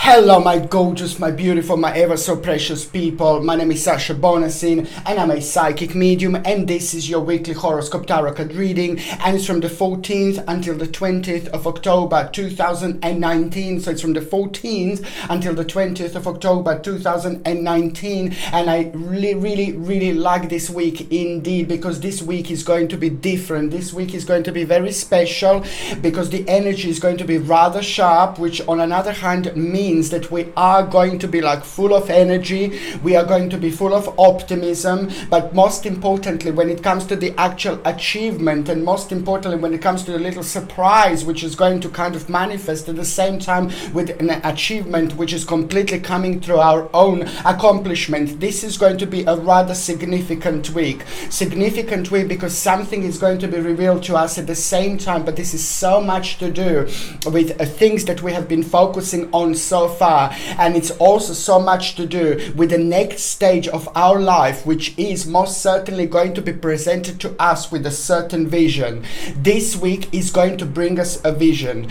Hello my gorgeous, my beautiful, my ever so precious people. My name is Sasha Bonasin and I'm a psychic medium, and this is your weekly horoscope tarot card reading, and it's from the 14th until the 20th of October 2019. So it's from the 14th until the 20th of October 2019, and I really like this week indeed, because this week is going to be different. This week is going to be very special because the energy is going to be rather sharp, which on another hand means that we are going to be like full of energy, we are going to be full of optimism, but most importantly when it comes to the actual achievement, and most importantly when it comes to the little surprise which is going to kind of manifest at the same time with an achievement which is completely coming through our own accomplishment, this is going to be a rather significant week because something is going to be revealed to us at the same time. But this is so much to do with things that we have been focusing on so far, and it's also so much to do with the next stage of our life, which is most certainly going to be presented to us with a certain vision. This week is going to bring us a vision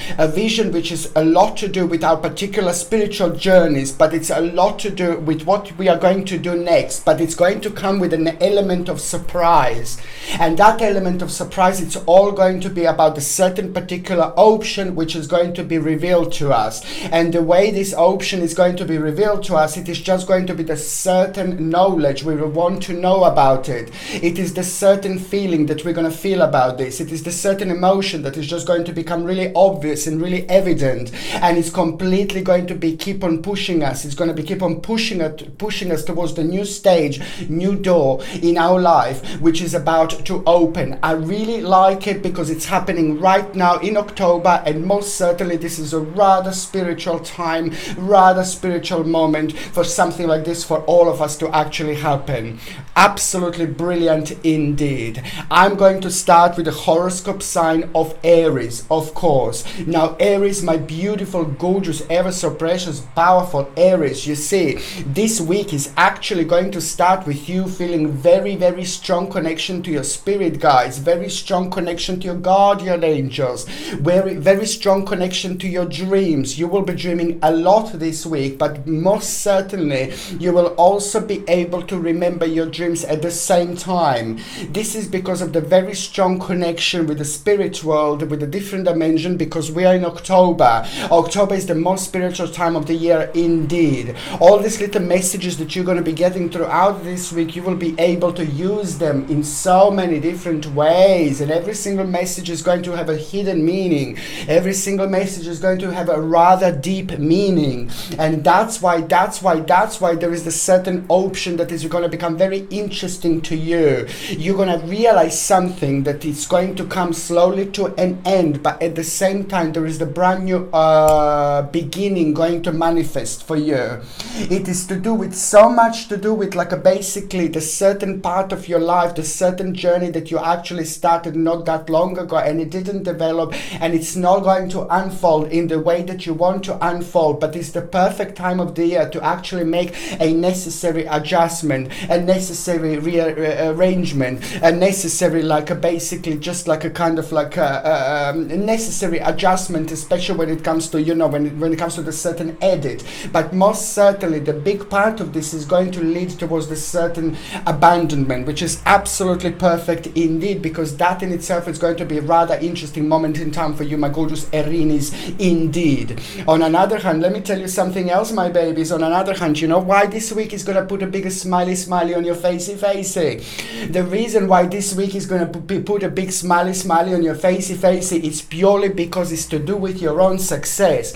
which is a lot to do with our particular spiritual journeys, but it's a lot to do with what we are going to do next, but it's going to come with an element of surprise, and that element of surprise, it's all going to be about a certain particular option which is going to be revealed to us. And the way this option is going to be revealed to us, it is just going to be the certain knowledge we will want to know about it. It is the certain feeling that we're going to feel about this. It is the certain emotion that is just going to become really obvious and really evident, and it's completely going to be keep on pushing us. It's going to be keep on pushing us towards the new stage, new door in our life, which is about to open. I really like it because it's happening right now in October, and most certainly this is a rather spiritual time, rather spiritual moment for something like this for all of us to actually happen. Absolutely brilliant indeed. I'm going to start with the horoscope sign of Aries, of course. Now Aries, my beautiful, gorgeous, ever so precious, powerful Aries, you see, this week is actually going to start with you feeling very strong connection to your spirit guides, very strong connection to your guardian angels, very strong connection to your dreams. You will be dreaming a lot this week, but most certainly you will also be able to remember your dreams at the same time. This is because of the very strong connection with the spirit world, with a different dimension, because we are in October. October is the most spiritual time of the year indeed. All these little messages that you're going to be getting throughout this week, you will be able to use them in so many different ways, and every single message is going to have a hidden meaning. Every single message is going to have a rather deep meaning, and that's why there is a certain option that is going to become very interesting to you. You're going to realize something that is going to come slowly to an end, but at the same time there is the brand new beginning going to manifest for you. It is to do with so much to do with like basically the certain part of your life, the certain journey that you actually started not that long ago, and it didn't develop, and it's not going to unfold in the way that you want to unfold, but it's the perfect time of the year to actually make a necessary adjustment, a necessary rearrangement, a necessary basically just like a kind of like a necessary adjustment, especially when it comes to, you know, when it comes to the certain edit. But most certainly the big part of this is going to lead towards the certain abandonment, which is absolutely perfect indeed, because that in itself is going to be a rather interesting moment in time for you, my gorgeous Aries indeed. On another hand, let me tell you something else, my babies. On another hand, you know why this week is going to put a bigger smiley on your facey. The reason why this week is going to put a big smiley on your facey is purely because it's to do with your own success.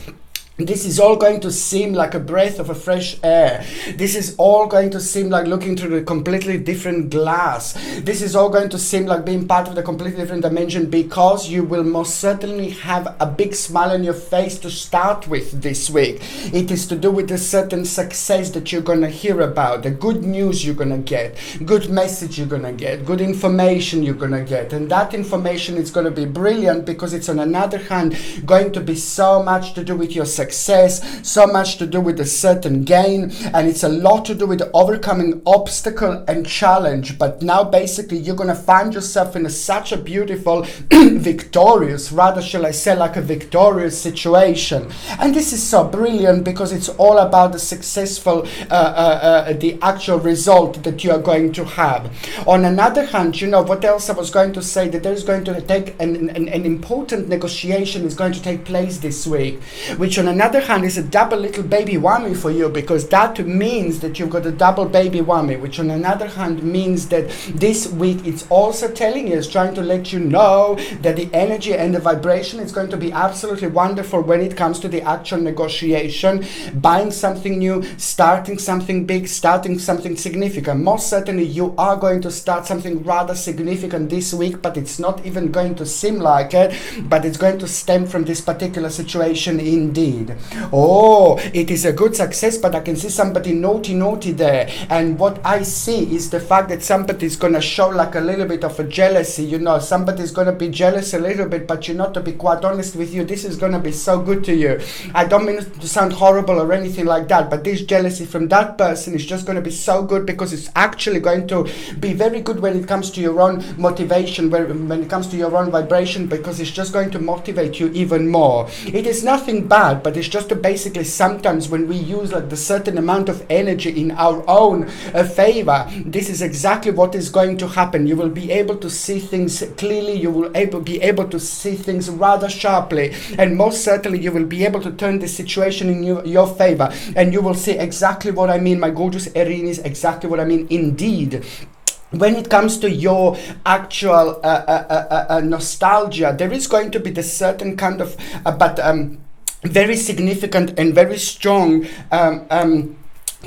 This is all going to seem like a breath of a fresh air. This is all going to seem like looking through a completely different glass. This is all going to seem like being part of the completely different dimension, because you will most certainly have a big smile on your face to start with this week. It is to do with a certain success that you're going to hear about, the good news you're going to get, good message you're going to get, good information you're going to get. And that information is going to be brilliant because it's on another hand going to be so much to do with your success success, so much to do with a certain gain, and it's a lot to do with overcoming obstacle and challenge. But now basically you're going to find yourself in such a beautiful victorious, rather shall I say, like a victorious situation. And this is so brilliant because it's all about the successful the actual result that you are going to have. On another hand, you know what else I was going to say, that there's going to take an important negotiation is going to take place this week, which on another hand is a double little baby whammy for you, because that means that you've got a double baby whammy, which on another hand means that this week it's also telling you, it's trying to let you know that the energy and the vibration is going to be absolutely wonderful when it comes to the actual negotiation, buying something new, starting something big, starting something significant. Most certainly you are going to start something rather significant this week, but it's not even going to seem like it, but it's going to stem from this particular situation indeed. Oh, it is a good success, but I can see somebody naughty there, and what I see is the fact that somebody's going to show like a little bit of a jealousy, you know, somebody's going to be jealous a little bit, but you know, to be quite honest with you, this is going to be so good to you. I don't mean to sound horrible or anything like that, but this jealousy from that person is just going to be so good, because it's actually going to be very good when it comes to your own motivation, when it comes to your own vibration, because it's just going to motivate you even more. It is nothing bad, but it's just basically sometimes when we use like the certain amount of energy in our own favor, this is exactly what is going to happen. You will be able to see things clearly, you will be able to see things rather sharply, and most certainly you will be able to turn the situation in your favor, and you will see exactly what I mean, my gorgeous Aries, exactly what I mean indeed. When it comes to your actual nostalgia, there is going to be the certain kind of very significant and very strong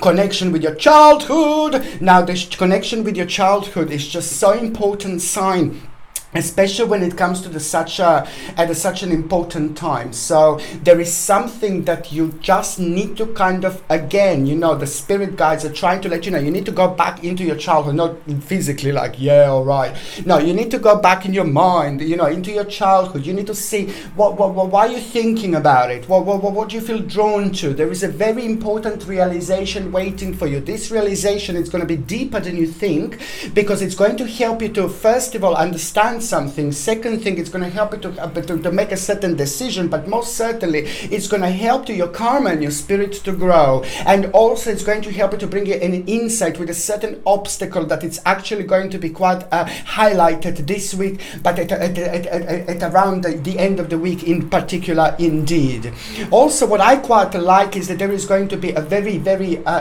connection with your childhood. Now this connection with your childhood is just so important sign, especially when it comes to such an important time. So there is something that you just need to kind of, again, you know, the spirit guides are trying to let you know, you need to go back into your childhood, not physically like, yeah, all right. No, you need to go back in your mind, you know, into your childhood. You need to see why are you thinking about it? What do you feel drawn to? There is a very important realization waiting for you. This realization is going to be deeper than you think, because it's going to help you to, first of all, understand something. Second thing, it's going to help you to make a certain decision, but most certainly it's going to help your karma and your spirit to grow, and also it's going to help you to bring you an insight with a certain obstacle that it's actually going to be quite highlighted this week, but at around the end of the week in particular indeed. Also, what I quite like is that there is going to be a very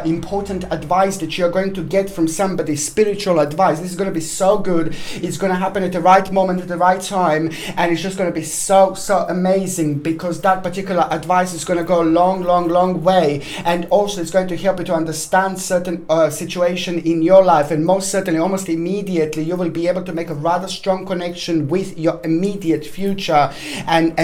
important advice that you're going to get from somebody, spiritual advice. This is going to be so good. It's going to happen at the right moment, at the right time, and it's just going to be so amazing, because that particular advice is going to go a long way, and also it's going to help you to understand certain situation in your life, and most certainly almost immediately you will be able to make a rather strong connection with your immediate future, and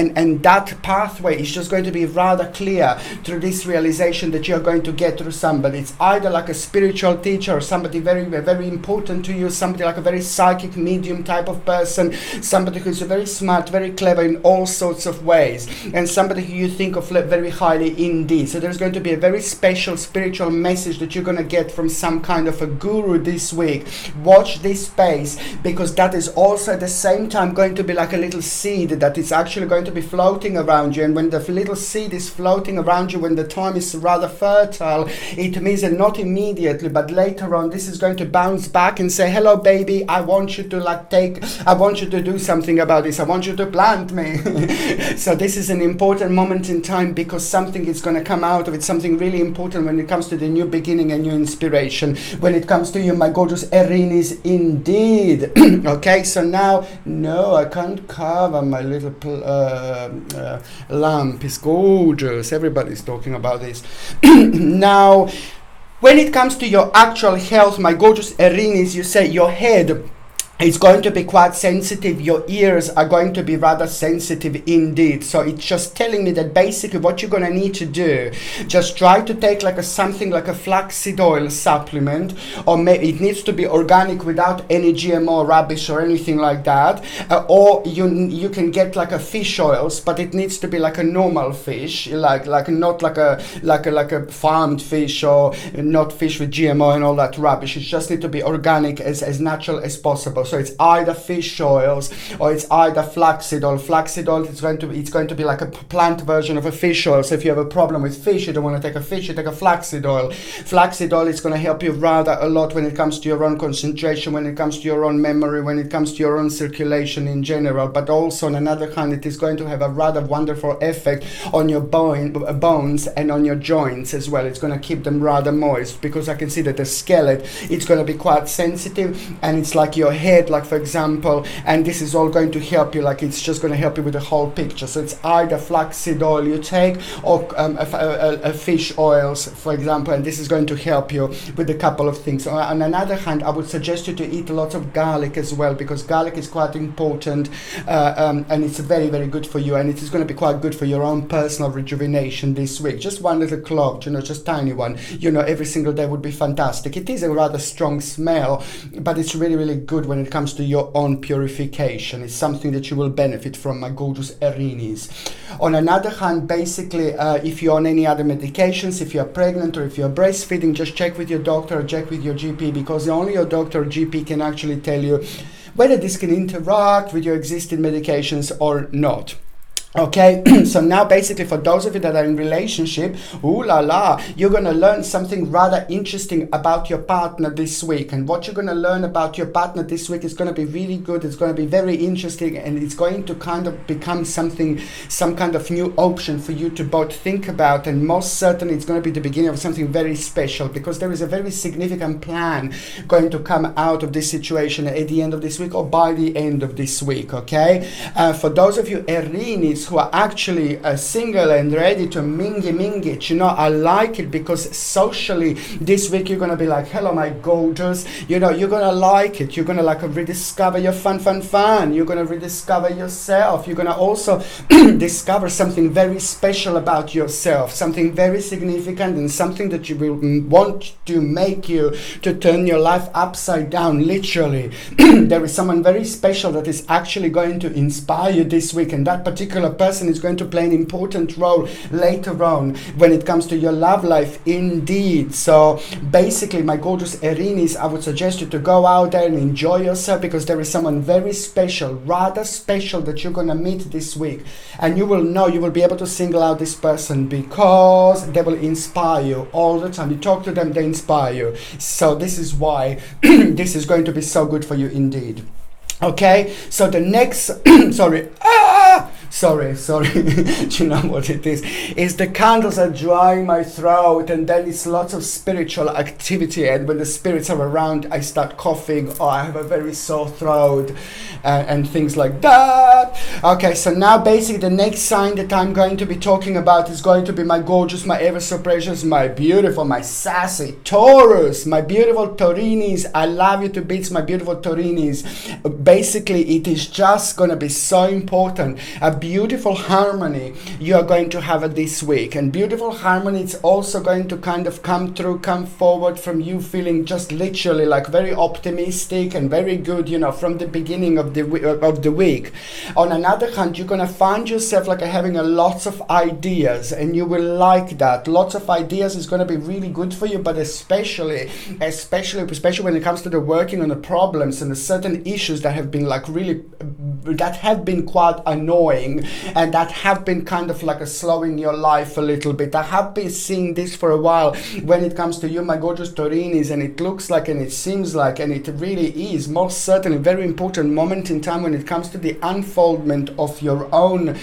that pathway is just going to be rather clear through this realization that you're going to get through somebody. It's either like a spiritual teacher or somebody very important to you, somebody like a very psychic medium type of person, somebody who's very smart, very clever in all sorts of ways, and somebody who you think of very highly indeed. So there's going to be a very special spiritual message that you're going to get from some kind of a guru this week. Watch this space, because that is also at the same time going to be like a little seed that is actually going to be floating around you, and when the little seed is floating around you, when the time is rather fertile, it means that not immediately, but later on, this is going to bounce back and say, hello baby, I want you to do something about this. I want you to plant me. So this is an important moment in time, because something is going to come out of it, something really important when it comes to the new beginning and new inspiration. When it comes to you, my gorgeous Aries, indeed. Okay, so now, no, I can't cover my little lamp. It's gorgeous. Everybody's talking about this. Now, when it comes to your actual health, my gorgeous Aries, you say your head It's going to be quite sensitive. Your ears are going to be rather sensitive indeed. So it's just telling me that basically what you're going to need to do, just try to take like something like a flaxseed oil supplement, or maybe it needs to be organic without any GMO rubbish or anything like that. Or you can get like a fish oils, but it needs to be like a normal fish, like not like a farmed fish, or not fish with GMO and all that rubbish. It just need to be organic, as natural as possible. So it's either fish oils or it's either flaxseed oil. Flaxseed oil it's going to be like a plant version of a fish oil. So if you have a problem with fish, you don't want to take a fish, you take a flaxseed oil. Flaxseed oil is going to help you rather a lot when it comes to your own concentration, when it comes to your own memory, when it comes to your own circulation in general. But also on another hand, it is going to have a rather wonderful effect on your bones and on your joints as well. It's going to keep them rather moist, because I can see that the skeleton, it's going to be quite sensitive, and it's like your head, like for example, and this is all going to help you, like it's just going to help you with the whole picture. So it's either flaxseed oil you take, or a fish oils, for example, and this is going to help you with a couple of things. On another hand, I would suggest you to eat lots of garlic as well, because garlic is quite important, and it's very, very good for you, and it is going to be quite good for your own personal rejuvenation this week. Just one little clove, just tiny one, every single day would be fantastic. It is a rather strong smell, but it's really, really good when it comes to your own purification. It's something that you will benefit from, my gorgeous Aries. On another hand, basically, if you're on any other medications, if you're pregnant or if you're breastfeeding, just check with your doctor or check with your GP, because only your doctor or GP can actually tell you whether this can interact with your existing medications or not. Okay, so now basically for those of you that are in relationship, ooh la la, you're going to learn something rather interesting about your partner this week. And what you're going to learn about your partner this week is going to be really good. It's going to be very interesting, and it's going to kind of become some kind of new option for you to both think about. And most certainly it's going to be the beginning of something very special, because there is a very significant plan going to come out of this situation at the end of this week or by the end of this week. Okay, for those of you Aries who are actually single and ready to mingy it, I like it, because socially this week you're gonna be like, hello my gorgeous, you're gonna like it. You're gonna like rediscover your fun. You're gonna rediscover yourself. You're gonna also discover something very special about yourself, something very significant, and something that you will want to make you to turn your life upside down, literally. There is someone very special that is actually going to inspire you this week, and that particular person is going to play an important role later on when it comes to your love life indeed. So basically, my gorgeous Aries, I would suggest you to go out there and enjoy yourself, because there is someone very special, rather special, that you're going to meet this week, and you will be able to single out this person, because they will inspire you all the time. You talk to them, they inspire you. So this is why this is going to be so good for you indeed. Okay, so the next sorry do you know what it is the candles are drying my throat, and then it's lots of spiritual activity, and when the spirits are around I start coughing, or I have a very sore throat, and things like that. Okay, so now basically the next sign that I'm going to be talking about is going to be my gorgeous, my ever so precious, my beautiful, my sassy Taurus, my beautiful Taurinis. I love you to bits, my beautiful Taurinis. Basically, it is just going to be so important. A beautiful harmony you are going to have this week, and beautiful harmony, it's also going to kind of come forward from you feeling just literally like very optimistic and very good, from the beginning of the week. On another hand, you're going to find yourself like having a lots of ideas, and you will like that. Lots of ideas is going to be really good for you, but especially when it comes to the working on the problems and the certain issues that have been quite annoying, and that have been kind of like slowing your life a little bit. I have been seeing this for a while when it comes to you, my gorgeous Taurinis, and it looks like, and it seems like, and it really is most certainly a very important moment in time when it comes to the unfoldment of your own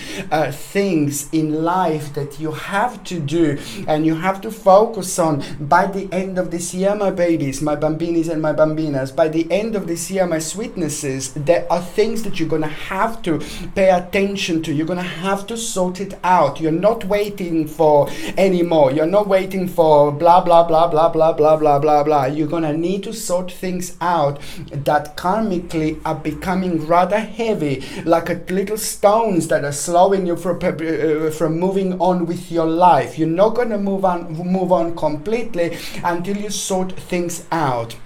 things in life that you have to do and you have to focus on by the end of this year, my babies, my bambinis and my bambinas. By the end of this year, my sweetnesses, there are things that you're going to have to pay attention to. You're going to have to sort it out. You're not waiting for anymore. You're not waiting for blah, blah, blah, blah, blah, blah, blah, blah, blah. You're going to need to sort things out that karmically are becoming rather heavy, like a little stones that are slowing you from moving on with your life. You're not going to move on completely until you sort things out.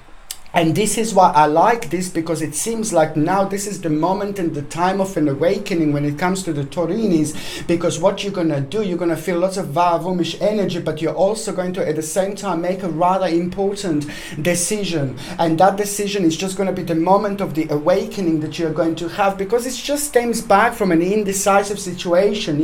And this is why I like this, because it seems like now this is the moment and the time of an awakening when it comes to the Taurinis, because what you're going to do, you're going to feel lots of Vavavumish energy, but you're also going to at the same time make a rather important decision. And that decision is just going to be the moment of the awakening that you're going to have, because it just stems back from an indecisive situation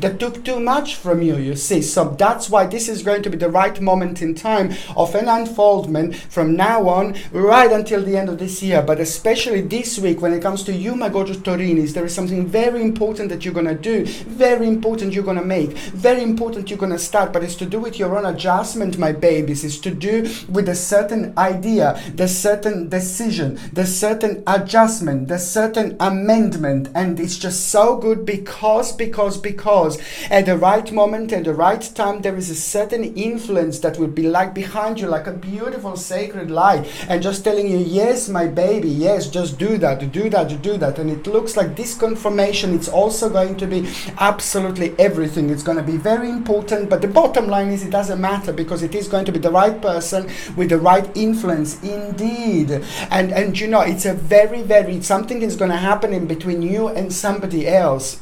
that took too much from you, you see. So that's why this is going to be the right moment in time of an unfoldment from now on right until the end of this year. But especially this week, when it comes to you, my gorgeous Taurinis, there is something very important that you're going to do, very important you're going to make, very important you're going to start. But it's to do with your own adjustment, my babies. It's to do with a certain idea, the certain decision, the certain adjustment, the certain amendment. And it's just so good because at the right moment, at the right time, there is a certain influence that will be like behind you, like a beautiful sacred light, and just telling you, yes, my baby, yes, just do that. And it looks like this confirmation, it's also going to be absolutely everything. It's going to be very important, but the bottom line is it doesn't matter, because it is going to be the right person with the right influence indeed. And you know, it's a very something is going to happen in between you and somebody else.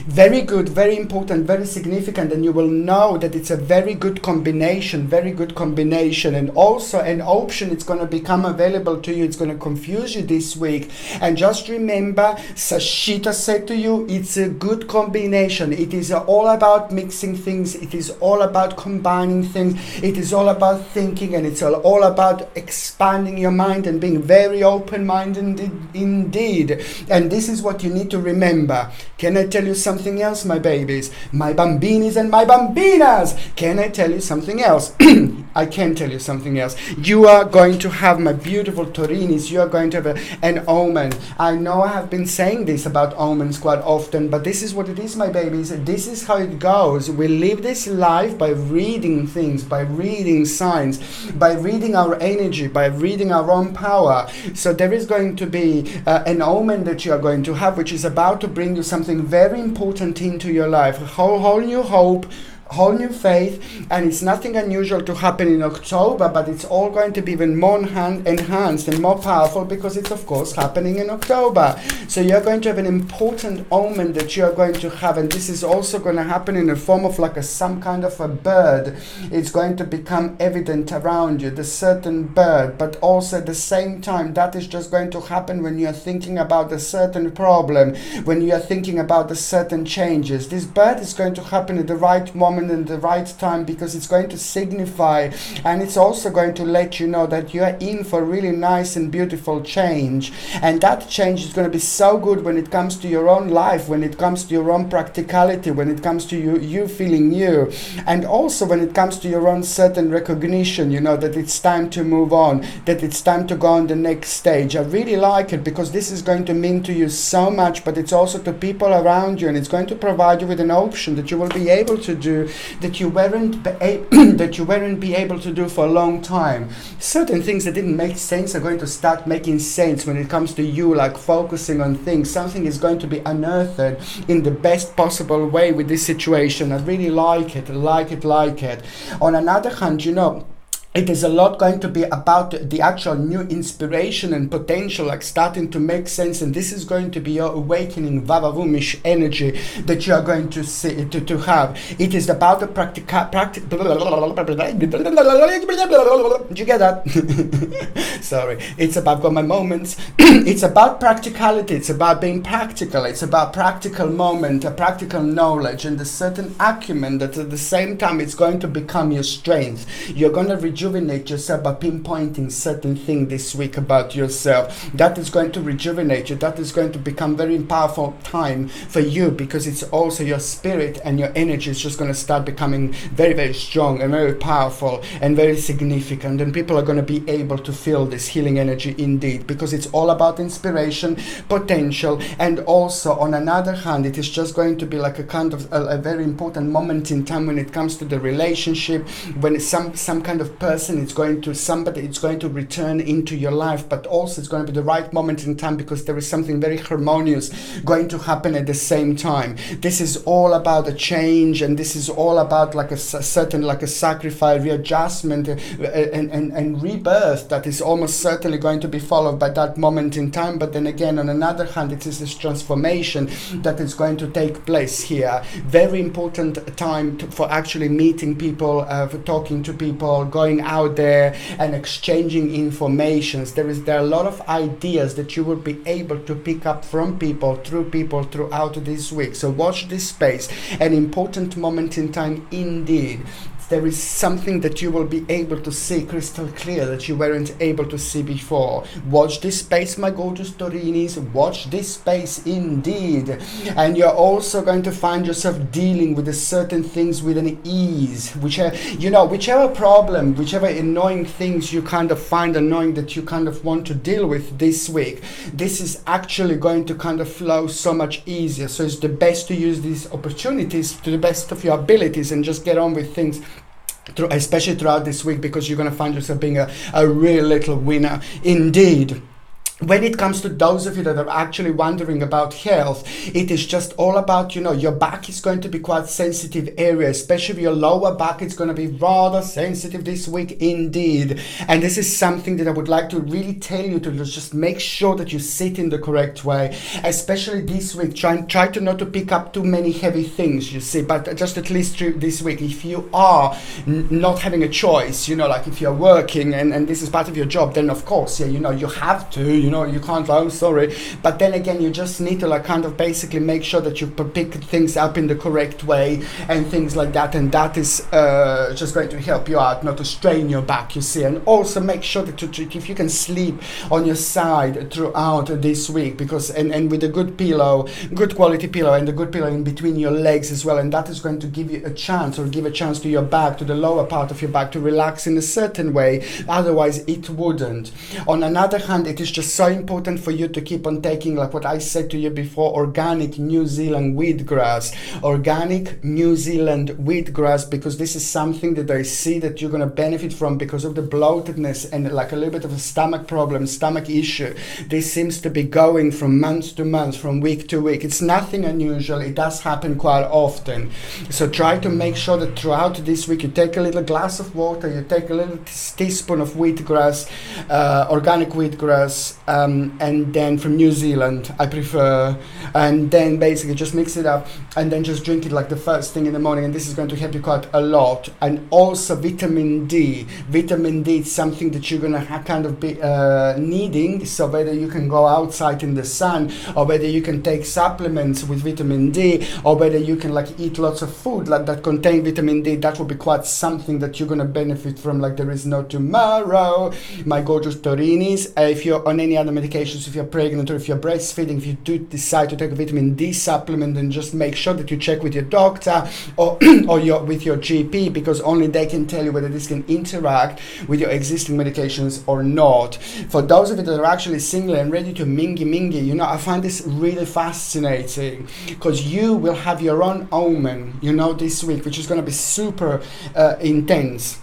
Very good, very important, very significant, and you will know that it's a very good combination, and also an option. It's going to become available to you. It's going to confuse you this week. And just remember, Sashita said to you, it's a good combination. It is all about mixing things. It is all about combining things. It is all about thinking, and it's all about expanding your mind and being very open-minded indeed. And this is what you need to remember. Can I tell you something else, my babies, my bambinis and my bambinas? Can I tell you something else? I can tell you something else. You are going to have, my beautiful Taurinis, you are going to have an omen. I know I have been saying this about omens quite often, but this is what it is, my babies. This is how it goes. We live this life by reading things, by reading signs, by reading our energy, by reading our own power. So there is going to be an omen that you are going to have, which is about to bring you something very important into your life. A whole new hope, whole new faith, and it's nothing unusual to happen in October, but it's all going to be even more enhanced and more powerful, because it's of course happening in October. So you're going to have an important omen that you're going to have, and this is also going to happen in the form of like some kind of a bird. It's going to become evident around you, the certain bird, but also at the same time that is just going to happen when you're thinking about a certain problem, when you're thinking about the certain changes. This bird is going to happen at the right moment and the right time, because it's going to signify, and it's also going to let you know that you are in for really nice and beautiful change. And that change is going to be so good when it comes to your own life, when it comes to your own practicality, when it comes to you feeling you, and also when it comes to your own certain recognition, you know, that it's time to move on, that it's time to go on the next stage. I really like it, because this is going to mean to you so much, but it's also to people around you, and it's going to provide you with an option that you will be able to do that you weren't be able to do for a long time. Certain things that didn't make sense are going to start making sense when it comes to you, like focusing on things. Something is going to be unearthed in the best possible way with this situation. I really like it. On another hand, you know, it is a lot going to be about the actual new inspiration and potential, like starting to make sense, and this is going to be your awakening Vavavumish energy that you are going to see, to have. It is about the practical. Did you get that? Sorry, it's about, got my moments. It's about practicality. It's about being practical. It's about practical moment, a practical knowledge, and a certain acumen that at the same time it's going to become your strength. You're going to rejuvenate yourself by pinpointing certain thing this week about yourself. That is going to rejuvenate you. That is going to become very powerful time for you, because it's also your spirit and your energy is just going to start becoming very, very strong and very powerful and very significant, and people are going to be able to feel this healing energy indeed, because it's all about inspiration, potential, and also on another hand it is just going to be like a kind of a very important moment in time when it comes to the relationship, when some kind of person is going to, somebody it's going to return into your life, but also it's going to be the right moment in time because there is something very harmonious going to happen at the same time. This is all about a change, and this is all about like a certain, like a sacrifice, readjustment, and rebirth that is almost certainly going to be followed by that moment in time. But then again, on another hand, it is this transformation that is going to take place here. Very important time for actually meeting people, for talking to people, going out there and exchanging informations. There are a lot of ideas that you will be able to pick up from people, through people throughout this week. So watch this space. An important moment in time indeed. There is something that you will be able to see crystal clear that you weren't able to see before. Watch this space, my gorgeous Taurinis. Watch this space indeed. And you're also going to find yourself dealing with certain things with an ease. Whichever problem, whichever annoying things you kind of find annoying that you kind of want to deal with this week, this is actually going to kind of flow so much easier. So it's the best to use these opportunities to the best of your abilities and just get on with things, especially throughout this week, because you're going to find yourself being a real little winner indeed. When it comes to those of you that are actually wondering about health, it is just all about, your back is going to be quite sensitive area, especially your lower back. It's going to be rather sensitive this week indeed. And this is something that I would like to really tell you to just make sure that you sit in the correct way, especially this week. Try to not to pick up too many heavy things, you see, but just at least this week, if you are not having a choice, like if you're working and this is part of your job, then of course, you have to, you can't, I'm sorry, but then again you just need to kind of basically make sure that you pick things up in the correct way and things like that, and that is just going to help you out not to strain your back, you see. And also make sure that if you can sleep on your side throughout this week, because and with a good pillow, good quality pillow, and a good pillow in between your legs as well, and that is going to give you a chance, or give a chance to your back, to the lower part of your back, to relax in a certain way, otherwise it wouldn't. On another hand, it is just so important for you to keep on taking, like what I said to you before, organic New Zealand wheatgrass, because this is something that I see that you're going to benefit from because of the bloatedness and like a little bit of a stomach problem, stomach issue. This seems to be going from month to month, from week to week. It's nothing unusual. It does happen quite often. So try to make sure that throughout this week you take a little glass of water, you take a little teaspoon of wheatgrass, organic wheatgrass, and then from New Zealand I prefer, and then basically just mix it up and then just drink it like the first thing in the morning, and this is going to help you quite a lot. And also vitamin D is something that you're gonna kind of be needing, so whether you can go outside in the sun, or whether you can take supplements with vitamin D, or whether you can eat lots of food that contain vitamin D, that will be quite something that you're gonna benefit from like there is no tomorrow, my gorgeous Taurinis. If you're on any other medications, if you're pregnant or if you're breastfeeding, if you do decide to take a vitamin D supplement, then just make sure that you check with your doctor or with your GP, because only they can tell you whether this can interact with your existing medications or not. For those of you that are actually single and ready to mingy, I find this really fascinating, because you will have your own Omen, this week, which is going to be super intense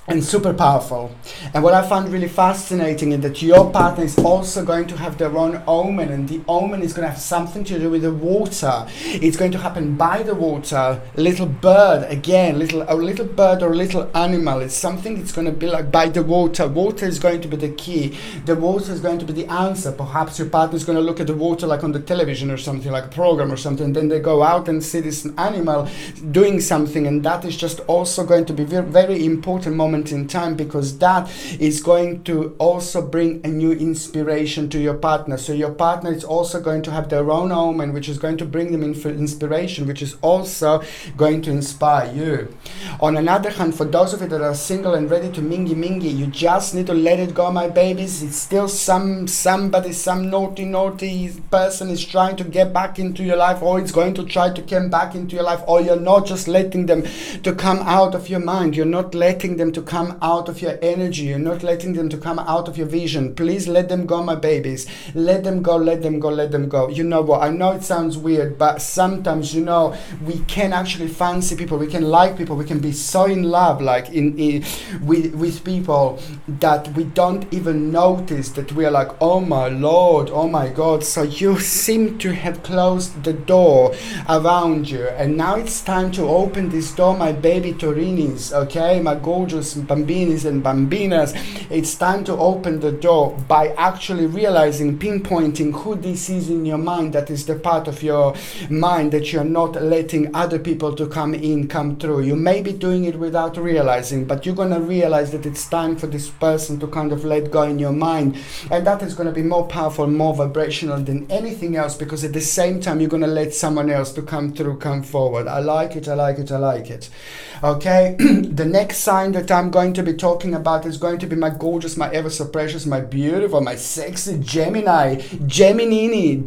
and super powerful. And what I find really fascinating is that your partner is also going to have their own Omen, and the Omen is going to have something to do with the water. It's going to happen by the water. Little bird, again, a little bird or a little animal. It's something that's going to be like by the water. Water is going to be the key. The water is going to be the answer. Perhaps your partner is going to look at the water like on the television or something, like a program or something, and then they go out and see this animal doing something, and that is just also going to be very, very important moment moment in time, because that is going to also bring a new inspiration to your partner. So your partner is also going to have their own omen, which is going to bring them inspiration, which is also going to inspire you. On another hand, for those of you that are single and ready to mingy, you just need to let it go, my babies. It's still somebody, some naughty person is trying to get back into your life, or it's going to try to come back into your life, or you're not just letting them to come out of your mind. You're not letting them to come out of your energy. You're not letting them to come out of your vision. Please let them go, my babies. Let them go, let them go, let them go. You know what? I know it sounds weird, but sometimes, you know, we can actually fancy people. We can like people. We can be so in love, like with people, that we don't even notice that we are like, oh my Lord, oh my God. So you seem to have closed the door around you, and now it's time to open this door, my baby Taurinis, okay, my gorgeous bambinis and bambinas. It's time to open the door by actually realizing, pinpointing who this is in your mind, that is the part of your mind that you're not letting other people to come through. You may be doing it without realizing, but you're gonna realize that it's time for this person to kind of let go in your mind, and that is gonna be more powerful, more vibrational than anything else, because at the same time you're gonna let someone else to come through, come forward. I like it, I like it, I like it. Okay, the next sign that I'm going to be talking about is going to be my gorgeous, my ever so precious, my beautiful, my sexy Gemini. Geminini.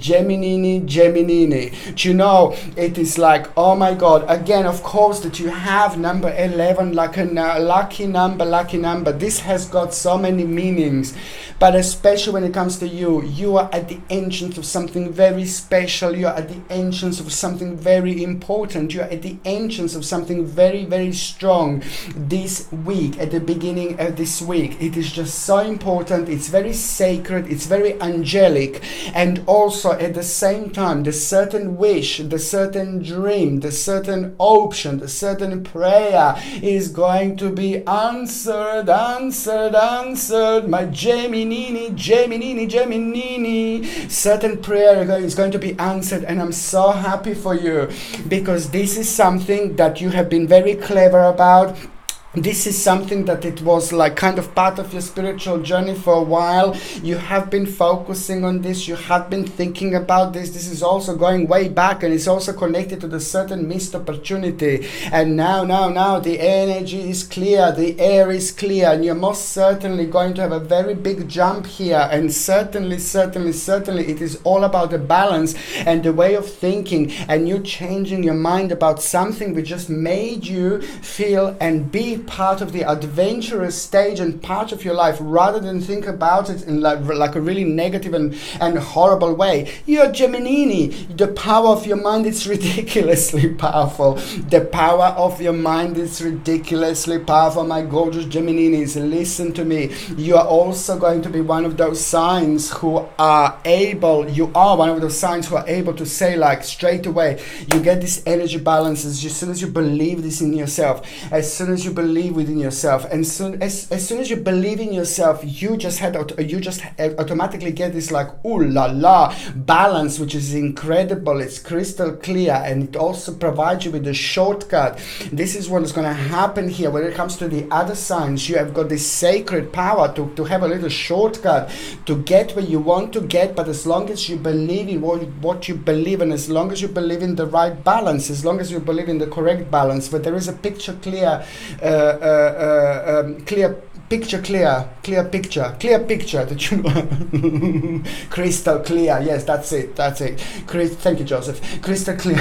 Do you know, it is like, oh my God, again, of course, that you have number 11, like a lucky number. This has got so many meanings, but especially when it comes to you, you are at the entrance of something very special. You are at the entrance of something very important. You are at the entrance of something very, very strong this week, at the beginning of this week. It is just so important. It's very sacred. It's very angelic. And also at the same time, the certain wish, the certain dream, the certain option, the certain prayer is going to be answered. My Gemini. Certain prayer is going to be answered, and I'm so happy for you, because this is something that you have been very clever about. This is something that it was like kind of part of your spiritual journey for a while. You have been focusing on this. You have been thinking about this. This is also going way back, and it's also connected to the certain missed opportunity. And now the energy is clear. The air is clear, and you're most certainly going to have a very big jump here. And certainly it is all about the balance and the way of thinking, and you changing your mind about something which just made you feel and be part of the adventurous stage and part of your life, rather than think about it in like a really negative and horrible way. You're Gemini. The power of your mind is ridiculously powerful. The power of your mind is ridiculously powerful, my gorgeous Geminis. Listen to me. You are also going to be one of those signs who are able, to say, like, straight away, you get this energy balance as soon as you believe this in yourself, as soon as you believe within yourself, and as soon as you believe in yourself, you just automatically get this like ooh la la balance, which is incredible. It's crystal clear, and it also provides you with a shortcut. This is what is going to happen here when it comes to the other signs. You have got this sacred power to have a little shortcut to get where you want to get, but as long as you believe in what you believe, and as long as you believe in the right balance, as long as you believe in the correct balance, but there is a picture clear clear picture that you crystal clear. Yes, that's it. Thank you, Joseph. Crystal clear.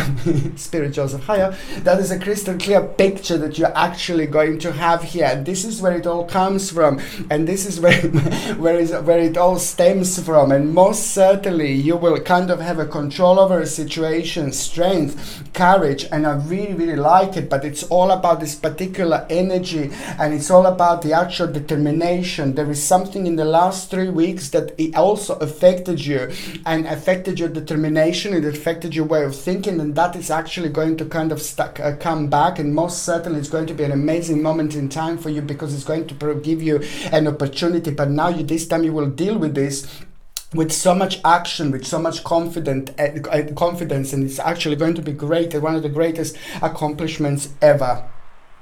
Spirit Joseph, hiya. That is a crystal clear picture that you're actually going to have here, and this is where it all comes from, and this is where it all stems from. And most certainly you will kind of have a control over a situation, strength, courage, and I really, really like it. But it's all about this particular energy, and it's all about the actual determination. There is something in the last 3 weeks that it also affected you, and affected your determination. It affected your way of thinking, and that is actually going to kind of come back, and most certainly it's going to be an amazing moment in time for you, because it's going to give you an opportunity. But now this time you will deal with this with so much action, with so much confidence, and it's actually going to be great, and one of the greatest accomplishments ever.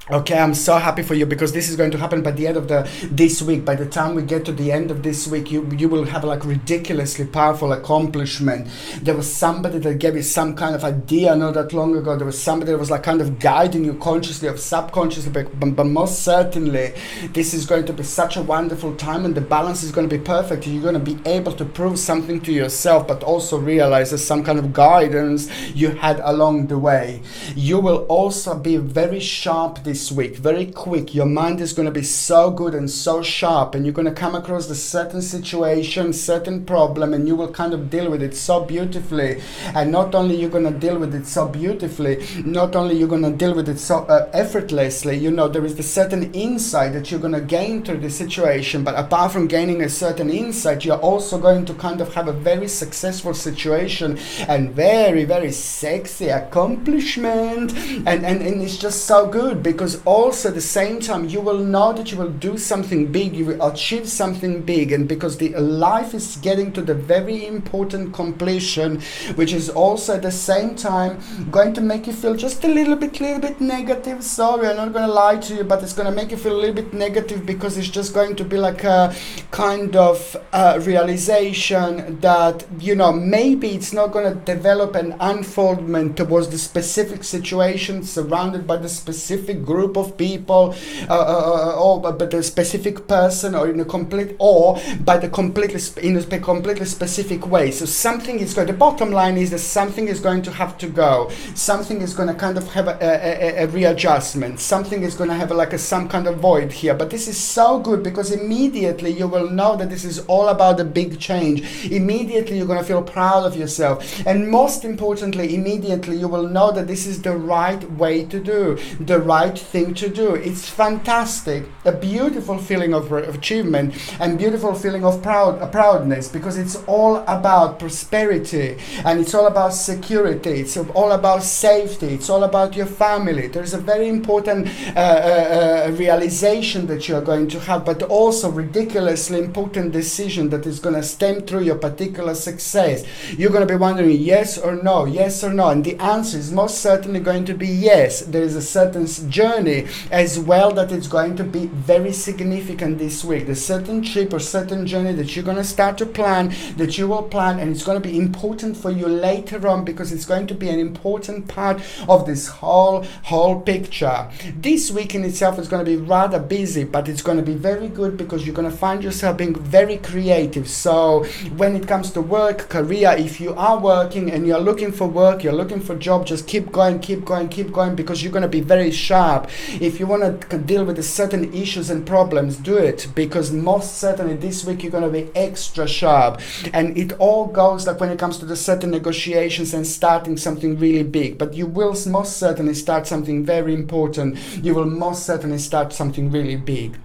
Okay, I'm so happy for you, because this is going to happen by the end of this week. By the time we get to the end of this week, you will have like ridiculously powerful accomplishment. There was somebody that gave you some kind of idea not that long ago. There was somebody that was like kind of guiding you consciously or subconsciously, but most certainly this is going to be such a wonderful time, and the balance is going to be perfect. You're going to be able to prove something to yourself, but also realize there's some kind of guidance you had along the way. You will also be very sharp this week, very quick. Your mind is going to be so good and so sharp, and you're going to come across the certain situation, certain problem, and you will kind of deal with it so beautifully. And not only you're going to deal with it so beautifully, not only you're going to deal with it so effortlessly, you know, there is the certain insight that you're going to gain through the situation. But apart from gaining a certain insight, you're also going to kind of have a very successful situation and very, very sexy accomplishment, and it's just so good, because also at the same time you will know that you will do something big, you will achieve something big, and because the life is getting to the very important completion, which is also at the same time going to make you feel just a little bit negative. Sorry, I'm not going to lie to you, but it's going to make you feel a little bit negative, because it's just going to be like a kind of realization that, you know, maybe it's not going to develop an unfoldment towards the specific situation surrounded by the specific group of people, or but a specific person, or in a complete, or by the completely in a completely specific way. So something is going. The bottom line is that something is going to have to go. Something is going to kind of have a readjustment. Something is going to have some kind of void here. But this is so good, because immediately you will know that this is all about a big change. Immediately you're going to feel proud of yourself, and most importantly, immediately you will know that this is the right way to do, the right thing to do. It's fantastic, a beautiful feeling of achievement, and beautiful feeling of proudness, because it's all about prosperity, and it's all about security, it's all about safety, it's all about your family. There's a very important realization that you're going to have, but also ridiculously important decision that is going to stem through your particular success. You're going to be wondering yes or no, and the answer is most certainly going to be yes. There is a certain journey as well that it's going to be very significant this week. There's certain trip or certain journey that you're going to start to plan, that you will plan, and it's going to be important for you later on, because it's going to be an important part of this whole picture. This week in itself is going to be rather busy, but it's going to be very good, because you're going to find yourself being very creative. So when it comes to work, career, if you are working and you're looking for work, you're looking for job, just keep going, because you're going to be very sharp. If you want to deal with certain issues and problems, do it, because most certainly this week you're going to be extra sharp. And it all goes like when it comes to the certain negotiations and starting something really big, but you will most certainly start something very important. You will most certainly start something really big.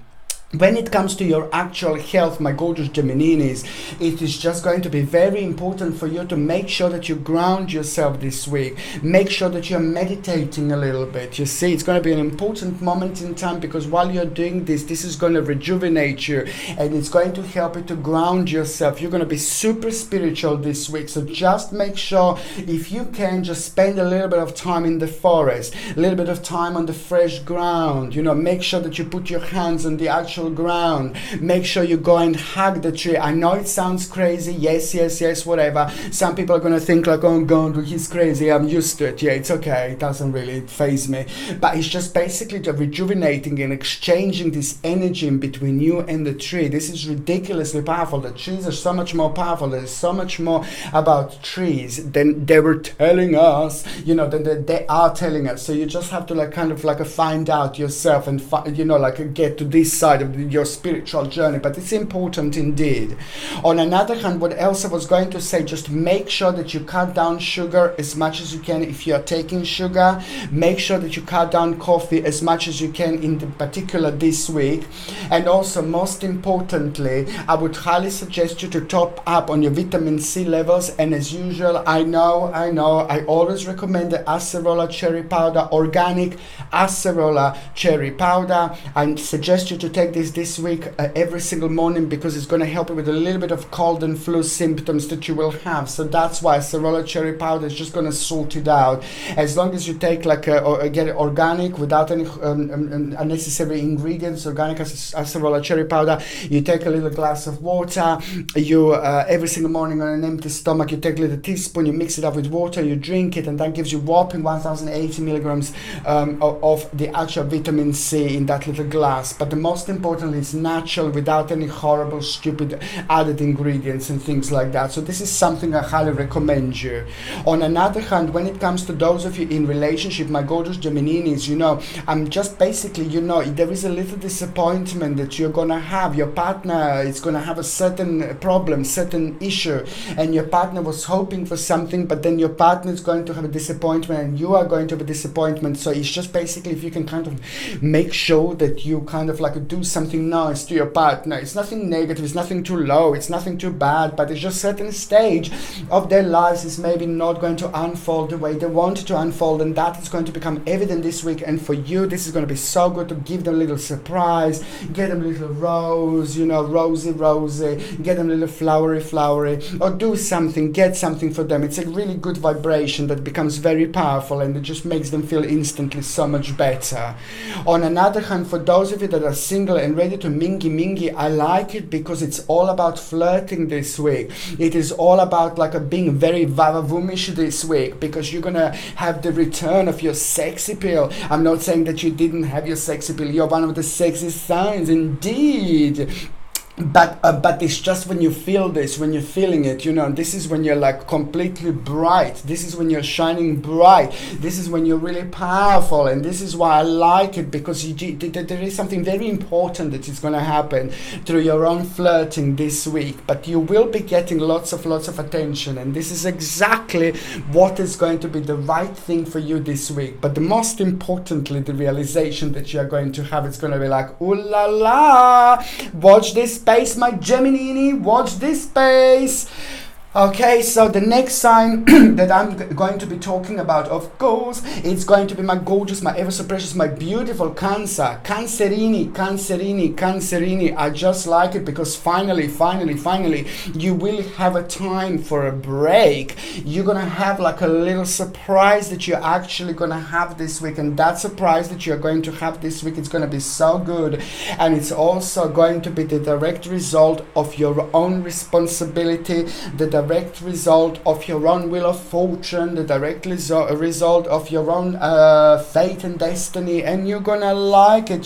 When it comes to your actual health, my gorgeous Geminis, it is just going to be very important for you to make sure that you ground yourself this week. Make sure that you're meditating a little bit. You see, it's going to be an important moment in time, because while you're doing this is going to rejuvenate you, and it's going to help you to ground yourself. You're going to be super spiritual this week. So just make sure, if you can, just spend a little bit of time in the forest, a little bit of time on the fresh ground. You know, make sure that you put your hands on the actual ground. Make sure you go and hug the tree. I know it sounds crazy. Yes, whatever. Some people are going to think like, oh God, he's crazy. I'm used to it. Yeah, it's okay. It doesn't really faze me. But it's just basically the rejuvenating and exchanging this energy in between you and the tree. This is ridiculously powerful. The trees are so much more powerful. There's so much more about trees than they were telling us, you know, than they are telling us. So you just have to find out yourself and get to this side of your spiritual journey. But it's important indeed. On another hand, what else I was going to say, just make sure that you cut down sugar as much as you can. If you're taking sugar, make sure that you cut down coffee as much as you can, in particular this week. And also, most importantly, I would highly suggest you to top up on your vitamin C levels. And as usual, I know, I always recommend the acerola cherry powder, organic acerola cherry powder. I suggest you to take this week every single morning, because it's going to help you with a little bit of cold and flu symptoms that you will have. So that's why acerola cherry powder is just going to sort it out. As long as you take like get it organic without any unnecessary ingredients, organic acerola cherry powder, you take a little glass of water, you every single morning on an empty stomach, you take a little teaspoon, you mix it up with water, you drink it, and that gives you whopping 1080 milligrams of the actual vitamin C in that little glass. But the most importantly, it's natural, without any horrible stupid added ingredients and things like that. So this is something I highly recommend you. On another hand, when it comes to those of you in relationship, my gorgeous Gemininis, you know, I'm just basically, you know, there is a little disappointment that you're gonna have. Your partner is gonna have a certain problem, certain issue, and your partner was hoping for something, but then your partner is going to have a disappointment and you are going to have a disappointment. So it's just basically, if you can kind of make sure that you kind of like do something nice to your partner. It's nothing negative, it's nothing too low, it's nothing too bad, but it's just certain stage of their lives is maybe not going to unfold the way they want it to unfold, and that is going to become evident this week. And for you, this is going to be so good to give them a little surprise, get them a little rose, you know, rosy, get them a little flowery, or do something, get something for them. It's a really good vibration that becomes very powerful, and it just makes them feel instantly so much better. On another hand, for those of you that are single and ready to mingy, I like it because it's all about flirting this week. It is all about like being very vavavoonish this week, because you're gonna have the return of your sex appeal. I'm not saying that you didn't have your sex appeal. You're one of the sexiest signs indeed. But it's just when you feel this, when you're feeling it, you know, this is when you're like completely bright. This is when you're shining bright. This is when you're really powerful. And this is why I like it, because there is something very important that is going to happen through your own flirting this week. But you will be getting lots of attention. And this is exactly what is going to be the right thing for you this week. But the most importantly, the realization that you are going to have, it's going to be like, ooh la la, watch this space, my Gemini, watch this space. Okay, so the next sign that I'm going to be talking about, of course, it's going to be my gorgeous, my ever so precious, my beautiful Cancer. Cancerini. I just like it because finally, you will have a time for a break. You're going to have like a little surprise that you're actually going to have this week. And that surprise that you're going to have this week, it's going to be so good. And it's also going to be the direct result of your own responsibility, the direct result of your own wheel of fortune, the direct result of your own fate and destiny. And you're gonna like it,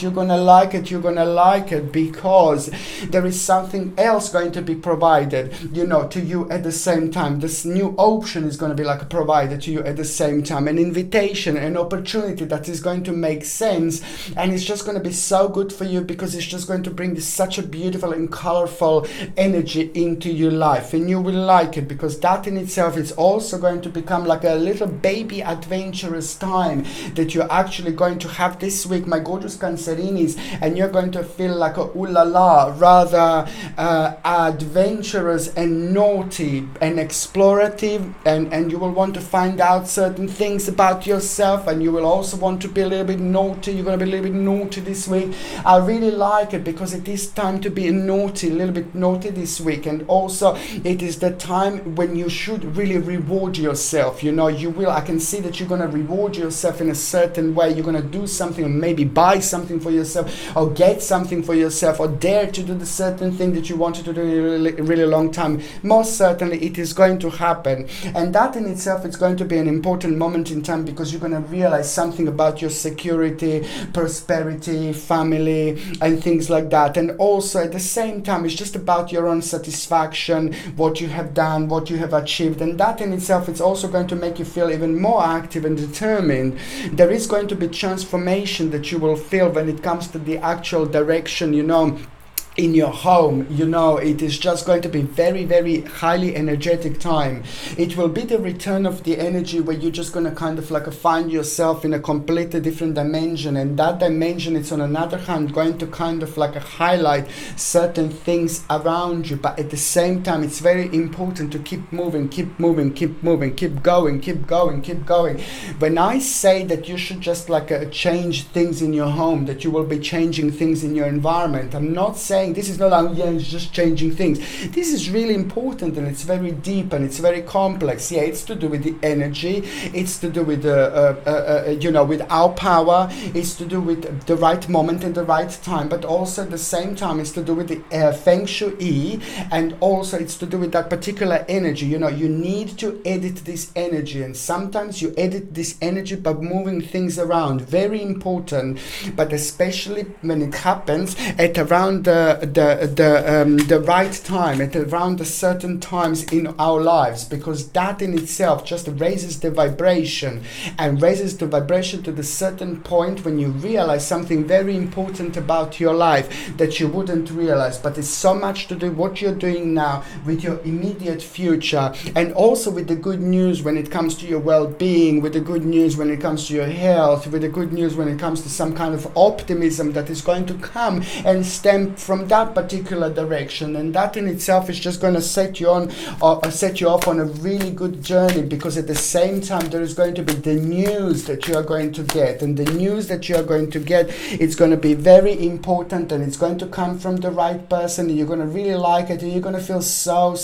because there is something else going to be provided, you know, to you at the same time. This new option is going to be like provided to you at the same time, an invitation, an opportunity that is going to make sense, and it's just going to be so good for you, because it's just going to bring such a beautiful and colorful energy into your life, and you will like it, because that in itself is also going to become like a little baby adventurous time that you're actually going to have this week, my gorgeous Cancerinis, and you're going to feel like a ooh la la, rather adventurous and naughty and explorative, and you will want to find out certain things about yourself, and you will also want to be a little bit naughty. You're going to be a little bit naughty this week. I really like it, because it is time to be a little bit naughty this week, and also it is the time when you should really reward yourself. You know, I can see that you're going to reward yourself in a certain way. You're going to do something, maybe buy something for yourself, or get something for yourself, or dare to do the certain thing that you wanted to do in a really long time. Most certainly it is going to happen, and that in itself is going to be an important moment in time, because you're going to realize something about your security, prosperity, family, and things like that. And also at the same time, it's just about your own satisfaction, what you have done, what you have achieved, and that in itself is also going to make you feel even more active and determined. There is going to be transformation that you will feel when it comes to the actual direction, you know, in your home, you know, it is just going to be very, very highly energetic time. It will be the return of the energy where you're just going to kind of like find yourself in a completely different dimension, and that dimension is on another hand going to kind of like highlight certain things around you, but at the same time it's very important to keep moving, keep moving, keep moving, keep going, keep going, keep going. When I say that you should just like change things in your home, that you will be changing things in your environment, I'm not saying this is not like, yeah, it's just changing things. This is really important, and it's very deep, and it's very complex. Yeah, it's to do with the energy, it's to do with you know, with our power, it's to do with the right moment and the right time, but also at the same time it's to do with the feng shui, and also it's to do with that particular energy. You know, you need to edit this energy, and sometimes you edit this energy by moving things around. Very important, but especially when it happens at around the right time, at around the certain times in our lives, because that in itself just raises the vibration, and raises the vibration to the certain point when you realize something very important about your life that you wouldn't realize, but it's so much to do what you're doing now with your immediate future, and also with the good news when it comes to your well-being, with the good news when it comes to your health, with the good news when it comes to some kind of optimism that is going to come and stem from that particular direction. And that in itself is just going to set you on, or set you off on a really good journey, because at the same time there is going to be the news that you are going to get, and the news that you are going to get, it's going to be very important, and it's going to come from the right person, and you're going to really like it, and you're going to feel so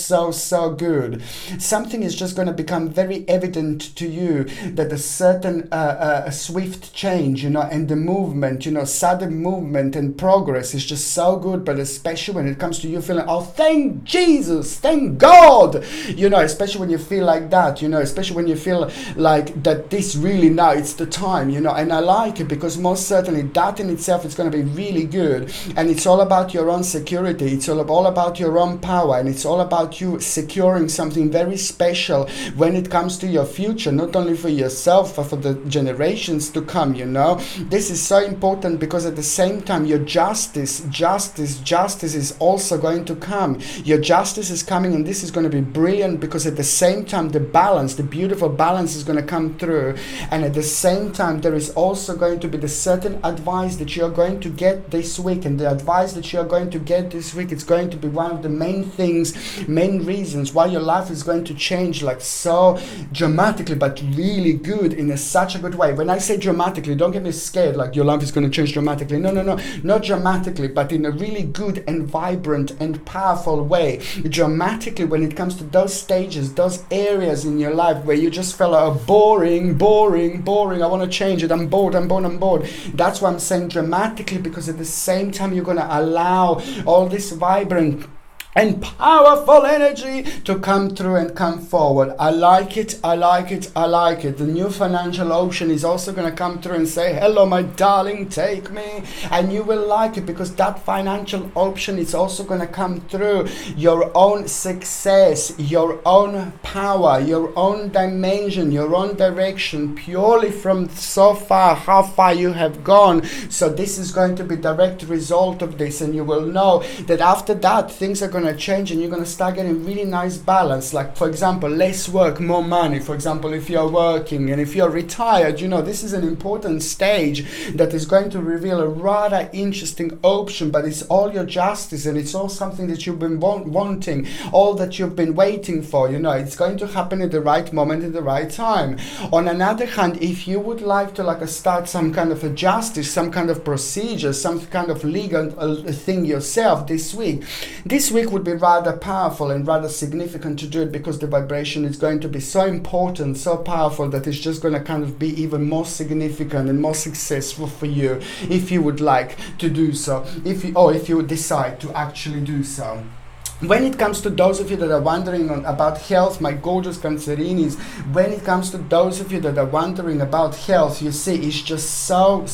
good. Something is just going to become very evident to you, that a certain a swift change, you know, and the movement, you know, sudden movement and progress is just so good. But especially when it comes to you feeling, oh, thank Jesus, thank God, you know, especially when you feel like that, you know, especially when you feel like that this really now it's the time, you know. And I like it because most certainly that in itself is going to be really good, and it's all about your own security, it's all about your own power, and it's all about you securing something very special when it comes to your future, not only for yourself but for the generations to come, you know. This is so important, because at the same time your justice is also going to come. Your justice is coming, and this is going to be brilliant, because at the same time the balance, the beautiful balance is going to come through, and at the same time there is also going to be the certain advice that you are going to get this week, and the advice that you are going to get this week, it's going to be one of the main things, main reasons why your life is going to change, like so dramatically, but really good, in such a good way. When I say dramatically, don't get me scared like your life is going to change dramatically. No, not dramatically, but in a really good and vibrant and powerful way. Dramatically when it comes to those stages, those areas in your life where you just felt like, oh, boring, I want to change it, I'm bored. That's why I'm saying dramatically, because at the same time you're going to allow all this vibrant and powerful energy to come through and come forward. I like it. The new financial ocean is also going to come through and say, hello, my darling, take me. And you will like it, because that financial option is also going to come through your own success, your own power, your own dimension, your own direction, purely from so far, how far you have gone. So this is going to be direct result of this, and you will know that after that things are going to change, and you're going to start getting really nice balance. Like, for example, less work, more money. For example, if you're working, and if you're retired, you know, this is an important stage that is going to reveal a rather interesting option, but it's all your justice, and it's all something that you've been wanting, all that you've been waiting for, you know. It's going to happen at the right moment, at the right time. On another hand, if you would like to start some kind of a justice, some kind of procedure, some kind of legal thing yourself this week would be rather powerful and rather significant to do it, because the vibration is going to be so important, so powerful, that it's just going to kind of be even more significant and more successful for you if you would like to do so, if you decide to actually do so. When it comes to those of you that are wondering about health, my gorgeous Cancerinis, when it comes to those of you that are wondering about health, you see, it's just so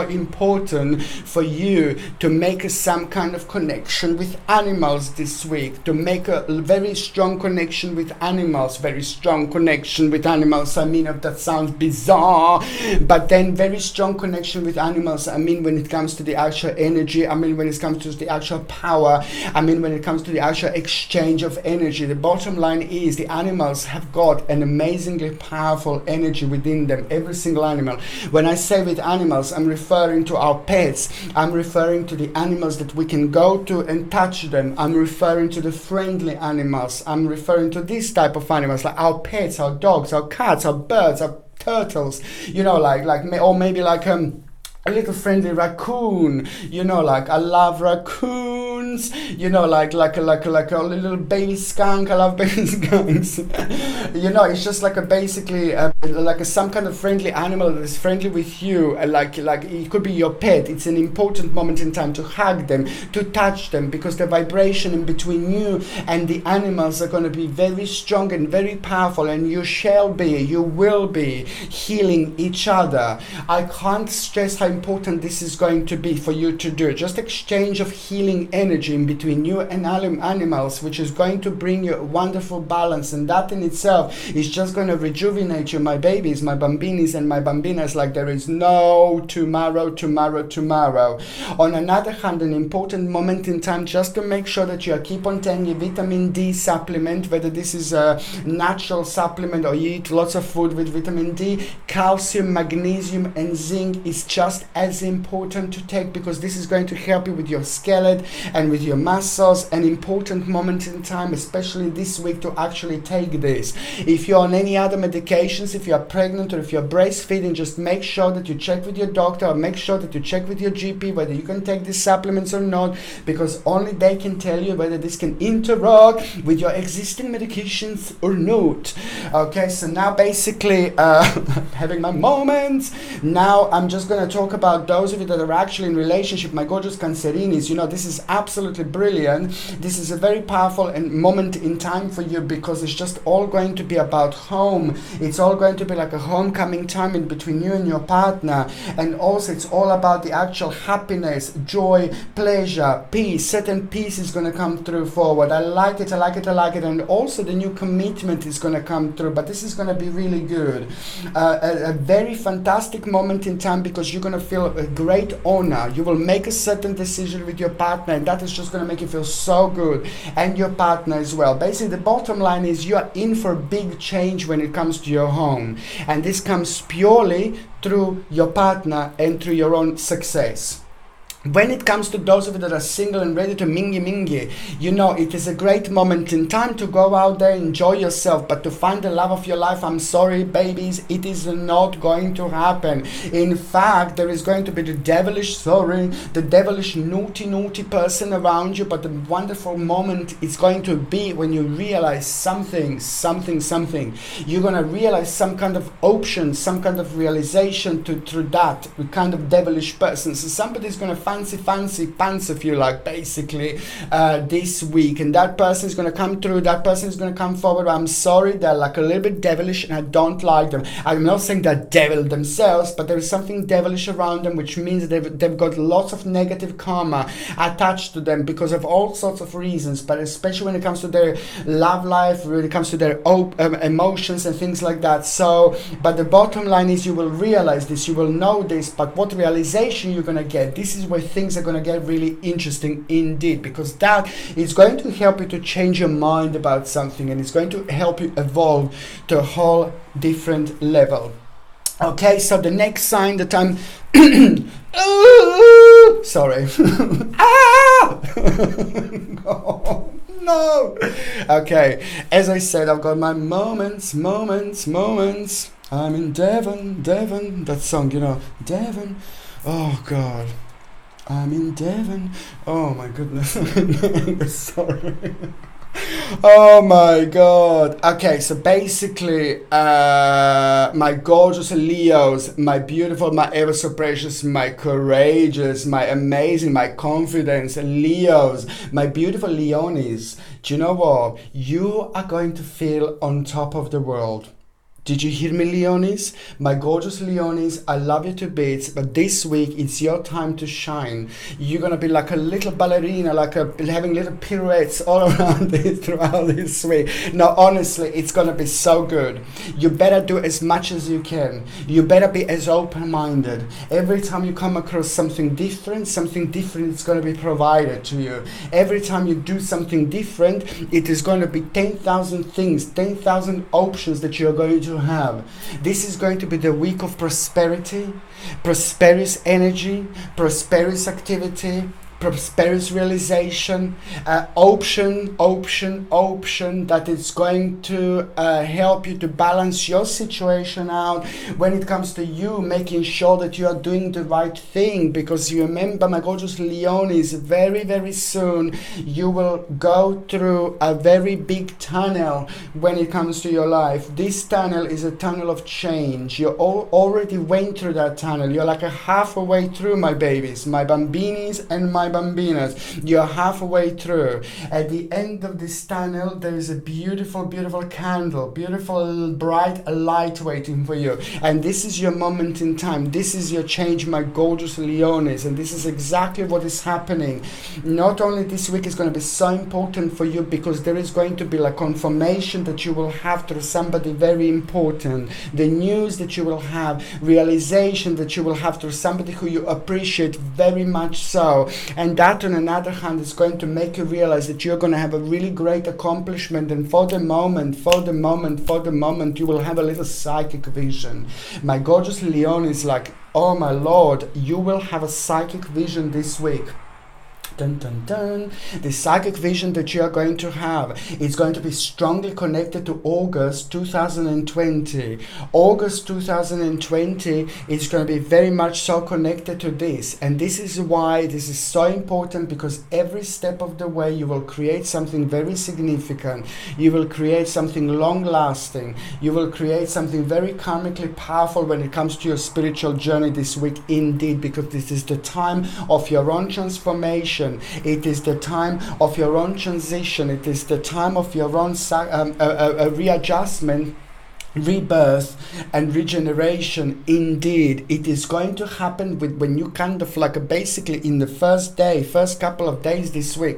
important for you to make some kind of connection with animals this week, to make a very strong connection with animals, very strong connection with animals. I mean, if that sounds bizarre, but then very strong connection with animals, I mean, when it comes to the actual energy, I mean, when it comes to the actual power, I mean, when it comes to the actual exchange of energy. The bottom line is the animals have got an amazingly powerful energy within them, every single animal. When I say with animals, I'm referring to our pets, I'm referring to the animals that we can go to and touch them, I'm referring to the friendly animals, I'm referring to this type of animals, like our pets, our dogs, our cats, our birds, our turtles, you know, or maybe like a little friendly raccoon, you know, like I love raccoons, you know, like a little baby skunk. I love baby skunks. You know, it's just like a basically some kind of friendly animal that is friendly with you. Like it could be your pet. It's an important moment in time to hug them, to touch them, because the vibration in between you and the animals are going to be very strong and very powerful, and you will be healing each other. I can't stress how important this is going to be for you to do. Just exchange of healing energy in between you and animals, which is going to bring you a wonderful balance, and that in itself is just going to rejuvenate you, my babies, my bambinis and my bambinas, like there is no tomorrow. On another hand, an important moment in time just to make sure that you keep on taking your vitamin D supplement, whether this is a natural supplement or you eat lots of food with vitamin D. Calcium, magnesium and zinc is just as important to take, because this is going to help you with your skeleton and with your muscles. An important moment in time, especially this week, to actually take this. If you're on any other medications, if you're pregnant or if you're breastfeeding, just make sure that you check with your doctor, or make sure that you check with your GP whether you can take these supplements or not, because only they can tell you whether this can interact with your existing medications or not. Okay, so now basically having my moments. Now I'm just going to talk about those of you that are actually in relationship, my gorgeous Cancerinis. You know, this is absolutely brilliant. This is a very powerful moment in time for you, because it's just all going to be about home. It's all going to be like a homecoming time in between you and your partner, and also it's all about the actual happiness, joy, pleasure, peace. Certain peace is going to come through forward. I like it, and also the new commitment is going to come through, but this is going to be really good. A very fantastic moment in time, because you're going to feel a great honor. You will make a certain decision with your partner, and that is just going to make you feel so good, and your partner as well. Basically, the bottom line is you are in for big change when it comes to your home, and this comes purely through your partner and through your own success. When it comes to those of you that are single and ready to mingy, you know, it is a great moment in time to go out there, enjoy yourself, but to find the love of your life, I'm sorry, babies, it is not going to happen. In fact, there is going to be the devilish naughty person around you, but the wonderful moment is going to be when you realize something. You're going to realize some kind of option, some kind of realization through that kind of devilish person. So somebody's going to fancy pants, if you like, basically this week, and that person is going to come through, that person is going to come forward. I'm sorry, they're like a little bit devilish and I don't like them. I'm not saying they're devil themselves, but there is something devilish around them, which means they've got lots of negative karma attached to them because of all sorts of reasons, but especially when it comes to their love life, when it comes to their emotions and things like that. So, but the bottom line is you will realize this, you will know this, but what realization you're going to get, this is where things are going to get really interesting indeed, because that is going to help you to change your mind about something, and it's going to help you evolve to a whole different level. Okay, so the next sign that I'm sorry. Oh, no. Okay, as I said, I've got my moments. I'm in Devon, that song, you know, Devon. Oh God, I'm in Devon. Oh my goodness. Sorry. Oh my god. Okay, so basically, my gorgeous Leos, my beautiful, my ever so precious, my courageous, my amazing, my confidence Leos, my beautiful Leonis, do you know what? You are going to feel on top of the world. Did you hear me, Leonis? My gorgeous Leonis, I love you to bits, but this week it's your time to shine. You're gonna be like a little ballerina, having little pirouettes all around throughout this week. No, honestly, it's gonna be so good. You better do as much as you can. You better be as open-minded. Every time you come across something different is gonna be provided to you. Every time you do something different, it is gonna be 10,000 things, 10,000 options that you're going to have. This is going to be the week of prosperity, prosperous energy, prosperous activity, prosperous realization, option that is going to help you to balance your situation out when it comes to you making sure that you are doing the right thing, because you remember, my gorgeous Leonis, very very soon you will go through a very big tunnel when it comes to your life. This tunnel is a tunnel of change. You already went through that tunnel. You're like a halfway through, my babies, my bambinis and my bambinas. You're halfway through. At the end of this tunnel, there is a beautiful, beautiful candle, beautiful, bright light waiting for you. And this is your moment in time. This is your change, my gorgeous Leonis. And this is exactly what is happening. Not only this week is going to be so important for you, because there is going to be like confirmation that you will have through somebody very important. The news that you will have, realization that you will have through somebody who you appreciate very much so. And that on another hand is going to make you realize that you're going to have a really great accomplishment, and for the moment you will have a little psychic vision. My gorgeous Leon is like, oh my lord, you will have a psychic vision this week. Dun, dun, dun. The psychic vision that you are going to have, it's going to be strongly connected to August 2020. August 2020 is going to be very much so connected to this, and this is why this is so important, because every step of the way you will create something very significant. You will create something long lasting. You will create something very karmically powerful when it comes to your spiritual journey this week, indeed, because this is the time of your own transformation. It is the time of your own transition. It is the time of your own readjustment, rebirth and regeneration. Indeed, it is going to happen when you kind of like basically in the first couple of days this week,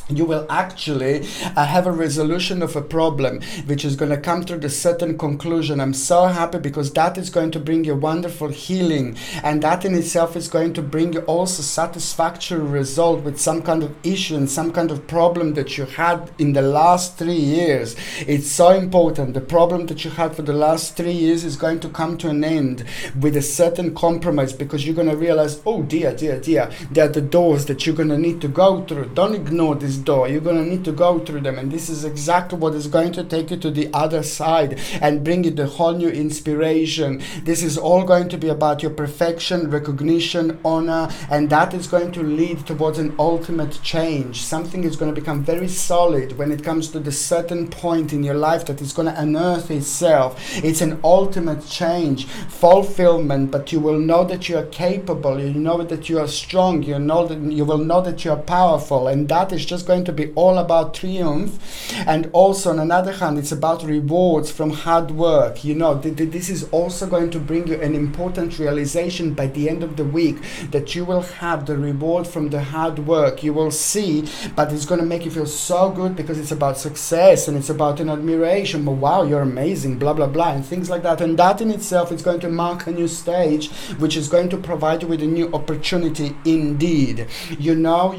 you will actually have a resolution of a problem which is going to come to the certain conclusion. I'm so happy, because that is going to bring you wonderful healing, and that in itself is going to bring you also satisfactory result with some kind of issue and some kind of problem that you had in the last 3 years. It's so important. The problem that you had for the last 3 years is going to come to an end with a certain compromise, because you're going to realize, oh dear, there are the doors that you're going to need to go through. Don't ignore this door. You're going to need to go through them, and this is exactly what is going to take you to the other side and bring you the whole new inspiration. This is all going to be about your perfection, recognition, honor, and that is going to lead towards an ultimate change. Something is going to become very solid when it comes to the certain point in your life that is going to unearth itself. It's an ultimate change, fulfillment, but you will know that you are capable, you know that you are strong, you will know that you are powerful, and that is just going to be all about triumph. And also on another hand, it's about rewards from hard work. You know, this is also going to bring you an important realization by the end of the week, that you will have the reward from the hard work. You will see, but it's going to make you feel so good, because it's about success and it's about an admiration. But wow, you're amazing, blah blah blah, and things like that. And that in itself is going to mark a new stage, which is going to provide you with a new opportunity. Indeed, you know,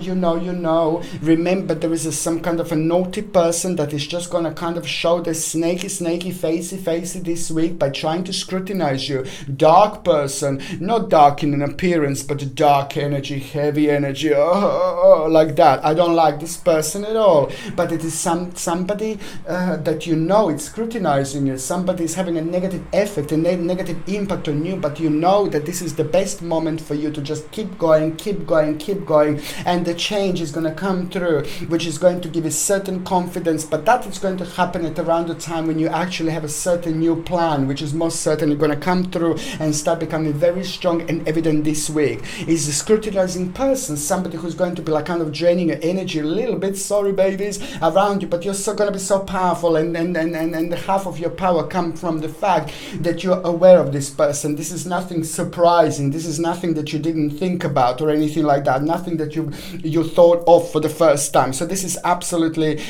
remember, there is some kind of a naughty person that is just going to kind of show the snaky facey this week by trying to scrutinize you. Dark person, not dark in an appearance, but dark energy, heavy energy, like that. I don't like this person at all, but it is somebody that you know it's scrutinizing you. Somebody is having a negative effect, a negative impact on you, but you know that this is the best moment for you to just keep going, and the change is going to come through. through, which is going to give you certain confidence, but that is going to happen at around the time when you actually have a certain new plan, which is most certainly going to come through and start becoming very strong and evident this week. Is the scrutinizing person, somebody who's going to be like kind of draining your energy a little bit, sorry babies, around you, but you're so going to be so powerful, and the half of your power come from the fact that you're aware of this person. This is nothing surprising. This is nothing that you didn't think about or anything like that. Nothing that you thought of for the first time. So this is absolutely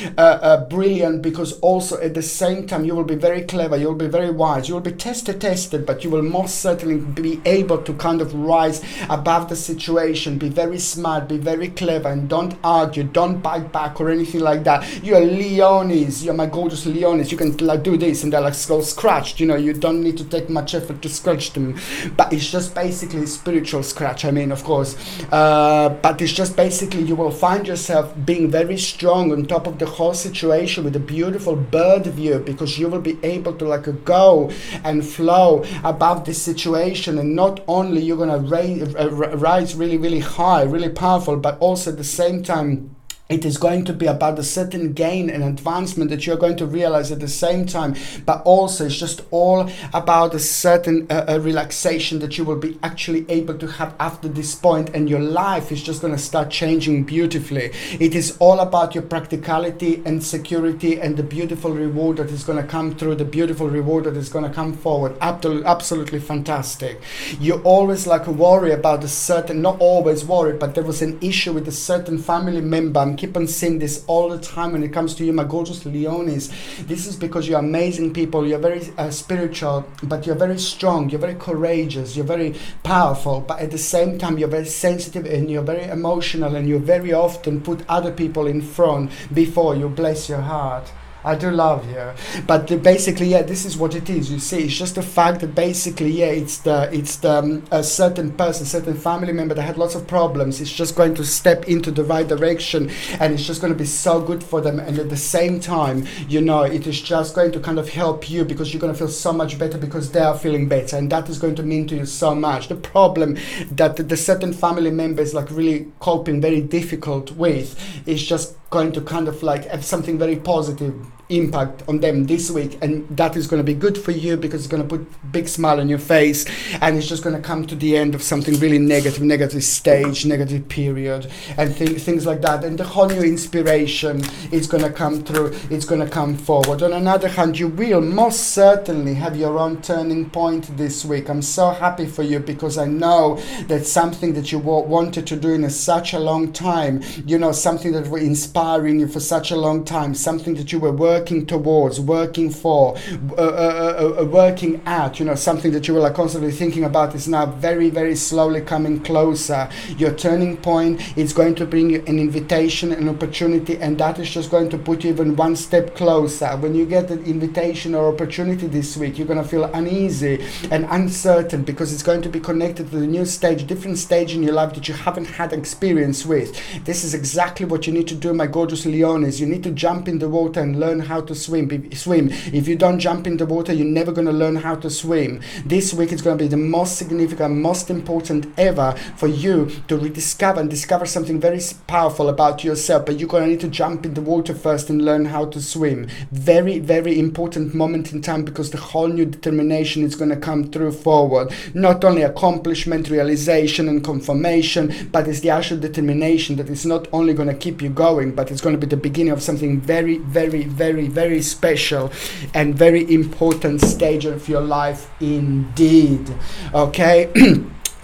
brilliant, because also at the same time you will be very clever, you will be very wise, you will be tested, but you will most certainly be able to kind of rise above the situation, be very smart, be very clever, and don't argue, don't bite back or anything like that. You're Leonis, you're my gorgeous Leonis. You can like do this and they're like so scratched, you know, you don't need to take much effort to scratch them, but it's just basically spiritual scratch, I mean, of course, but it's just basically you will find yourself being very strong on top of the whole situation with a beautiful bird view, because you will be able to like go and flow above this situation, and not only you're gonna rise really, really high, really powerful, but also at the same time it is going to be about a certain gain and advancement that you're going to realize at the same time, but also it's just all about a certain relaxation that you will be actually able to have after this point, and your life is just going to start changing beautifully. It is all about your practicality and security and the beautiful reward that is going to come through, the beautiful reward that is going to come forward. Absolutely fantastic. You always like worry about a certain, not always worry, but there was an issue with a certain family member. Keep on saying this all the time when it comes to you, my gorgeous Leonis. This is because you're amazing people. You're very spiritual, but you're very strong, you're very courageous, you're very powerful, but at the same time you're very sensitive and you're very emotional, and you very often put other people in front before you. Bless your heart. I do love you, but basically, yeah, this is what it is. You see, it's just the fact that basically, yeah, it's the a certain person, certain family member that had lots of problems. It's just going to step into the right direction, and it's just going to be so good for them. And at the same time, you know, it is just going to kind of help you, because you're going to feel so much better because they are feeling better, and that is going to mean to you so much. The problem that the certain family member is like really coping very difficult with is just going to kind of like have something very positive impact on them this week, and that is going to be good for you, because it's going to put big smile on your face, and it's just going to come to the end of something really negative stage, negative period, and things like that. And the whole new inspiration is going to come through, it's going to come forward. On another hand, you will most certainly have your own turning point this week. I'm so happy for you, because I know that something that you wanted to do in such a long time, you know, something that was inspiring you for such a long time, something that you were working towards, working for, working at, you know, something that you were like constantly thinking about, is now very, very slowly coming closer. Your turning point is going to bring you an invitation, an opportunity, and that is just going to put you even one step closer. When you get an invitation or opportunity this week, you're going to feel uneasy and uncertain, because it's going to be connected to the new stage, different stage in your life that you haven't had experience with. This is exactly what you need to do, my gorgeous Leonis. You need to jump in the water and learn how to swim. If you don't jump in the water, you're never going to learn how to swim. This week is going to be the most significant, most important ever for you to rediscover and discover something very powerful about yourself, but you're going to need to jump in the water first and learn how to swim. Very, very important moment in time, because the whole new determination is going to come through forward. Not only accomplishment, realization and confirmation, but it's the actual determination that is not only going to keep you going, but it's going to be the beginning of something very, very, very, very special and very important stage of your life indeed. Okay.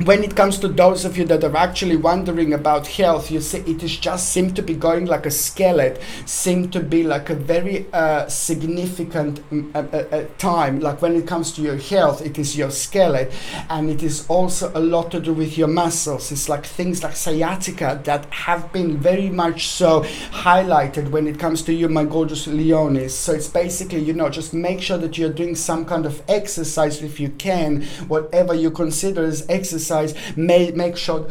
When it comes to those of you that are actually wondering about health, you see it is just seem to be going like a skeleton, seem to be like a very significant time. Like when it comes to your health, it is your skeleton, and it is also a lot to do with your muscles. It's like things like sciatica that have been very much so highlighted when it comes to you, my gorgeous Leonis. So it's basically, you know, just make sure that you're doing some kind of exercise if you can, whatever you consider as exercise. Make sure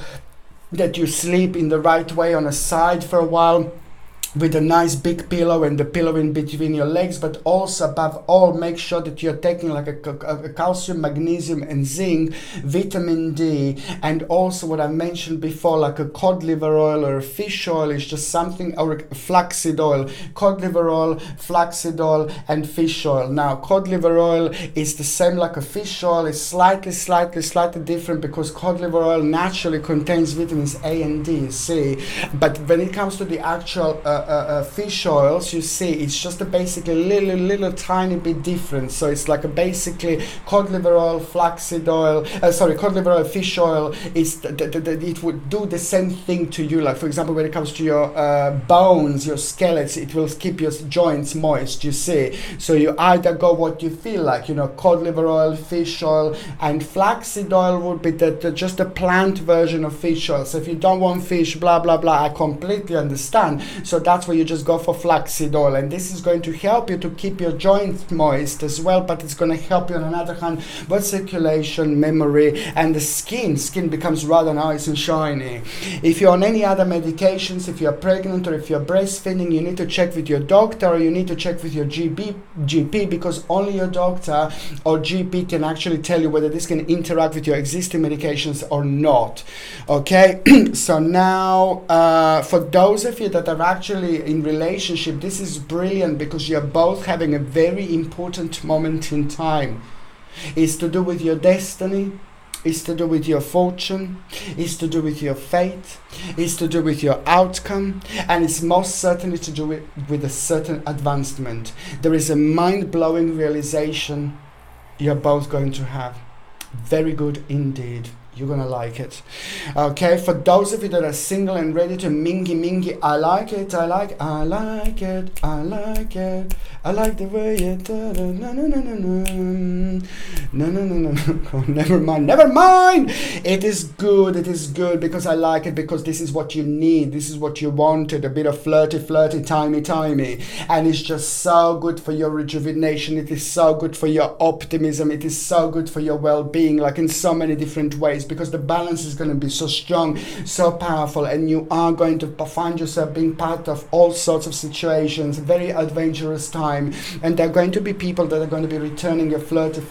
that you sleep in the right way on a side for a while. with a nice big pillow and the pillow in between your legs, but also above all make sure that you're taking like a calcium, magnesium and zinc, vitamin D, and also what I mentioned before, like a cod liver oil or a fish oil is just something, or a flaxseed oil, cod liver oil, flaxseed oil and fish oil. Now cod liver oil is the same like a fish oil, it's slightly different because cod liver oil naturally contains vitamins A and D, C, but when it comes to the actual fish oils, you see it's just a basically little tiny bit different. So it's like a basically cod liver oil, flaxseed oil, cod liver oil, fish oil is it would do the same thing to you. Like for example, when it comes to your bones, your skeletons, it will keep your joints moist, you see. So you either go what you feel like, you know, cod liver oil, fish oil, and flaxseed oil would be just a plant version of fish oil. So if you don't want fish, blah blah blah, I completely understand. So that's where you just go for flaxseed oil, and this is going to help you to keep your joints moist as well, but it's going to help you on another hand with circulation, memory, and the skin becomes rather nice and shiny. If you're on any other medications, if you're pregnant or if you're breastfeeding, you need to check with your doctor or you need to check with your GP, because only your doctor or GP can actually tell you whether this can interact with your existing medications or not. Okay, so now for those of you that are actually in relationship, this is brilliant because you're both having a very important moment in time. It's to do with your destiny, it's to do with your fortune, it's to do with your fate, it's to do with your outcome, and it's most certainly to do with a certain advancement. There is a mind-blowing realization you're both going to have. Very good indeed. You're gonna like it. Okay, for those of you that are single and ready to mingy, I like it, I like it, I like the way you do. No. Oh, never mind. It is good because I like it, because this is what you need, this is what you wanted, a bit of flirty, timey, and it's just so good for your rejuvenation, it is so good for your optimism, it is so good for your well-being, like in so many different ways, because the balance is going to be so strong, so powerful, and you are going to find yourself being part of all sorts of situations, very adventurous time, and there are going to be people that are going to be returning your flirty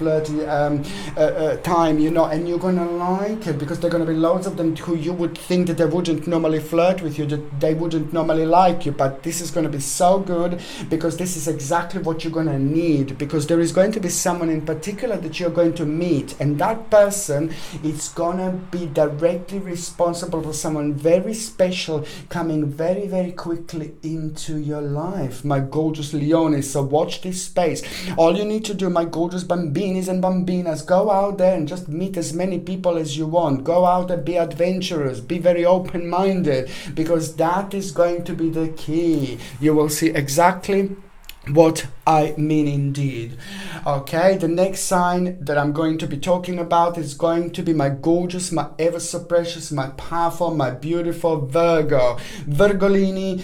time, you know, and you're going to like it, because there are going to be loads of them who you would think that they wouldn't normally flirt with you, that they wouldn't normally like you, but this is going to be so good, because this is exactly what you're going to need, because there is going to be someone in particular that you're going to meet, and that person is going to be directly responsible for someone very special coming very quickly into your life, my gorgeous Leonis. So watch this space. All you need to do, my gorgeous bambinis and bambinas, go out there and just meet as many people as you want. Go out and be adventurous, be very open-minded, because that is going to be the key. You will see exactly what I mean indeed. Okay, the next sign that I'm going to be talking about is going to be my gorgeous, my ever so precious, my powerful, my beautiful Virgo. Virgolini,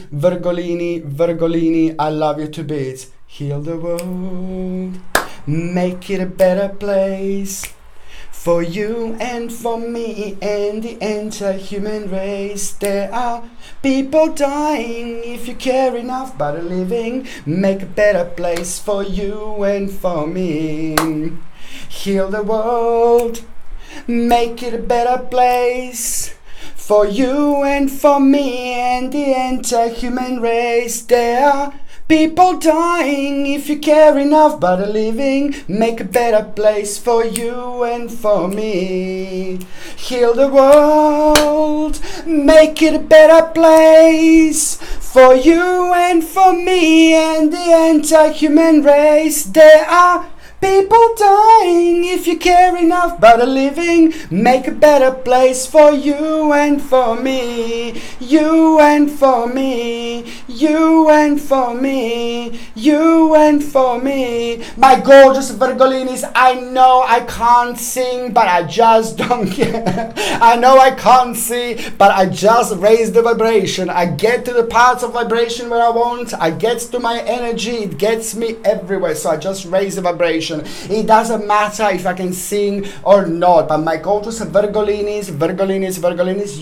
I love you to bits. Heal the world, make it a better place for you and for me and the entire human race. There are people dying. If you care enough about a living, make a better place for you and for me. Heal the world, make it a better place for you and for me and the entire human race. There are people dying. If you care enough about a living, make a better place for you and for me. Heal the world, make it a better place for you and for me and the entire human race. There are people dying. If you care enough about a living, make a better place for you and for me. You and for me. You and for me. You and for me. My gorgeous Virgolinis, I know I can't sing, but I just don't care. I know I can't see, but I just raise the vibration. I get to the parts of vibration where I want. I get to my energy. It gets me everywhere. So I just raise the vibration. situation. It doesn't matter if I can sing or not, but my gorgeous Virgolinis,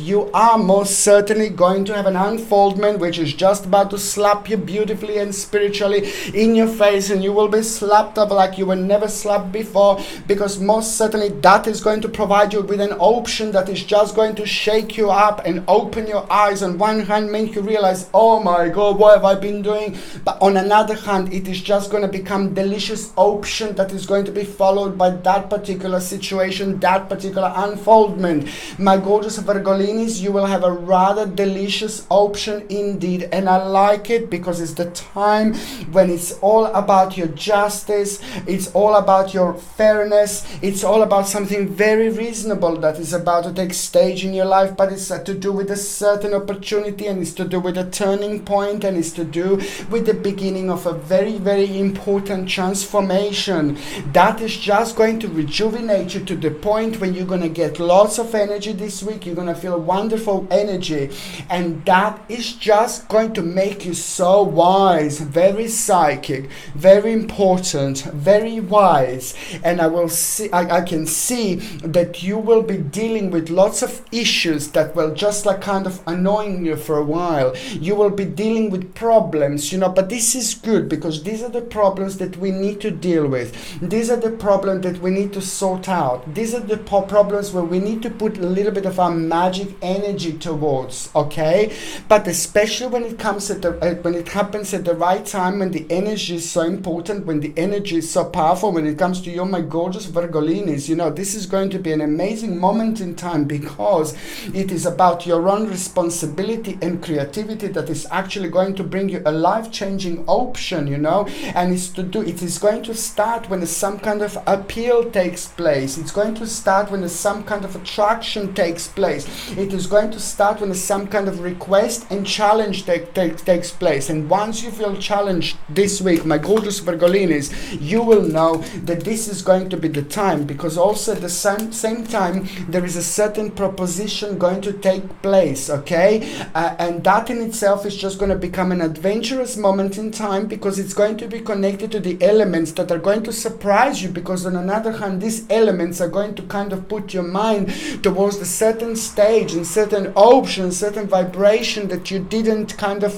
you are most certainly going to have an unfoldment which is just about to slap you beautifully and spiritually in your face, and you will be slapped up like you were never slapped before, because most certainly that is going to provide you with an option that is just going to shake you up and open your eyes. On one hand, make you realize, oh my god, what have I been doing? But on another hand, it is just going to become delicious option that is going to be followed by that particular situation, that particular unfoldment. My gorgeous Virgolinis, you will have a rather delicious option indeed, and I like it because it's the time when it's all about your justice, it's all about your fairness, it's all about something very reasonable that is about to take stage in your life, but it's to do with a certain opportunity, and it's to do with a turning point, and it's to do with the beginning of a very, very important transformation that is just going to rejuvenate you to the point when you're going to get lots of energy this week. You're going to feel wonderful energy, and that is just going to make you so wise, very psychic, very important, very wise. And I can see that you will be dealing with lots of issues that will just like kind of annoying you for a while. You will be dealing with problems, but this is good because these are the problems that we need to deal with. These are the problems that we need to sort out. These are the problems where we need to put a little bit of our magic energy towards, okay? But especially when it comes when it happens at the right time, when the energy is so important, when the energy is so powerful, when it comes to you, my gorgeous Virgolinis, this is going to be an amazing moment in time, because it is about your own responsibility and creativity that is actually going to bring you a life-changing option, and it is going to start when some kind of appeal takes place. It's going to start when some kind of attraction takes place. It is going to start when some kind of request and challenge takes place. And once you feel challenged this week, my gorgeous Virgolinis, you will know that this is going to be the time, because also at the same time there is a certain proposition going to take place, okay? And that in itself is just going to become an adventurous moment in time, because it's going to be connected to the elements that are going to surprise you, because on another hand, these elements are going to kind of put your mind towards a certain stage and certain options, certain vibration that you didn't kind of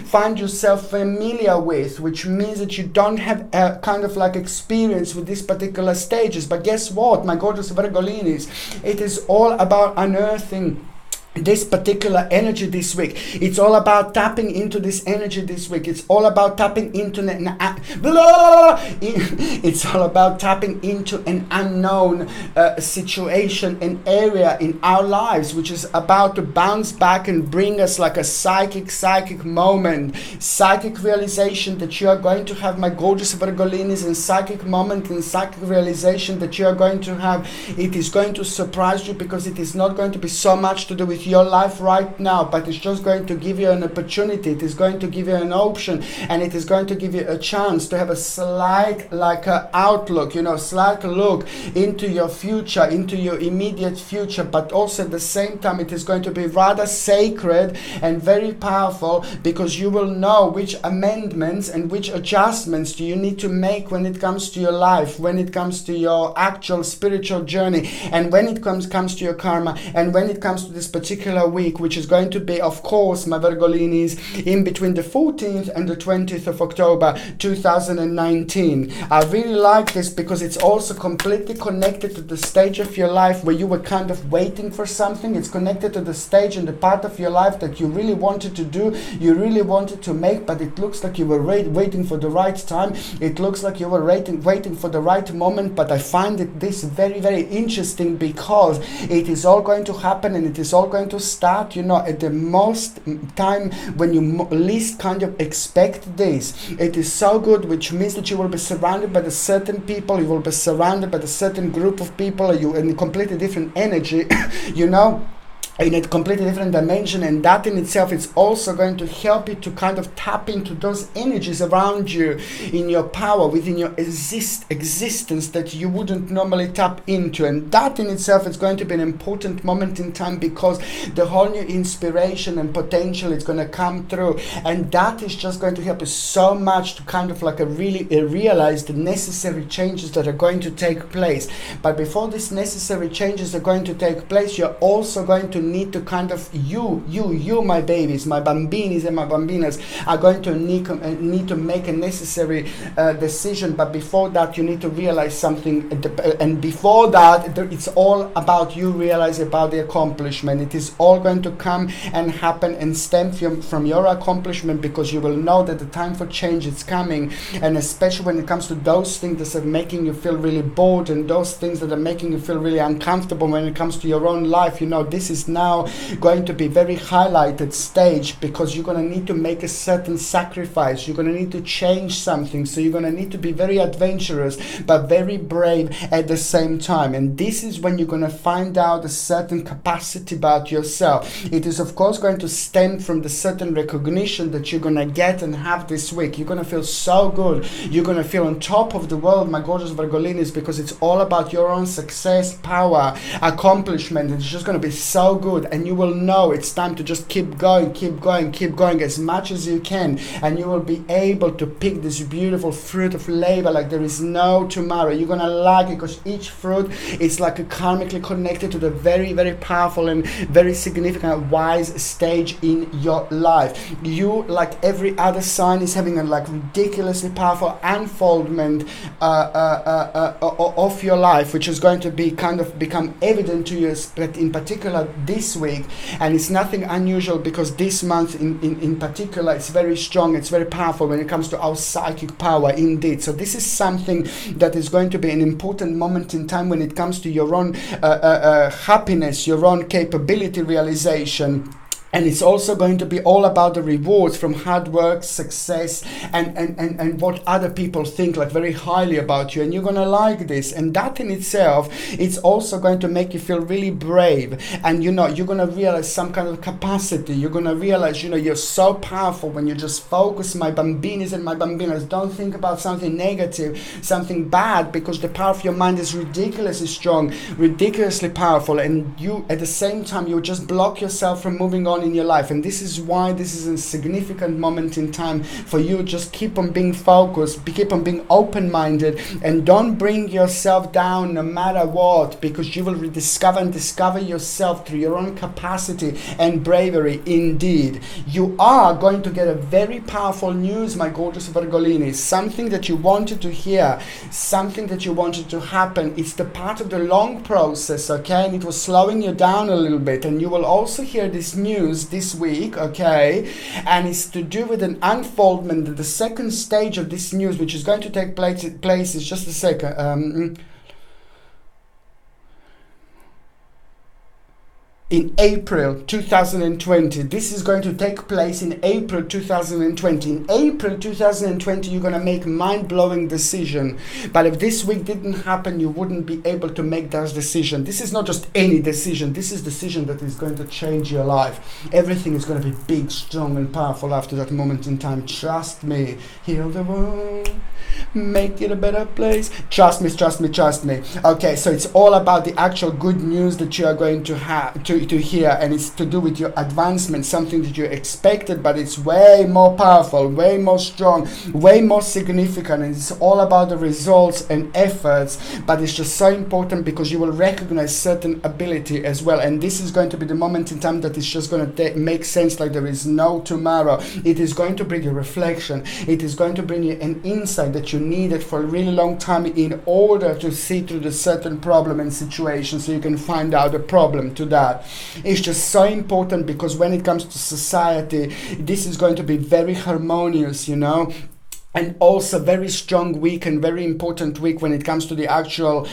find yourself familiar with, which means that you don't have a kind of like experience with these particular stages. But guess what, my gorgeous Virgolinis, it is all about unearthing this particular energy this week. It's all about tapping into this energy this week. It's all about tapping into it's all about tapping into an unknown situation, an area in our lives which is about to bounce back and bring us like a psychic moment, psychic realization that you are going to have, my gorgeous Virgolinis, and psychic moment and psychic realization that you are going to have. It is going to surprise you, because it is not going to be so much to do with your life right now, but it's just going to give you an opportunity. It is going to give you an option, and it is going to give you a chance to have a slight outlook, slight look into your future, into your immediate future. But also at the same time, it is going to be rather sacred and very powerful, because you will know which amendments and which adjustments do you need to make when it comes to your life, when it comes to your actual spiritual journey, and when it comes to your karma, and when it comes to this particular week, which is going to be, of course, my Virgolinis, in between the 14th and the 20th of October 2019. I really like this because it's also completely connected to the stage of your life where you were kind of waiting for something. It's connected to the stage and the part of your life that you really wanted to do, you really wanted to make, but it looks like you were waiting for the right time. It looks like you were waiting for the right moment. But I find this very, very interesting, because it is all going to happen, and it is all going to start, at the most time when you least kind of expect this. It is so good, which means that you will be surrounded by the certain people, you will be surrounded by the certain group of people, you in a completely different energy, in a completely different dimension, and that in itself is also going to help you to kind of tap into those energies around you, in your power, within your existence, that you wouldn't normally tap into. And that in itself is going to be an important moment in time, because the whole new inspiration and potential is going to come through, and that is just going to help you so much to kind of like realize the necessary changes that are going to take place. But before these necessary changes are going to take place, you're also going to need to kind of, you my babies, my bambinis and my bambinas, are going to need to make a necessary decision. But before that, you need to realize something, and before that, it's all about you realizing about the accomplishment. It is all going to come and happen and stem from your accomplishment, because you will know that the time for change is coming. And especially when it comes to those things that are making you feel really bored, and those things that are making you feel really uncomfortable when it comes to your own life, this is now going to be very highlighted stage, because you're going to need to make a certain sacrifice. You're going to need to change something. So you're going to need to be very adventurous but very brave at the same time. And this is when you're going to find out a certain capacity about yourself. It is of course going to stem from the certain recognition that you're going to get and have this week. You're going to feel so good. You're going to feel on top of the world, my gorgeous Virgolinis, because it's all about your own success, power, accomplishment. It's just going to be so good, and you will know it's time to just keep going as much as you can, and you will be able to pick this beautiful fruit of labor like there is no tomorrow. You're gonna like it, because each fruit is like a karmically connected to the very, very powerful and very significant wise stage in your life. You, like every other sign, is having a like ridiculously powerful unfoldment of your life, which is going to be kind of become evident to you, but in particular this week. And it's nothing unusual, because this month in particular, it's very strong, it's very powerful when it comes to our psychic power indeed. So this is something that is going to be an important moment in time when it comes to your own happiness, your own capability realization. And it's also going to be all about the rewards from hard work, success, and what other people think like very highly about you. And you're going to like this. And that in itself, it's also going to make you feel really brave. And you're going to realize some kind of capacity. You're going to realize, you're so powerful when you just focus, my bambinis and my bambinas. Don't think about something negative, something bad, because the power of your mind is ridiculously strong, ridiculously powerful. And you, at the same time, you just block yourself from moving on in your life. And this is why this is a significant moment in time for you. Just keep on being focused, keep on being open-minded, and don't bring yourself down no matter what, because you will rediscover and discover yourself through your own capacity and bravery. Indeed, you are going to get a very powerful news, my gorgeous Virgolini. Something that you wanted to hear, something that you wanted to happen. It's the part of the long process, okay? And it was slowing you down a little bit. And you will also hear this news this week, okay? And it's to do with an unfoldment. The second stage of this news, which is going to take place is just a second. In April 2020. This is going to take place in April 2020. In April 2020, you're going to make mind-blowing decision. But if this week didn't happen, you wouldn't be able to make that decision. This is not just any decision. This is decision that is going to change your life. Everything is going to be big, strong, and powerful after that moment in time. Trust me. Heal the world. Make it a better place. Trust me, trust me, trust me. Okay, so it's all about the actual good news that you are going to have to hear, and it's to do with your advancement, something that you expected, but it's way more powerful, way more strong, way more significant, and it's all about the results and efforts. But it's just so important because you will recognize certain ability as well, and this is going to be the moment in time that is just going to make sense like there is no tomorrow. It is going to bring you reflection. It is going to bring you an insight that you needed for a really long time in order to see through the certain problem and situation, so you can find out the problem to that. It's just so important because when it comes to society, this is going to be very harmonious, you know. and also very strong week and very important week when it comes to the actual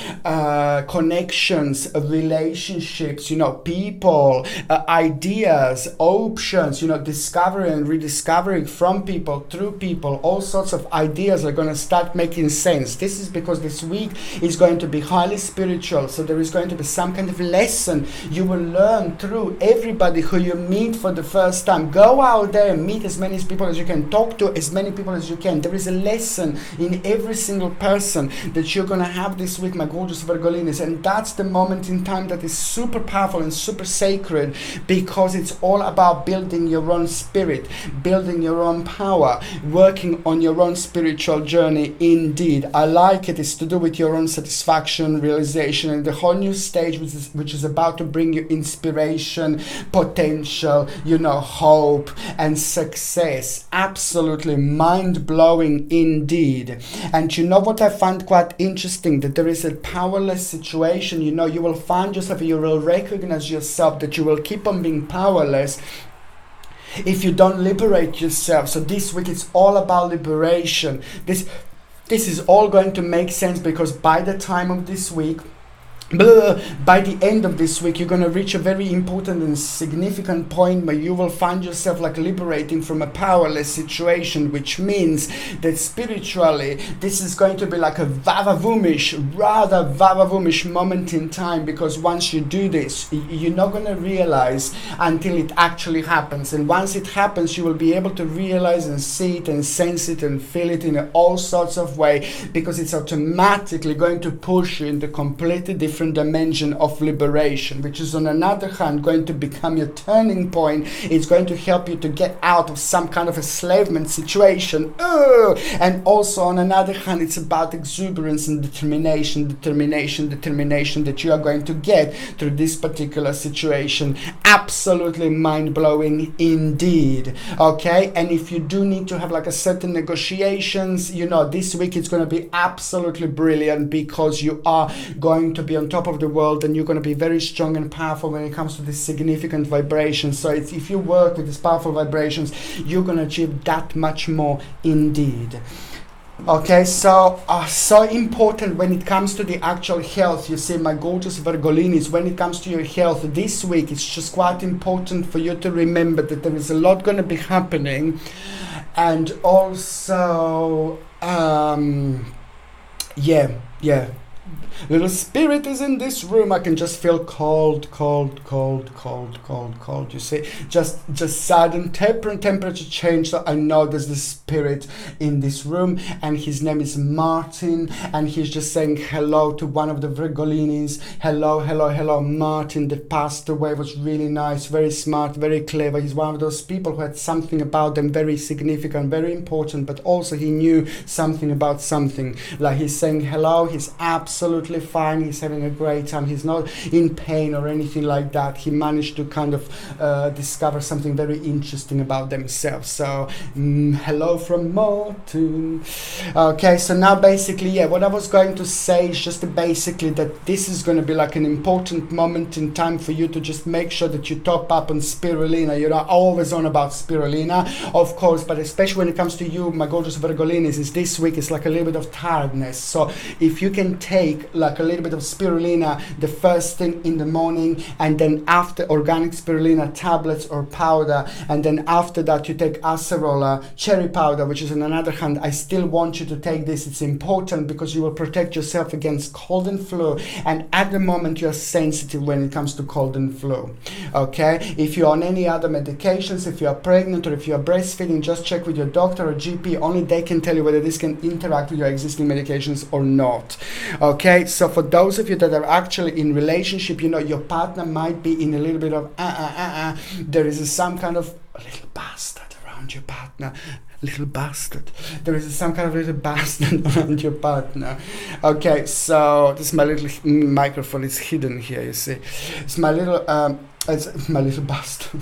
connections, relationships, people, ideas, options, discovering and rediscovering from people, through people. All sorts of ideas are going to start making sense. This is because this week is going to be highly spiritual, so there is going to be some kind of lesson you will learn through everybody who you meet for the first time. Go out there and meet as many people as you can, talk to as many people as you can. There is a lesson in every single person that you're going to have this week, my gorgeous Virgolinis, and that's the moment in time that is super powerful and super sacred, because it's all about building your own spirit, building your own power, working on your own spiritual journey. Indeed, I like it. It's to do with your own satisfaction, realization, and the whole new stage which is about to bring you inspiration, potential, hope and success. Absolutely mind-blowing indeed. And you know what I find quite interesting, that there is a powerless situation. You will find yourself, you will recognize yourself that you will keep on being powerless if you don't liberate yourself. So this week it's all about liberation. This is all going to make sense, because by the time of this week, by the end of this week, you're going to reach a very important and significant point where you will find yourself liberating from a powerless situation, which means that spiritually this is going to be like a vavavoom-ish moment in time, because once you do this, you're not going to realize until it actually happens. And once it happens, you will be able to realize and see it and sense it and feel it in all sorts of ways, because it's automatically going to push you into completely different dimension of liberation, which is on another hand going to become your turning point. It's going to help you to get out of some kind of enslavement situation. And also on another hand, it's about exuberance and determination that you are going to get through this particular situation. Absolutely mind-blowing indeed. Okay, and if you do need to have a certain negotiations, this week it's going to be absolutely brilliant, because you are going to be on top of the world, and you're going to be very strong and powerful when it comes to this significant vibration. So if you work with these powerful vibrations, you're going to achieve that much more indeed. Okay, so important when it comes to the actual health. You see, my gorgeous Virgolinis, when it comes to your health this week, it's just quite important for you to remember that there is a lot going to be happening. And also little spirit is in this room. I can just feel cold. You see, just sudden temperature change. So I know there's the spirit in this room, and his name is Martin, and he's just saying hello to one of the Virgolinis. Hello, Martin, that passed away. Was really nice, very smart, very clever. He's one of those people who had something about them very significant, very important, but also he knew something about something. He's saying hello. He's absolutely fine. He's having a great time. He's not in pain or anything like that. He managed to kind of discover something very interesting about themselves. So hello from Martin. Okay, so now basically, what I was going to say is just basically that this is going to be an important moment in time for you to just make sure that you top up on spirulina. You're not always on about spirulina, of course, but especially when it comes to you, my gorgeous Virgolinis, is this week it's a little bit of tiredness. So if you can take a little bit of spirulina the first thing in the morning, and then after organic spirulina tablets or powder, and then after that you take acerola cherry powder, which is on another hand, I still want you to take this. It's important because you will protect yourself against cold and flu, and at the moment you're sensitive when it comes to cold and flu. Okay, if you're on any other medications, if you are pregnant or if you are breastfeeding, just check with your doctor or GP. Only they can tell you whether this can interact with your existing medications or not. Okay, so for those of you that are actually in relationship, your partner might be in a little bit of there is some kind of a little bastard around your partner. Little bastard. There is some kind of little bastard around your partner. Okay, so this is my little microphone. It's hidden here, you see. It's my little bastard.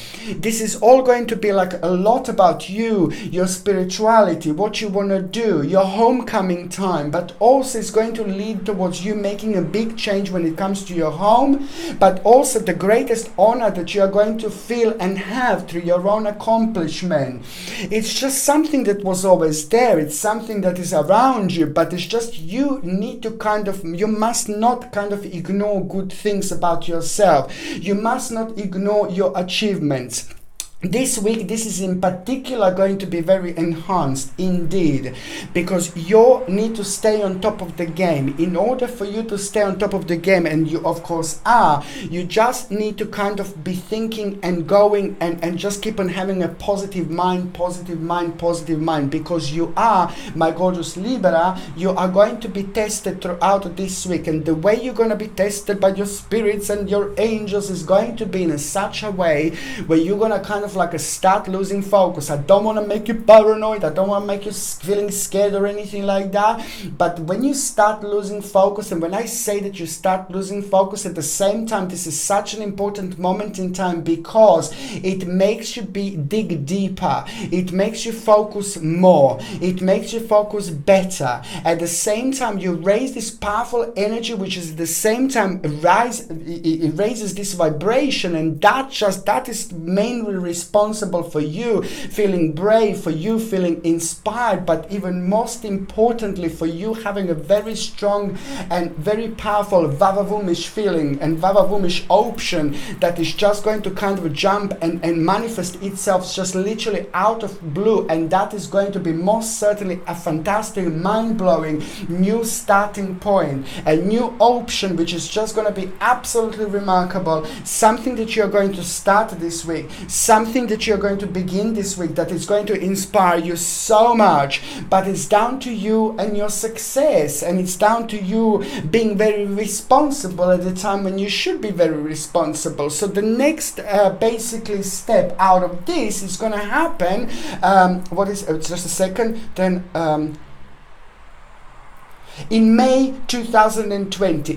This is all going to be like a lot about you, your spirituality, what you want to do, your homecoming time, but also it's going to lead towards you making a big change when it comes to your home, but also the greatest honor that you are going to feel and have through your own accomplishment. It's just something that was always there. It's something that is around you, but it's just you need to you must not ignore good things about yourself. You must not ignore your achievements. This week, this is in particular going to be very enhanced indeed, because you need to stay on top of the game. In order for you to stay on top of the game, and you of course are, you just need to be thinking and going and just keep on having a positive mind, because you are, my gorgeous Libra, you are going to be tested throughout this week, and the way you're going to be tested by your spirits and your angels is going to be in such a way where you're going to start losing focus. I don't want to make you paranoid. I don't want to make you feeling scared or anything like that. But when you start losing focus, and when I say that you start losing focus at the same time, this is such an important moment in time, because it makes you dig deeper. It makes you focus more. It makes you focus better. At the same time, you raise this powerful energy, which is at the same time it raises this vibration, and that is mainly responsible for you feeling brave, for you feeling inspired, but even most importantly for you having a very strong and very powerful vavavumish feeling and vavavumish option that is just going to jump and manifest itself just literally out of blue, and that is going to be most certainly a fantastic, mind-blowing new starting point, a new option which is just going to be absolutely remarkable, something that you're going to start this week, something that you're going to begin this week that is going to inspire you so much. But it's down to you and your success, and it's down to you being very responsible at the time when you should be very responsible. So the next basically step out of this is going to happen, just a second, then in May 2020,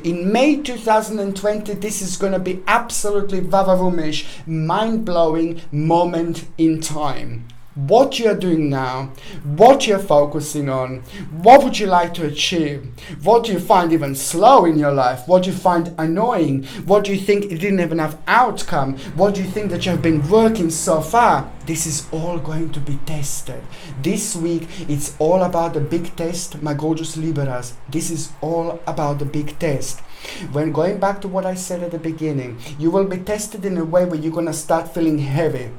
this is going to be absolutely vavavumish, mind-blowing moment in time. What you're doing now, what you're focusing on, what would you like to achieve, what do you find even slow in your life, what do you find annoying, what do you think it didn't have enough outcome, what do you think that you have been working so far. This is all going to be tested. This week, it's all about the big test, my gorgeous Libras. This is all about the big test. When going back to what I said at the beginning, you will be tested in a way where you're going to start feeling heavy.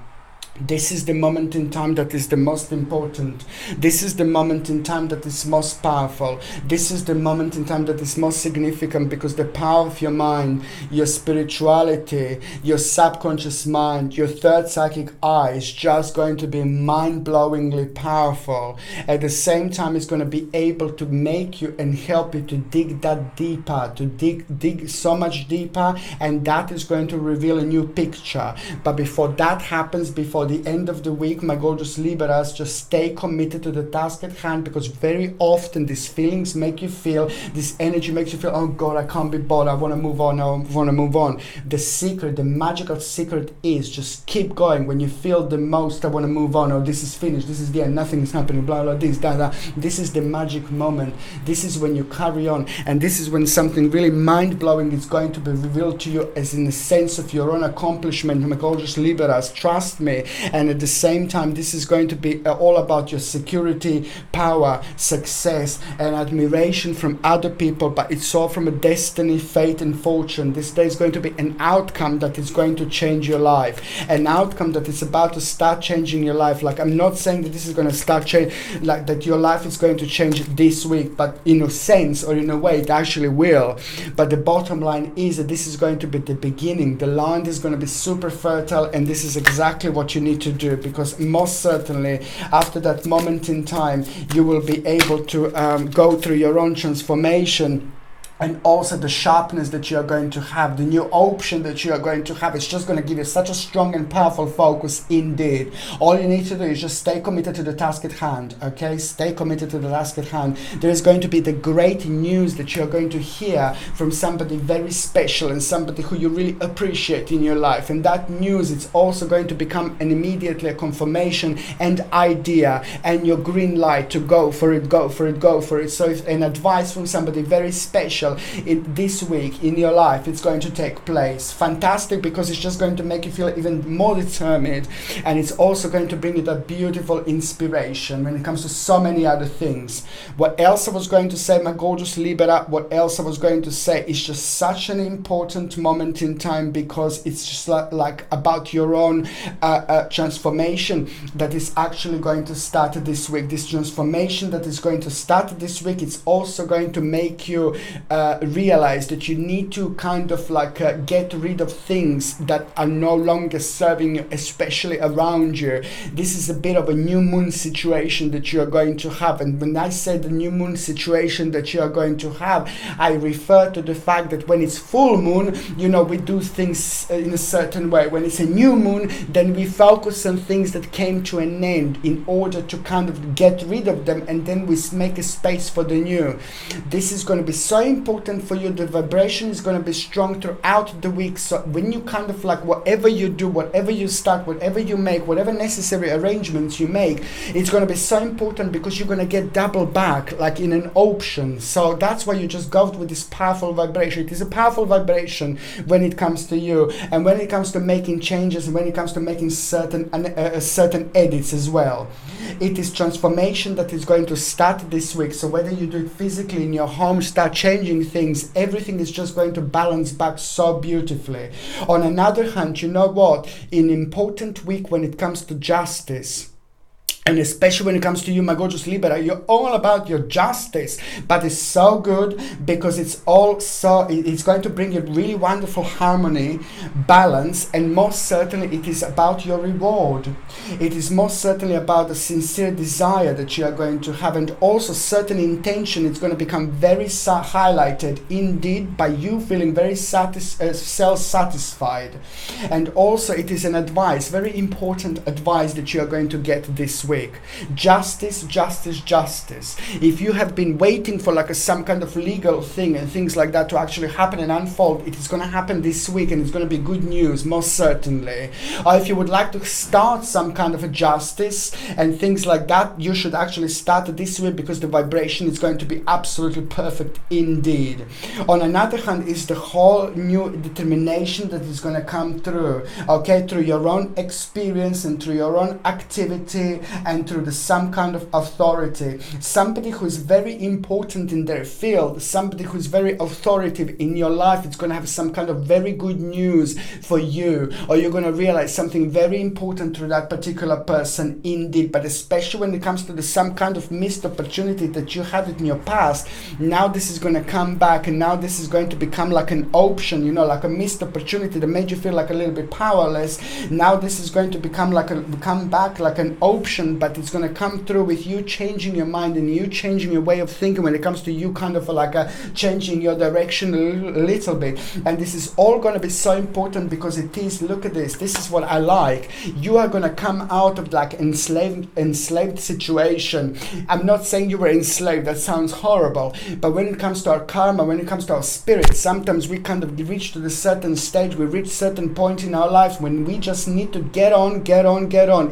This is the moment in time that is the most important. This is the moment in time that is most powerful. This is the moment in time that is most significant, because the power of your mind, your spirituality, your subconscious mind, your third psychic eye is just going to be mind-blowingly powerful. At the same time, it's going to be able to make you and help you to dig that deeper, to dig so much deeper, and that is going to reveal a new picture. But before that happens, before the end of the week, my gorgeous Libras, just stay committed to the task at hand, because very often these feelings make you feel, this energy makes you feel, oh God, I can't be bothered, I want to move on, The secret, the magical secret is just keep going. When you feel the most, I want to move on, or this is finished, this is the end, nothing is happening, blah, blah, this, that. This is the magic moment. This is when you carry on, and this is when something really mind-blowing is going to be revealed to you, as in the sense of your own accomplishment, my gorgeous Libras. Trust me. And at the same time, this is going to be all about your security, power, success, and admiration from other people, but it's all from a destiny, fate, and fortune. This day is going to be an outcome that is going to change your life, an outcome that is about to start changing your life. Like, I'm not saying that this is going to start change, like that your life is going to change this week, but in a sense, or in a way, it actually will. But the bottom line is that this is going to be the beginning. The land is going to be super fertile, and this is exactly what you need to do, because most certainly after that moment in time, you will be able to go through your own transformation and also the sharpness that you are going to have, the new option that you are going to have. It's just going to give you such a strong and powerful focus indeed. All you need to do is just stay committed to the task at hand, okay? Stay committed to the task at hand. There is going to be the great news that you are going to hear from somebody very special and somebody who you really appreciate in your life. And that news, it's also going to become immediately a confirmation and idea and your green light to go for it, go for it, go for it. So if an advice from somebody very special in this week in your life, it's going to take place. Fantastic, because it's just going to make you feel even more determined, and it's also going to bring you that beautiful inspiration when it comes to so many other things. What else I was going to say, my gorgeous Libra, what else I was going to say, is just such an important moment in time, because it's just like about your own transformation that is actually going to start this week. This transformation that is going to start this week, it's also going to make you realize that you need to kind of like get rid of things that are no longer serving you, especially around you. This is a bit of a new moon situation that you are going to have, and when I say the new moon situation that you are going to have, I refer to the fact that when it's full moon, you know, we do things in a certain way. When it's a new moon, then we focus on things that came to an end in order to kind of get rid of them, and then we make a space for the new. This is going to be so important for you. The vibration is going to be strong throughout the week. So when you kind of like, whatever you do, whatever you start, whatever you make, whatever necessary arrangements you make, it's going to be so important, because you're going to get double back like in an option. So that's why you just go with this powerful vibration. It is a powerful vibration when it comes to you, and when it comes to making changes, and when it comes to making certain edits as well. It is transformation that is going to start this week. So whether you do it physically in your home, start changing things, everything is just going to balance back so beautifully. On another hand, you know what? An important week when it comes to justice, and especially when it comes to you, my gorgeous Libra, you're all about your justice, but it's so good because it's going to bring you really wonderful harmony, balance, and most certainly it is about your reward. It is most certainly about the sincere desire that you are going to have, and also certain intention. It's going to become very highlighted indeed by you feeling very self-satisfied. And also it is an advice, very important advice that you are going to get this week. Justice, justice, justice. If you have been waiting for like some kind of legal thing and things like that to actually happen and unfold, it is going to happen this week, and it's going to be good news, most certainly. Or if you would like to start some kind of a justice and things like that, you should actually start this week, because the vibration is going to be absolutely perfect indeed. On another hand is the whole new determination that is going to come through, okay, through your own experience and through your own activity and through some kind of authority. Somebody who is very important in their field, somebody who is very authoritative in your life, it's going to have some kind of very good news for you, or you're going to realize something very important through that particular person indeed. But especially when it comes to some kind of missed opportunity that you had in your past, now this is going to come back, and now this is going to become like an option, you know, like a missed opportunity that made you feel like a little bit powerless. Now this is going to become back like an option, but it's going to come through with you changing your mind and you changing your way of thinking when it comes to you kind of like changing your direction a little bit. And this is all going to be so important, because it is, look at this is what I like. You are going to come out of like enslaved situation. I'm not saying you were enslaved, that sounds horrible, but when it comes to our karma, when it comes to our spirit, sometimes we kind of reach to the certain stage, we reach certain point in our lives when we just need to get on,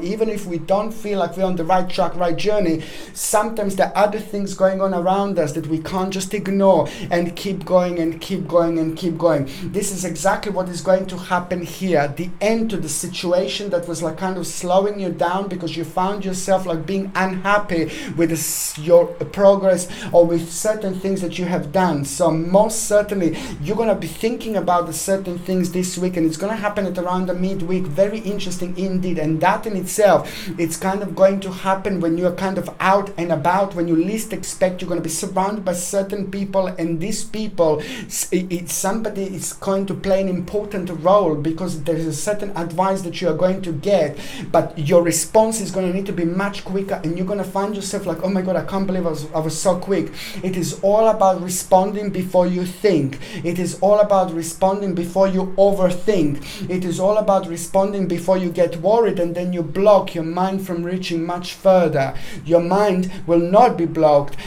even if we don't feel like we're on the right track, right journey. Sometimes there are other things going on around us that we can't just ignore and keep going and keep going and keep going. This is exactly what is going to happen here. The end to the situation that was like kind of slowing you down because you found yourself like being unhappy with your progress or with certain things that you have done. So most certainly you're going to be thinking about the certain things this week, and it's going to happen at around the midweek. Very interesting indeed, and that in itself, it's kind of of going to happen when you're kind of out and about, when you least expect. You're going to be surrounded by certain people, and these people, somebody is going to play an important role, because there is a certain advice that you are going to get, but your response is going to need to be much quicker, and you're going to find yourself like, oh my god, I can't believe I was so quick. It is all about responding before you think. It is all about responding before you overthink. It is all about responding before you get worried, and then you block your mind from reaching much further. Your mind will not be blocked,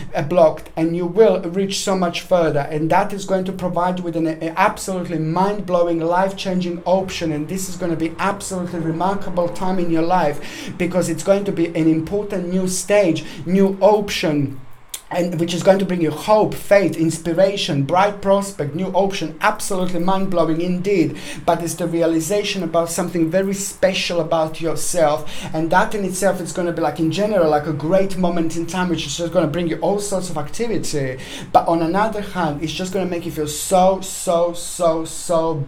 and you will reach so much further, and that is going to provide you with an absolutely mind-blowing, life-changing option. And this is going to be absolutely remarkable time in your life, because it's going to be an important new stage, new option, and which is going to bring you hope, faith, inspiration, bright prospect, new option, absolutely mind-blowing indeed. But it's the realization about something very special about yourself, and that in itself is going to be, like, in general, like a great moment in time, which is just going to bring you all sorts of activity. But on another hand, it's just going to make you feel so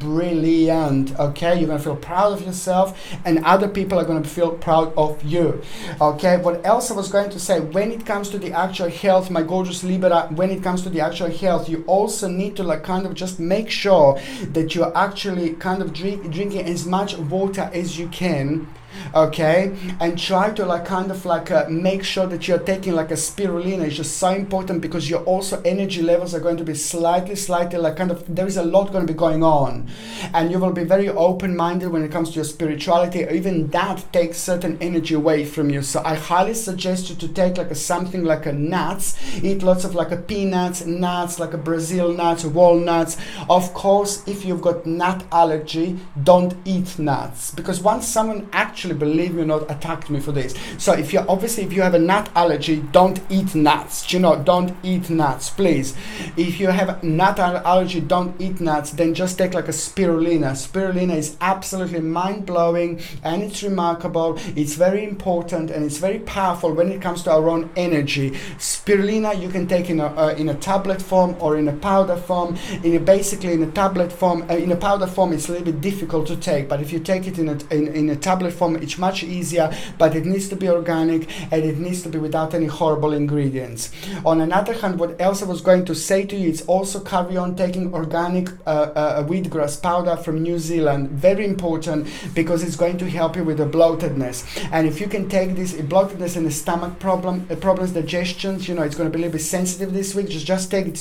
brilliant. Okay, you're going to feel proud of yourself, and other people are going to feel proud of you. Okay, what else I was going to say, when it comes to the actual health, my gorgeous Libra, when it comes to the actual health, you also need to, like, kind of just make sure that you're actually kind of drinking as much water as you can. Okay, and try to, like, kind of like make sure that you're taking, like, a spirulina. It's just so important, because your also energy levels are going to be slightly like, kind of, there is a lot going to be going on, and you will be very open-minded when it comes to your spirituality. Even that takes certain energy away from you. So I highly suggest you to take, like, something like a nuts, eat lots of, like, a peanuts, nuts, like a Brazil nuts, walnuts. Of course, if you've got nut allergy, don't eat nuts, because once someone actually, believe me or not, attacked me for this. So if you have a nut allergy, don't eat nuts. Don't eat nuts, please. If you have nut allergy, don't eat nuts. Then just take, like, a spirulina. Spirulina is absolutely mind-blowing, and it's remarkable. It's very important, and it's very powerful when it comes to our own energy. Spirulina you can take in a tablet form or in a powder form. Basically in a tablet form, in a powder form, it's a little bit difficult to take, but if you take it in a tablet form, it's much easier, but it needs to be organic, and it needs to be without any horrible ingredients. On another hand, what else I was going to say to you is also carry on taking organic wheatgrass powder from New Zealand. Very important, because it's going to help you with the bloatedness. And if you can take this bloatedness and the stomach problems, digestions, it's going to be a little bit sensitive this week, just take it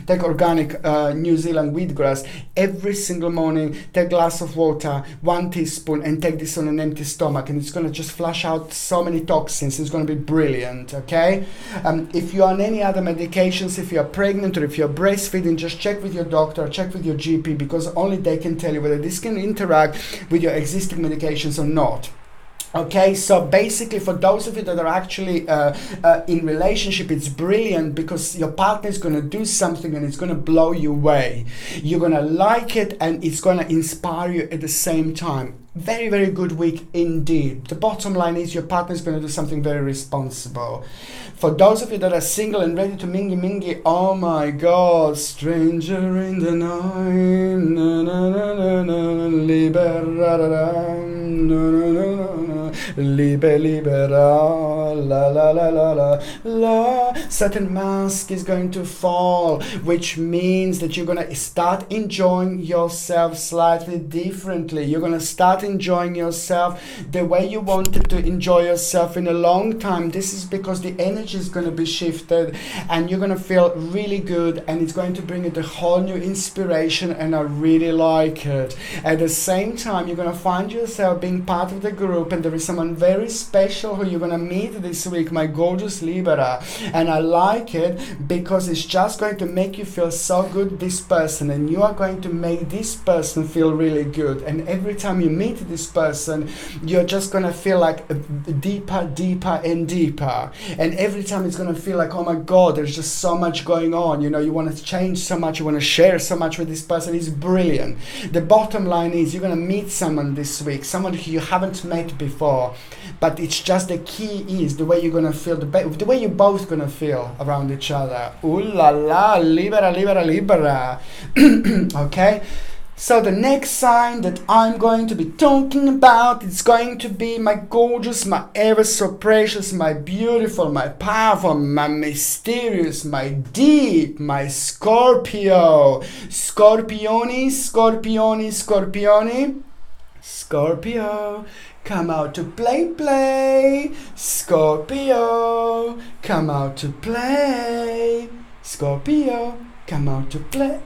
take organic New Zealand wheatgrass every single morning. Take a glass of water, 1 teaspoon, and take this on an empty stomach, and it's going to just flush out so many toxins. It's going to be brilliant. Okay, if you're on any other medications, if you're pregnant or if you're breastfeeding, just check with your doctor, check with your GP, because only they can tell you whether this can interact with your existing medications or not. Okay, so basically, for those of you that are actually in relationship, it's brilliant, because your partner is going to do something and it's going to blow you away. You're going to like it, and it's going to inspire you at the same time. Very, very good week indeed. The bottom line is your partner is going to do something very responsible. For those of you that are single and ready to mingy, oh my god, stranger in the night, na na na na na, libera, na na na na, libera, la la la la la la. Certain mask is going to fall, which means that you're going to start enjoying yourself slightly differently. You're going to start enjoying yourself the way you wanted to enjoy yourself in a long time. This is because the energy is going to be shifted, and you're going to feel really good, and it's going to bring you the whole new inspiration, and I really like it. At the same time, you're going to find yourself being part of the group, and there is someone very special who you're going to meet this week, my gorgeous Libra, and I like it because it's just going to make you feel so good, this person, and you are going to make this person feel really good. And every time you meet this person, you're just going to feel like deeper and deeper, and every time it's going to feel like, oh my god, there's just so much going on. You want to change so much, you want to share so much with this person. It's brilliant. The bottom line is you're going to meet someone this week, someone who you haven't met before, but it's just the key is the way you're going to feel, the way you're both going to feel around each other. Ooh la la, Libra. Okay, So the next sign that I'm going to be talking about, it's going to be my gorgeous, my ever so precious, my beautiful, my powerful, my mysterious, my deep, my Scorpio. Scorpioni, Scorpioni, Scorpioni. Scorpio, come out to play. Scorpio, come out to play. Scorpio, come out to play,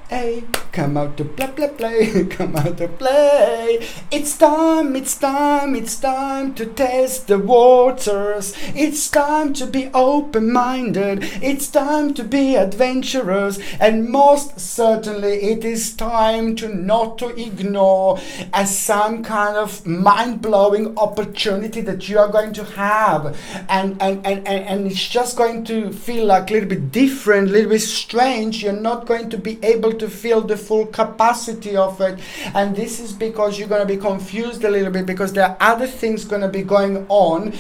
come out to play, come out to play. It's time to test the waters. It's time to be open-minded. It's time to be adventurous. And most certainly it is time to not to ignore as some kind of mind-blowing opportunity that you are going to have. And it's just going to feel like a little bit different, a little bit strange. You're not going to be able to feel the full capacity of it, and this is because you're going to be confused a little bit, because there are other things going to be going on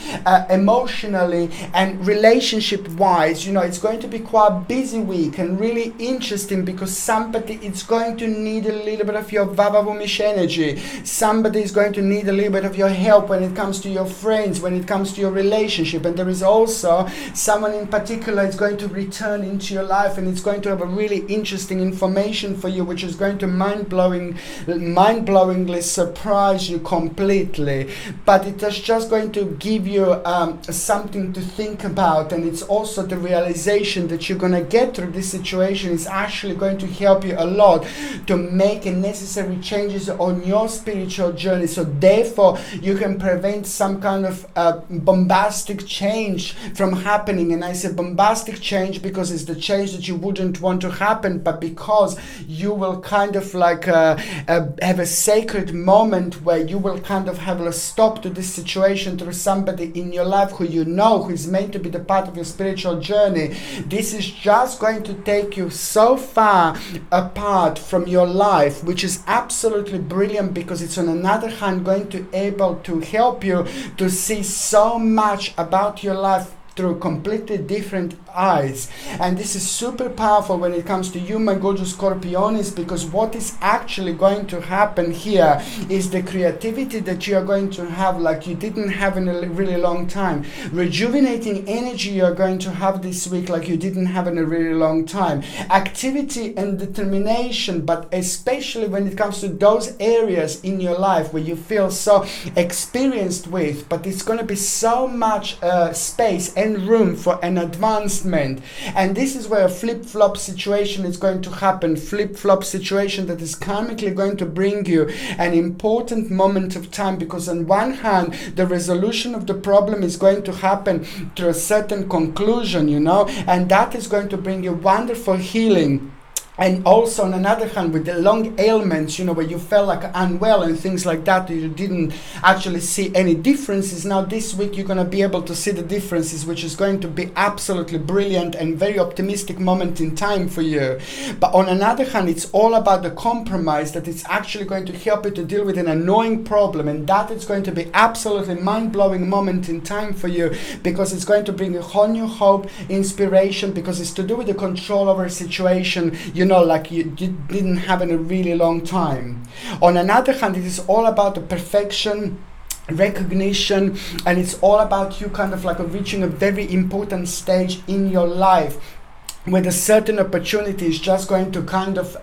emotionally and relationship wise. You know, it's going to be quite a busy week and really interesting, because somebody is going to need a little bit of your vavavumish energy. Somebody is going to need a little bit of your help when it comes to your friends, when it comes to your relationship. And there is also someone in particular is going to return into your life, and it's going to have a really interesting information for you, which is going to mind-blowingly surprise you completely. But it is just going to give you something to think about, and it's also the realization that you're going to get through this situation is actually going to help you a lot to make necessary changes on your spiritual journey. So therefore you can prevent some kind of bombastic change from happening. And I say bombastic change because it's the change that you wouldn't want to happen, but because you will kind of like have a sacred moment where you will kind of have a stop to this situation through somebody in your life who you know, who is meant to be the part of your spiritual journey. This is just going to take you so far apart from your life, which is absolutely brilliant, because it's on another hand going to able to help you to see so much about your life through completely different eyes. And this is super powerful when it comes to you, my gorgeous Scorpionis, because what is actually going to happen here is the creativity that you are going to have like you didn't have in a really long time. Rejuvenating energy you are going to have this week like you didn't have in a really long time. Activity and determination, but especially when it comes to those areas in your life where you feel so experienced with, but it's going to be so much space and room for an advancement. And this is where a flip-flop situation is going to happen. Flip-flop situation that is karmically going to bring you an important moment of time, because on one hand the resolution of the problem is going to happen to a certain conclusion, you know, and that is going to bring you wonderful healing. And also on another hand, with the long ailments, you know, where you felt like unwell and things like that, you didn't actually see any differences. Now this week you're going to be able to see the differences, which is going to be absolutely brilliant and very optimistic moment in time for you. But on another hand, it's all about the compromise, that it's actually going to help you to deal with an annoying problem, and that is going to be absolutely mind-blowing moment in time for you, because it's going to bring a whole new hope, inspiration, because it's to do with the control over a situation, you know, like you didn't have in a really long time. On another hand, it is all about the perfection, recognition, and it's all about you kind of like reaching a very important stage in your life, with a certain opportunity is just going to kind of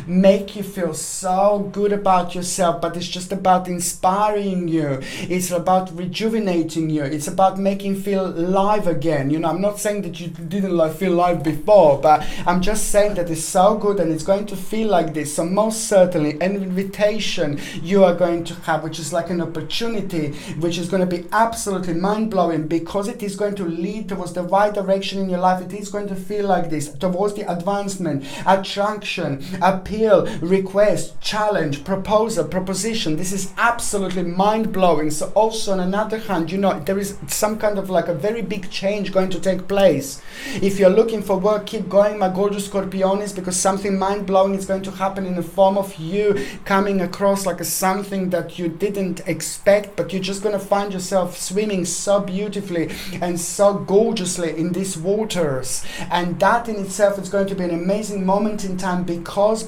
make you feel so good about yourself. But it's just about inspiring you, it's about rejuvenating you, it's about making you feel live again. You know, I'm not saying that you didn't like feel live before, but I'm just saying that it's so good and it's going to feel like this. So most certainly an invitation you are going to have, which is like an opportunity, which is going to be absolutely mind-blowing, because it is going to lead towards the right direction in your life. It is going to feel like this, towards the advancement, attraction, appeal, request, challenge, proposal, proposition. This is absolutely mind-blowing. So also on another hand, you know, there is some kind of like a very big change going to take place. If you're looking for work, keep going, my gorgeous Scorpionis, because something mind-blowing is going to happen in the form of you coming across like something that you didn't expect, but you're just going to find yourself swimming so beautifully and so gorgeously in these waters. And that that in itself is going to be an amazing moment in time, because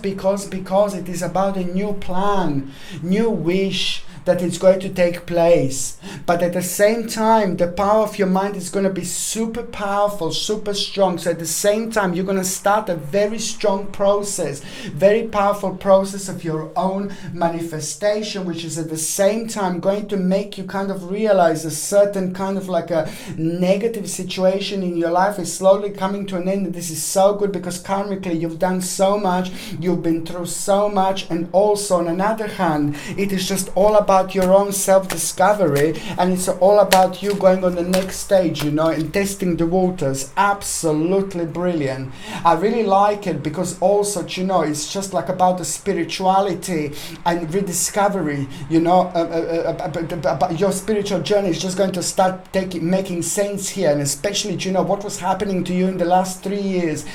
it is about a new plan, new wish that it's going to take place. But at the same time, the power of your mind is going to be super powerful, super strong. So at the same time, you're going to start a very strong process, very powerful process of your own manifestation, which is at the same time going to make you kind of realize a certain kind of like a negative situation in your life is slowly coming to an end. And this is so good, because karmically you've done so much, you've been through so much. And also on another hand, it is just all about your own self-discovery, and it's all about you going on the next stage, you know, and testing the waters. Absolutely brilliant. I really like it, because also, you know, it's just like about the spirituality and rediscovery, you know, your spiritual journey is just going to start making sense here. And especially, you know, what was happening to you in the last 3 years,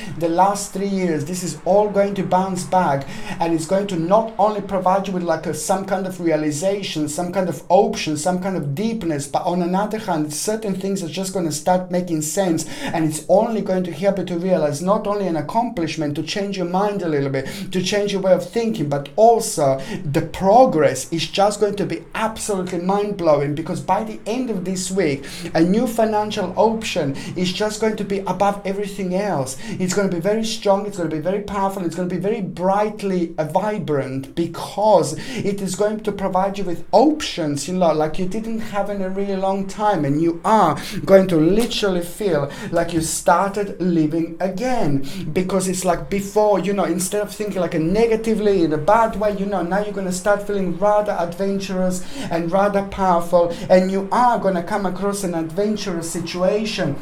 this is all going to bounce back, and it's going to not only provide you with like some kind of realization, some kind of option, some kind of deepness, but on another hand, certain things are just going to start making sense, and it's only going to help you to realize not only an accomplishment, to change your mind a little bit, to change your way of thinking, but also the progress is just going to be absolutely mind-blowing, because by the end of this week, a new financial option is just going to be above everything else. It's going to be very strong, it's going to be very powerful, it's going to be very brightly vibrant, because it is going to provide you with options, you know, like you didn't have in a really long time, and you are going to literally feel like you started living again, because it's like before, you know, instead of thinking like a negatively in a bad way, you know, now you're going to start feeling rather adventurous and rather powerful, and you are going to come across an adventurous situation.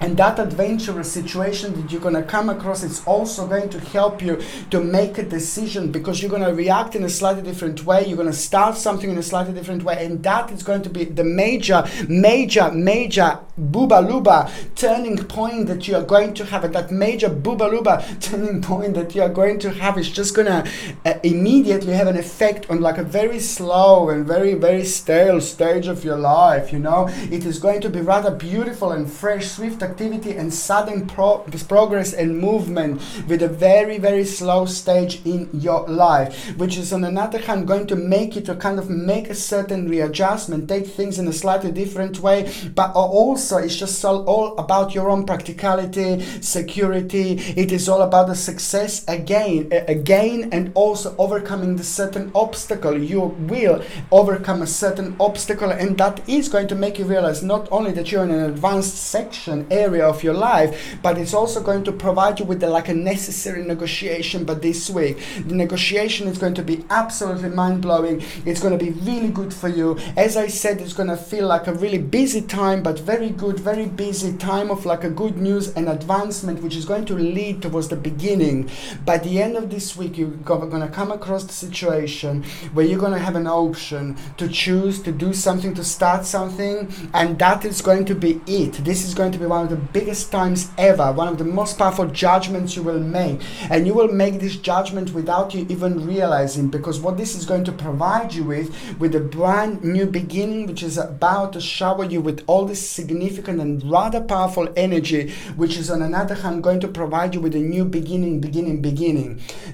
And that adventurous situation that you're going to come across, it's also going to help you to make a decision, because you're going to react in a slightly different way. You're going to start something in a slightly different way. And that is going to be the major booba-luba turning point that you are going to have. And that major booba-luba turning point that you are going to have is just going to immediately have an effect on like a very slow and very, very stale stage of your life, you know. It is going to be rather beautiful and fresh, swift activity and sudden progress and movement with a very, very slow stage in your life, which is on another hand going to make you to kind of make a certain readjustment, take things in a slightly different way, but also it's just all about your own practicality, security. It is all about the success again, and also overcoming the certain obstacle. You will overcome a certain obstacle, and that is going to make you realize not only that you're in an advanced section area of your life, but it's also going to provide you with like a necessary negotiation. But this week the negotiation is going to be absolutely mind-blowing. It's going to be really good for you. As I said, it's going to feel like a really busy time, but very good, very busy time of like a good news and advancement, which is going to lead towards the beginning. By the end of this week, you're going to come across the situation where you're going to have an option to choose to do something, to start something, and that is going to be it. This is going to be one of the biggest times ever, one of the most powerful judgments you will make, and you will make this judgment without you even realizing, because what this is going to provide you with a brand new beginning, which is about to shower you with all this significant and rather powerful energy, which is on another hand going to provide you with a new beginning.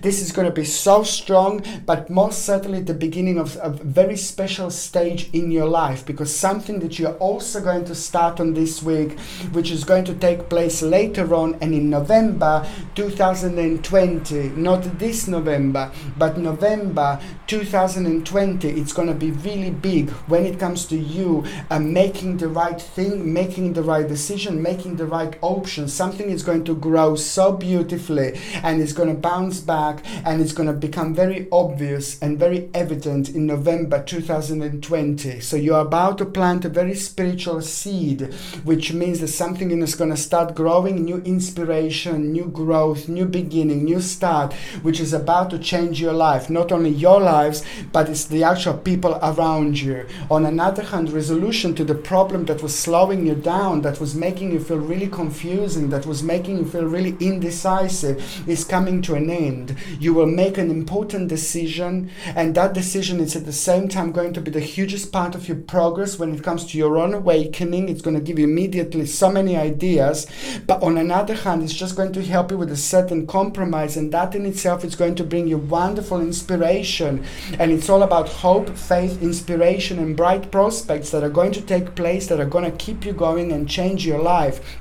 This is going to be so strong, but most certainly the beginning of a very special stage in your life, because something that you're also going to start on this week, which is going to take place later on and in November 2020, not this November, but November 2020. It's going to be really big when it comes to you making the right thing, making the right decision, making the right option. Something is going to grow so beautifully, and it's going to bounce back, and it's going to become very obvious and very evident in November 2020. So you're about to plant a very spiritual seed, which means that something is going to start growing, new inspiration, new growth, new beginning, new start, which is about to change your life. Not only your lives, but it's the actual people around you. On another hand, resolution to the problem that was slowing you down, that was making you feel really confusing, that was making you feel really indecisive, is coming to an end. You will make an important decision, and that decision is at the same time going to be the hugest part of your progress when it comes to your own awakening. It's going to give you immediately so many many ideas, but on another hand, it's just going to help you with a certain compromise, and that in itself is going to bring you wonderful inspiration. And it's all about hope, faith, inspiration, and bright prospects that are going to take place, that are going to keep you going and change your life.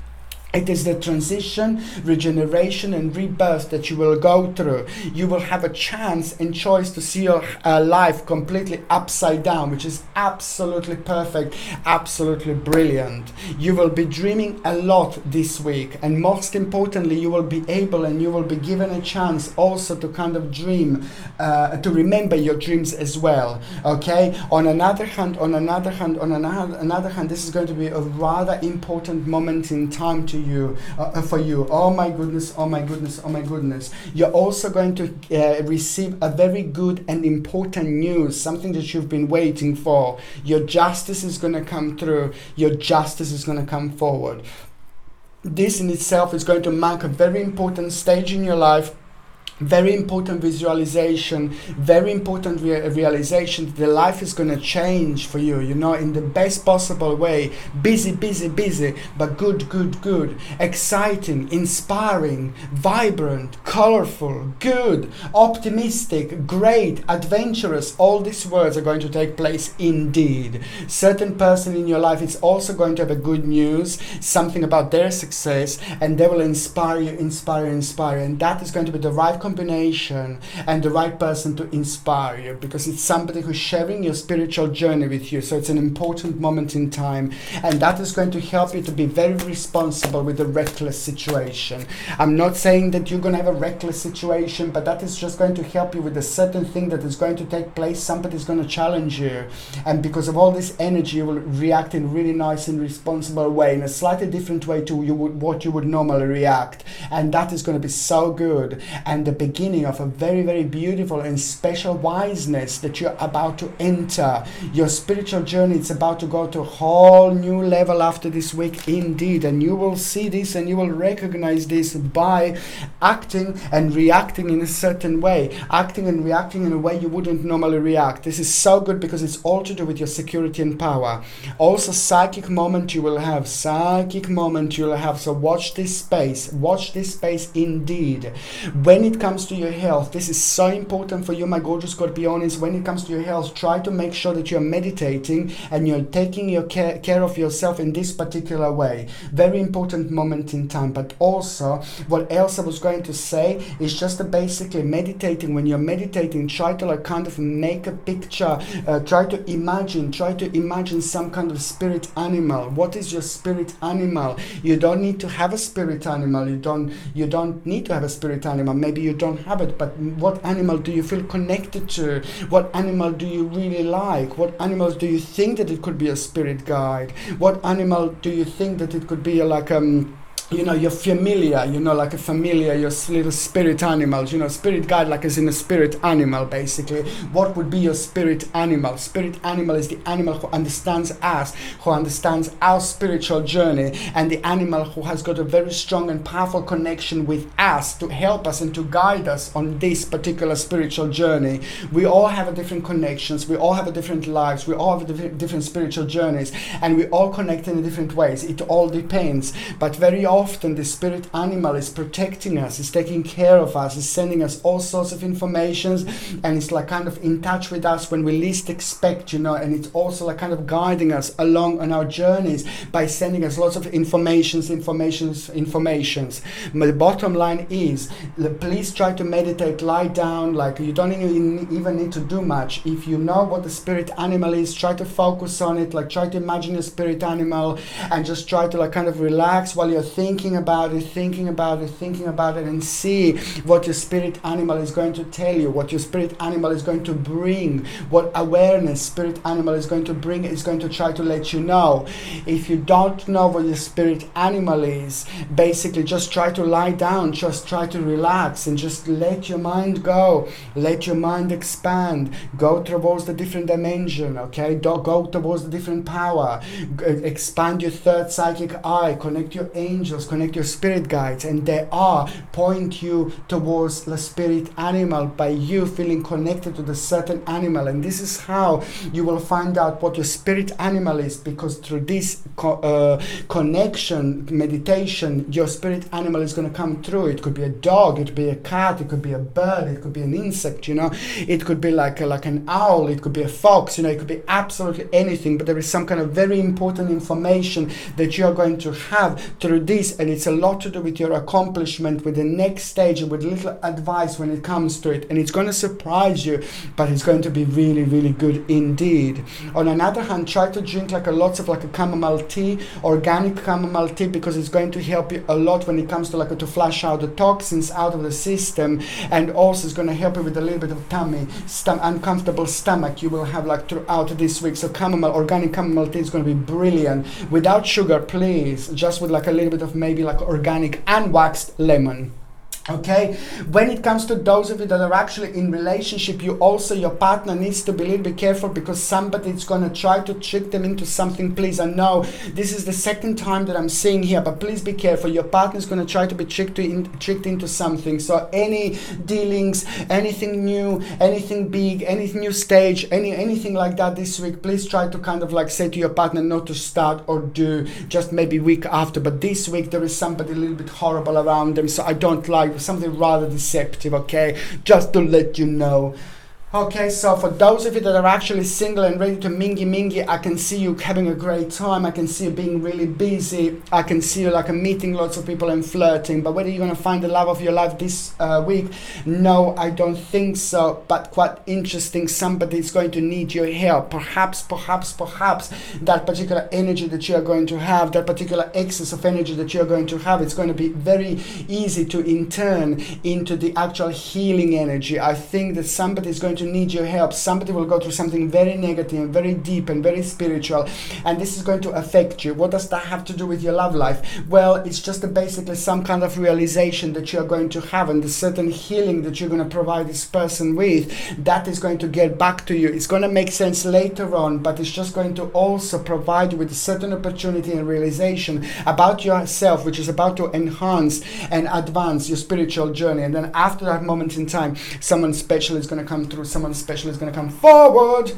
It is the transition, regeneration, and rebirth that you will go through. You will have a chance and choice to see your life completely upside down, which is absolutely perfect, absolutely brilliant. You will be dreaming a lot this week, and most importantly, you will be able and you will be given a chance also to kind of dream, to remember your dreams as well. Okay. On another hand, this is going to be a rather important moment in time to you, for you. Oh my goodness, oh my goodness, oh my goodness. You're also going to receive a very good and important news, something that you've been waiting for. Your justice is going to come through. Your justice is going to come forward. This in itself is going to mark a very important stage in your life. Very important visualization, very important realization that the life is going to change for you, in the best possible way. Busy, but good. Exciting, inspiring, vibrant, colorful, good, optimistic, great, adventurous. All these words are going to take place indeed. Certain person in your life is also going to have a good news, something about their success, and they will inspire you. And that is going to be the right combination and the right person to inspire you, because it's somebody who's sharing your spiritual journey with you. So it's an important moment in time, and that is going to help you to be very responsible with a reckless situation. I'm not saying that you're going to have a reckless situation, but that is just going to help you with a certain thing that is going to take place. Somebody's going to challenge you, and because of all this energy, you will react in a really nice and responsible way, in a slightly different way to what you would normally react, and that is going to be so good, and the beginning of a very, very beautiful and special wiseness that you're about to enter. Your spiritual journey is about to go to a whole new level after this week indeed, and you will see this and you will recognize this by acting and reacting in a certain way, acting and reacting in a way you wouldn't normally react. This is so good because it's all to do with your security and power. Also, psychic moment you will have, so watch this space indeed. When it comes to your health, this is so important for you, my gorgeous Scorpionis. When it comes to your health, try to make sure that you're meditating and you're taking your care of yourself in this particular way. Very important moment in time. But also, what else I was going to say is just basically meditating. When you're meditating, try to kind of make a picture, try to imagine some kind of spirit animal. What is your spirit animal? You don't need to have a spirit animal. You don't need to have a spirit animal. Maybe you don't have it, but what animal do you feel connected to? What animal do you really like? What animals do you think that it could be a spirit guide? What animal do you think that it could be like your familiar, like a familiar, your little spirit animals, spirit guide, like as in a spirit animal, basically. What would be your spirit animal? Spirit animal is the animal who understands us, who understands our spiritual journey, and the animal who has got a very strong and powerful connection with us to help us and to guide us on this particular spiritual journey. We all have a different connections, we all have a different lives, we all have different spiritual journeys, and we all connect in different ways. It all depends, but very often the spirit animal is protecting us, is taking care of us, is sending us all sorts of informations, and it's like kind of in touch with us when we least expect, and it's also like kind of guiding us along on our journeys by sending us lots of informations. But the bottom line is, please try to meditate, lie down, like you don't even need to do much. If you know what the spirit animal is, try to focus on it, like try to imagine a spirit animal and just try to like kind of relax while you're thinking about it, and see what your spirit animal is going to tell you, what your spirit animal is going to bring, what awareness spirit animal is going to bring, is going to try to let you know. If you don't know what your spirit animal is, basically just try to lie down, just try to relax and just let your mind go, let your mind expand, go towards the different dimension, okay? Go towards the different power, expand your third psychic eye, connect your angels, angels, connect your spirit guides, and they are point you towards the spirit animal by you feeling connected to the certain animal. And this is how you will find out what your spirit animal is, because through this connection meditation, your spirit animal is going to come through. It could be a dog, it could be a cat, it could be a bird, it could be an insect, it could be like an owl, it could be a fox, it could be absolutely anything. But there is some kind of very important information that you are going to have through this, and it's a lot to do with your accomplishment, with the next stage, and with little advice when it comes to it. And it's going to surprise you, but it's going to be really, really good indeed. On another hand, try to drink lots of a chamomile tea, organic chamomile tea, because it's going to help you a lot when it comes to to flush out the toxins out of the system, and also it's going to help you with a little bit of uncomfortable stomach you will have throughout this week. So organic chamomile tea is going to be brilliant, without sugar, please, just with a little bit of maybe organic unwaxed lemon. Okay, when it comes to those of you that are actually in relationship, your partner needs to be a little bit careful, because somebody is going to try to trick them into something. Please, I know this is the second time that I'm seeing here, but please be careful. Your partner is going to try to be tricked into something. So any dealings, anything new, anything big, any new stage, anything like that this week, please try to say to your partner not to start or do, just maybe week after. But this week there is somebody a little bit horrible around them, so I don't like something rather deceptive, okay? Just to let you know. Okay, so for those of you that are actually single and ready to mingy, I can see you having a great time. I can see you being really busy. I can see you meeting lots of people and flirting. But whether you're going to find the love of your life this week, no, I don't think so. But quite interesting, somebody is going to need your help. Perhaps that particular energy that you are going to have, that particular excess of energy that you are going to have, it's going to be very easy to turn into the actual healing energy. I think that somebody is going to need your help. Somebody will go through something very negative, very deep and very spiritual, and this is going to affect you. What does that have to do with your love life? Well, it's just basically some kind of realization that you're going to have, and the certain healing that you're going to provide this person with, that is going to get back to you. It's going to make sense later on, but it's just going to also provide you with a certain opportunity and realization about yourself, which is about to enhance and advance your spiritual journey. And then after that moment in time, someone special is going to come through. Someone special is going to come forward.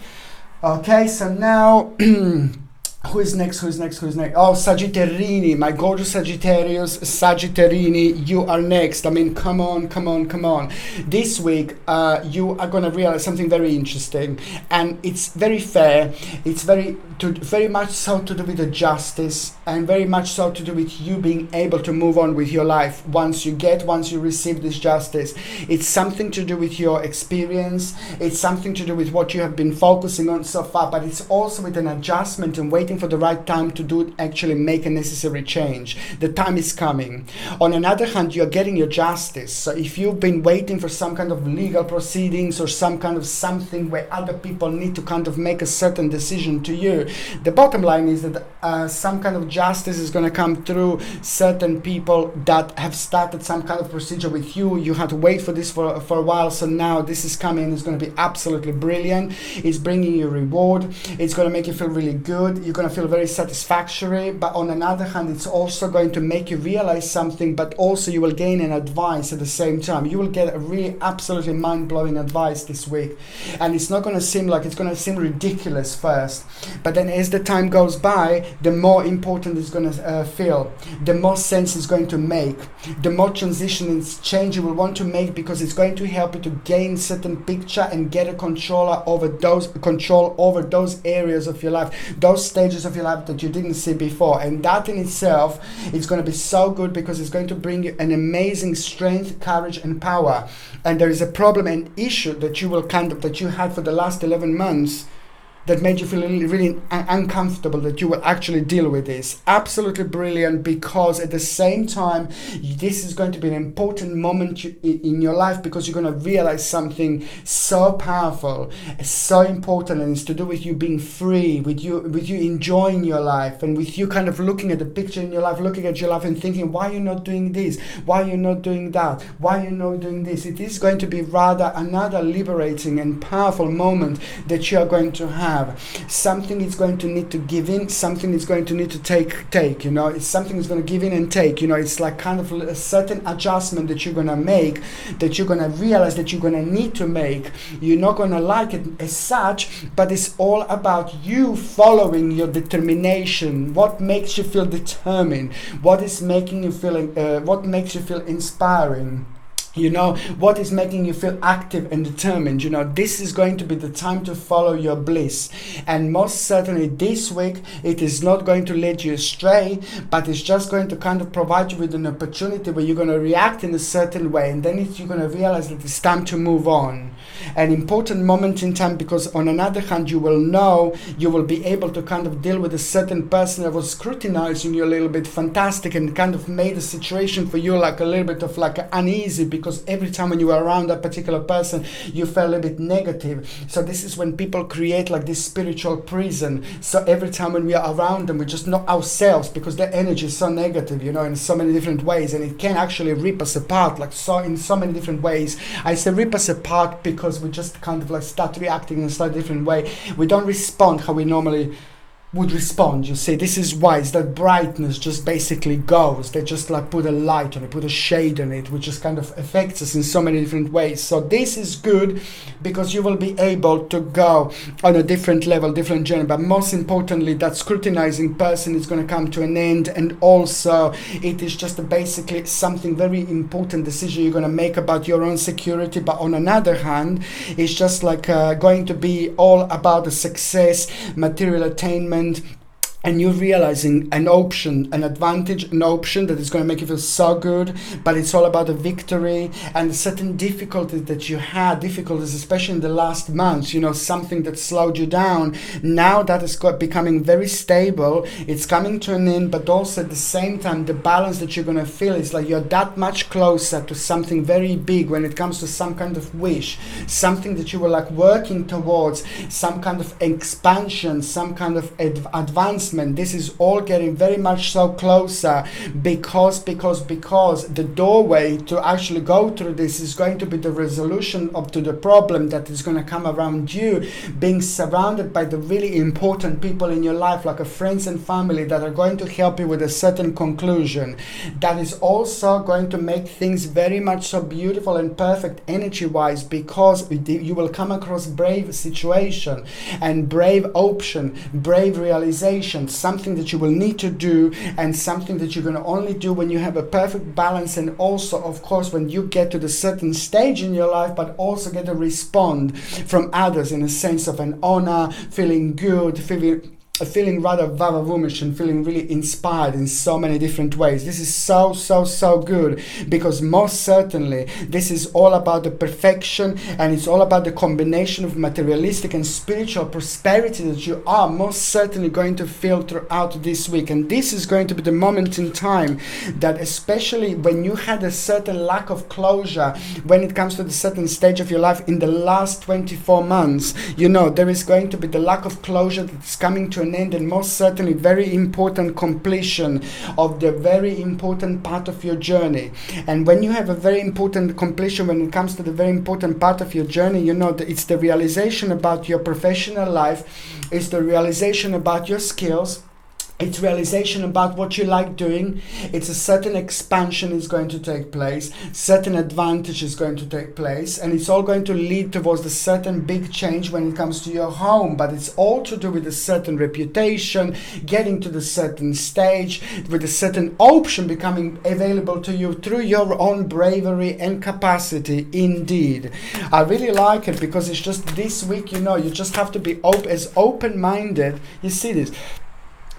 Okay, so now who is next? Oh, Sagittarini, my gorgeous Sagittarius, Sagittarini, you are next. I mean, come on. This week, you are going to realize something very interesting, and it's very fair. It's very much so to do with the justice, and very much so to do with you being able to move on with your life once you receive this justice. It's something to do with your experience. It's something to do with what you have been focusing on so far, but it's also with an adjustment and waiting for the right time to actually make a necessary change. The time is coming. On another hand, you're getting your justice. So if you've been waiting for some kind of legal proceedings or some kind of something where other people need to kind of make a certain decision to you, the bottom line is that some kind of justice is going to come through certain people that have started some kind of procedure with you. You had to wait for this for a while, so now this is coming. It's going to be absolutely brilliant. It's bringing you reward. It's going to make you feel really good. You're going to feel very satisfactory, but on another hand, it's also going to make you realize something, but also you will gain an advice at the same time. You will get a really absolutely mind-blowing advice this week, and it's not going to seem like, it's going to seem ridiculous first, but then as the time goes by, the more important it's going to feel, the more sense it's going to make, the more transition and change you will want to make, because it's going to help you to gain certain picture and get a control over those areas of your life, those stages of your life that you didn't see before. And that in itself is going to be so good, because it's going to bring you an amazing strength, courage and power. And there is a problem and issue that you had for the last 11 months that made you feel really uncomfortable, that you will actually deal with this. Absolutely brilliant, because at the same time, this is going to be an important moment in your life, because you're going to realize something so powerful, so important, and it's to do with you being free, with you enjoying your life, and with you kind of looking at the picture in your life, looking at your life and thinking, why are you not doing this? Why are you not doing that? Why are you not doing this? It is going to be rather another liberating and powerful moment that you are going to have. have. Something is going to need to give in, something is going to need to take, you know, it's something is going to give in and take, you know, it's like kind of a certain adjustment that you're going to make, that you're going to realize that you're going to need to make. You're not going to like it as such, but it's all about you following your determination. What makes you feel determined? What is making you feel, what makes you feel inspiring? You know, what is making you feel active and determined? You know, this is going to be the time to follow your bliss. And most certainly this week, it is not going to lead you astray, but it's just going to kind of provide you with an opportunity where you're going to react in a certain way. And then you're going to realize that it's time to move on. An important moment in time, because on another hand, you will know, you will be able to kind of deal with a certain person that was scrutinizing you a little bit fantastic and kind of made the situation for you like a little bit of like uneasy, because every time when you were around that particular person, you felt a bit negative. So this is when people create like this spiritual prison. So every time when we are around them, we just knock ourselves because their energy is so negative, you know, in so many different ways, and it can actually rip us apart, like so in so many different ways. I say rip us apart because we just kind of like start reacting in a slightly different way. We don't respond how we normally would respond. You see, this is why it's that brightness just basically goes. They just like put a light on it, put a shade on it, which just kind of affects us in so many different ways. So this is good because you will be able to go on a different level, different journey. But most importantly, that scrutinizing person is going to come to an end, and also it is just basically something very important decision you're going to make about your own security. But on another hand, it's just like going to be all about the success, material attainment, and you're realizing an option, an advantage, an option that is going to make you feel so good, but it's all about the victory and certain difficulties that you had, difficulties especially in the last months, you know, something that slowed you down. Now that is becoming very stable, it's coming to an end, but also at the same time, the balance that you're going to feel is like you're that much closer to something very big when it comes to some kind of wish, something that you were like working towards, some kind of expansion, some kind of advancement. This is all getting very much so closer because the doorway to actually go through this is going to be the resolution up to the problem that is going to come around you, being surrounded by the really important people in your life, like a friends and family that are going to help you with a certain conclusion. That is also going to make things very much so beautiful and perfect energy-wise, because you will come across brave situation and brave option, brave realization, something that you will need to do, and something that you're going to only do when you have a perfect balance, and also of course when you get to the certain stage in your life, but also get a respond from others in a sense of an honor, feeling good, feeling rather vavavumish and feeling really inspired in so many different ways. This is so good, because most certainly this is all about the perfection, and it's all about the combination of materialistic and spiritual prosperity that you are most certainly going to feel throughout this week. And this is going to be the moment in time that, especially when you had a certain lack of closure when it comes to the certain stage of your life in the last 24 months, you know, there is going to be the lack of closure that's coming to an end, and most certainly very important completion of the very important part of your journey. And when you have a very important completion when it comes to the very important part of your journey, you know that it's the realization about your professional life, it's the realization about your skills, it's realization about what you like doing. It's a certain expansion is going to take place, certain advantage is going to take place, and it's all going to lead towards a certain big change when it comes to your home. But it's all to do with a certain reputation, getting to the certain stage, with a certain option becoming available to you through your own bravery and capacity. Indeed, I really like it, because it's just this week, you know, you just have to be as open-minded. You see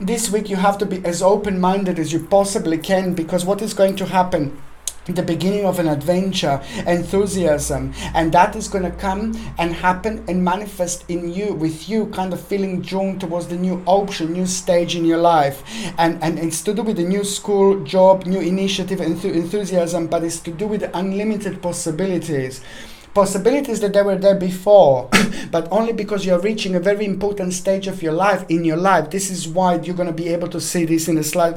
this week you have to be as open-minded as you possibly can, because what is going to happen, the beginning of an adventure, enthusiasm, and that is going to come and happen and manifest in you, with you kind of feeling drawn towards the new option, new stage in your life. And it's to do with the new school, job, new initiative, enthusiasm, but it's to do with the unlimited possibilities. Possibilities that they were there before, but only because you're reaching a very important stage of your life, in your life. This is why you're going to be able to see this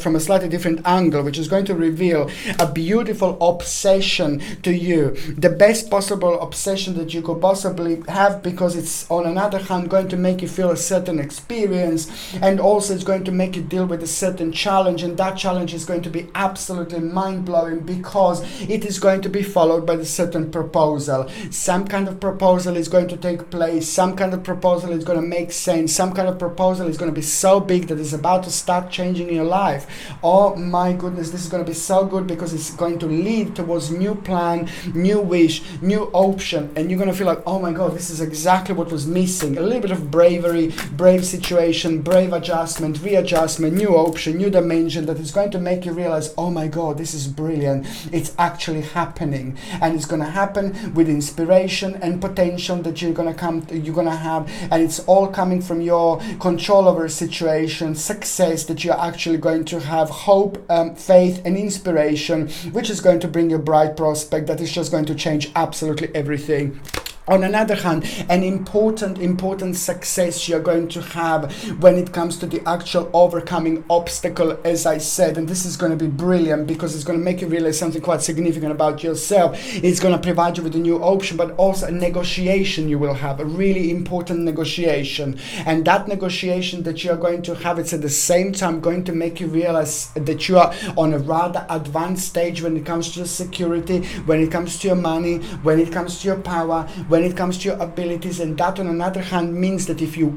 from a slightly different angle, which is going to reveal a beautiful obsession to you. The best possible obsession that you could possibly have, because it's, on another hand, going to make you feel a certain experience, and also it's going to make you deal with a certain challenge, and that challenge is going to be absolutely mind-blowing, because it is going to be followed by a certain proposal. Some kind of proposal is going to take place, some kind of proposal is going to make sense, some kind of proposal is going to be so big that it's about to start changing your life. Oh my goodness, this is going to be so good, because it's going to lead towards new plan, new wish, new option, and you're going to feel like, oh my god, this is exactly what was missing. A little bit of bravery, brave situation, brave adjustment, readjustment, new option, new dimension, that is going to make you realize, oh my god, this is brilliant. It's actually happening, and it's going to happen with inspiration and potential that you're going to have, and it's all coming from your control over a situation, success that you're actually going to have, hope, faith and inspiration, which is going to bring you a bright prospect that is just going to change absolutely everything. On another hand, an important success you're going to have when it comes to the actual overcoming obstacle, as I said, and this is going to be brilliant, because it's going to make you realize something quite significant about yourself. It's going to provide you with a new option, but also a negotiation you will have, a really important negotiation. And that negotiation that you're going to have, it's at the same time going to make you realize that you are on a rather advanced stage when it comes to your security, when it comes to your money, when it comes to your power, when it comes to your abilities. And that, on another hand, means that if you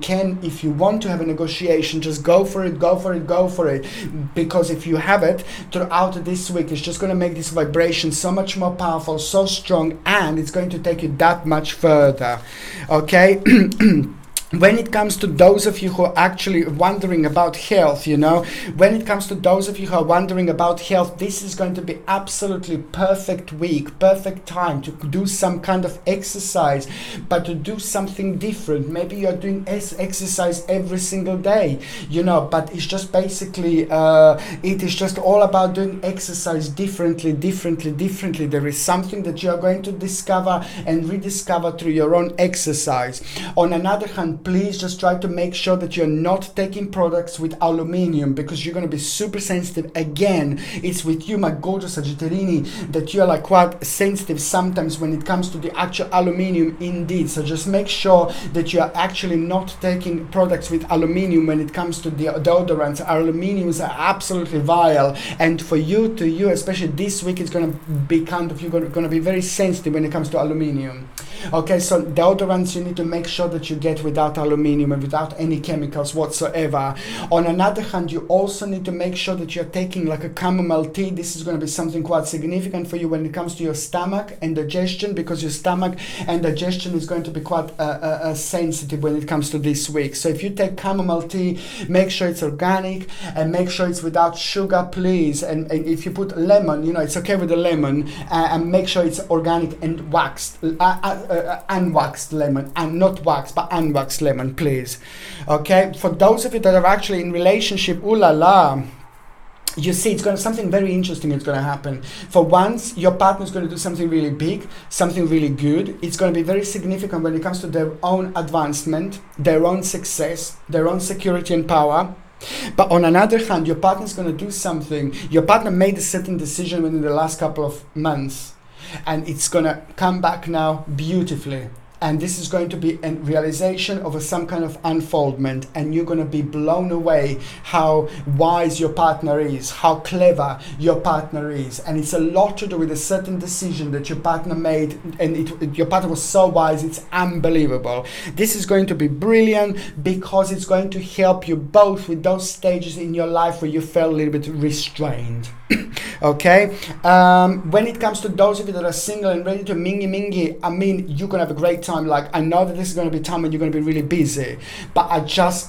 want to have a negotiation, just go for it, because if you have it throughout this week, it's just going to make this vibration so much more powerful, so strong, and it's going to take you that much further. Okay. When it comes to those of you who are actually wondering about health, when it comes to those of you who are wondering about health, this is going to be absolutely perfect week, perfect time to do some kind of exercise, but to do something different. Maybe you're doing exercise every single day, but it's just basically, it is just all about doing exercise differently. There is something that you're going to discover and rediscover through your own exercise. On another hand, please just try to make sure that you're not taking products with aluminium, because you're going to be super sensitive. Again, it's with you, my gorgeous Sagittarini, that you're like quite sensitive sometimes when it comes to the actual aluminium indeed. So just make sure that you're actually not taking products with aluminium when it comes to the deodorants. Aluminiums are absolutely vile, and for you, especially this week, it's going to be you're going to be very sensitive when it comes to aluminium. Okay, so deodorants you need to make sure that you get without aluminium and without any chemicals whatsoever. On another hand, you also need to make sure that you're taking like a chamomile tea. This is going to be something quite significant for you when it comes to your stomach and digestion, because your stomach and digestion is going to be quite sensitive when it comes to this week. So if you take chamomile tea, make sure it's organic and make sure it's without sugar, please. And if you put lemon, it's okay with the lemon, and make sure it's organic and waxed, unwaxed lemon, and not waxed but unwaxed lemon, please. Okay, for those of you that are actually in relationship, ooh la la, you see, it's going to something very interesting is going to happen. For once, your partner is going to do something really big, something really good. It's going to be very significant when it comes to their own advancement, their own success, their own security and power. But on another hand, your partner is going to do something. Your partner made a certain decision within the last couple of months, and it's going to come back now beautifully. And this is going to be a realization of some kind of unfoldment, and you're going to be blown away how wise your partner is, how clever your partner is. And it's a lot to do with a certain decision that your partner made, and your partner was so wise, it's unbelievable. This is going to be brilliant, because it's going to help you both with those stages in your life where you felt a little bit restrained. Okay, when it comes to those of you that are single and ready to mingy, I mean, you're gonna have a great time. Like, I know that this is gonna be time when you're gonna be really busy, but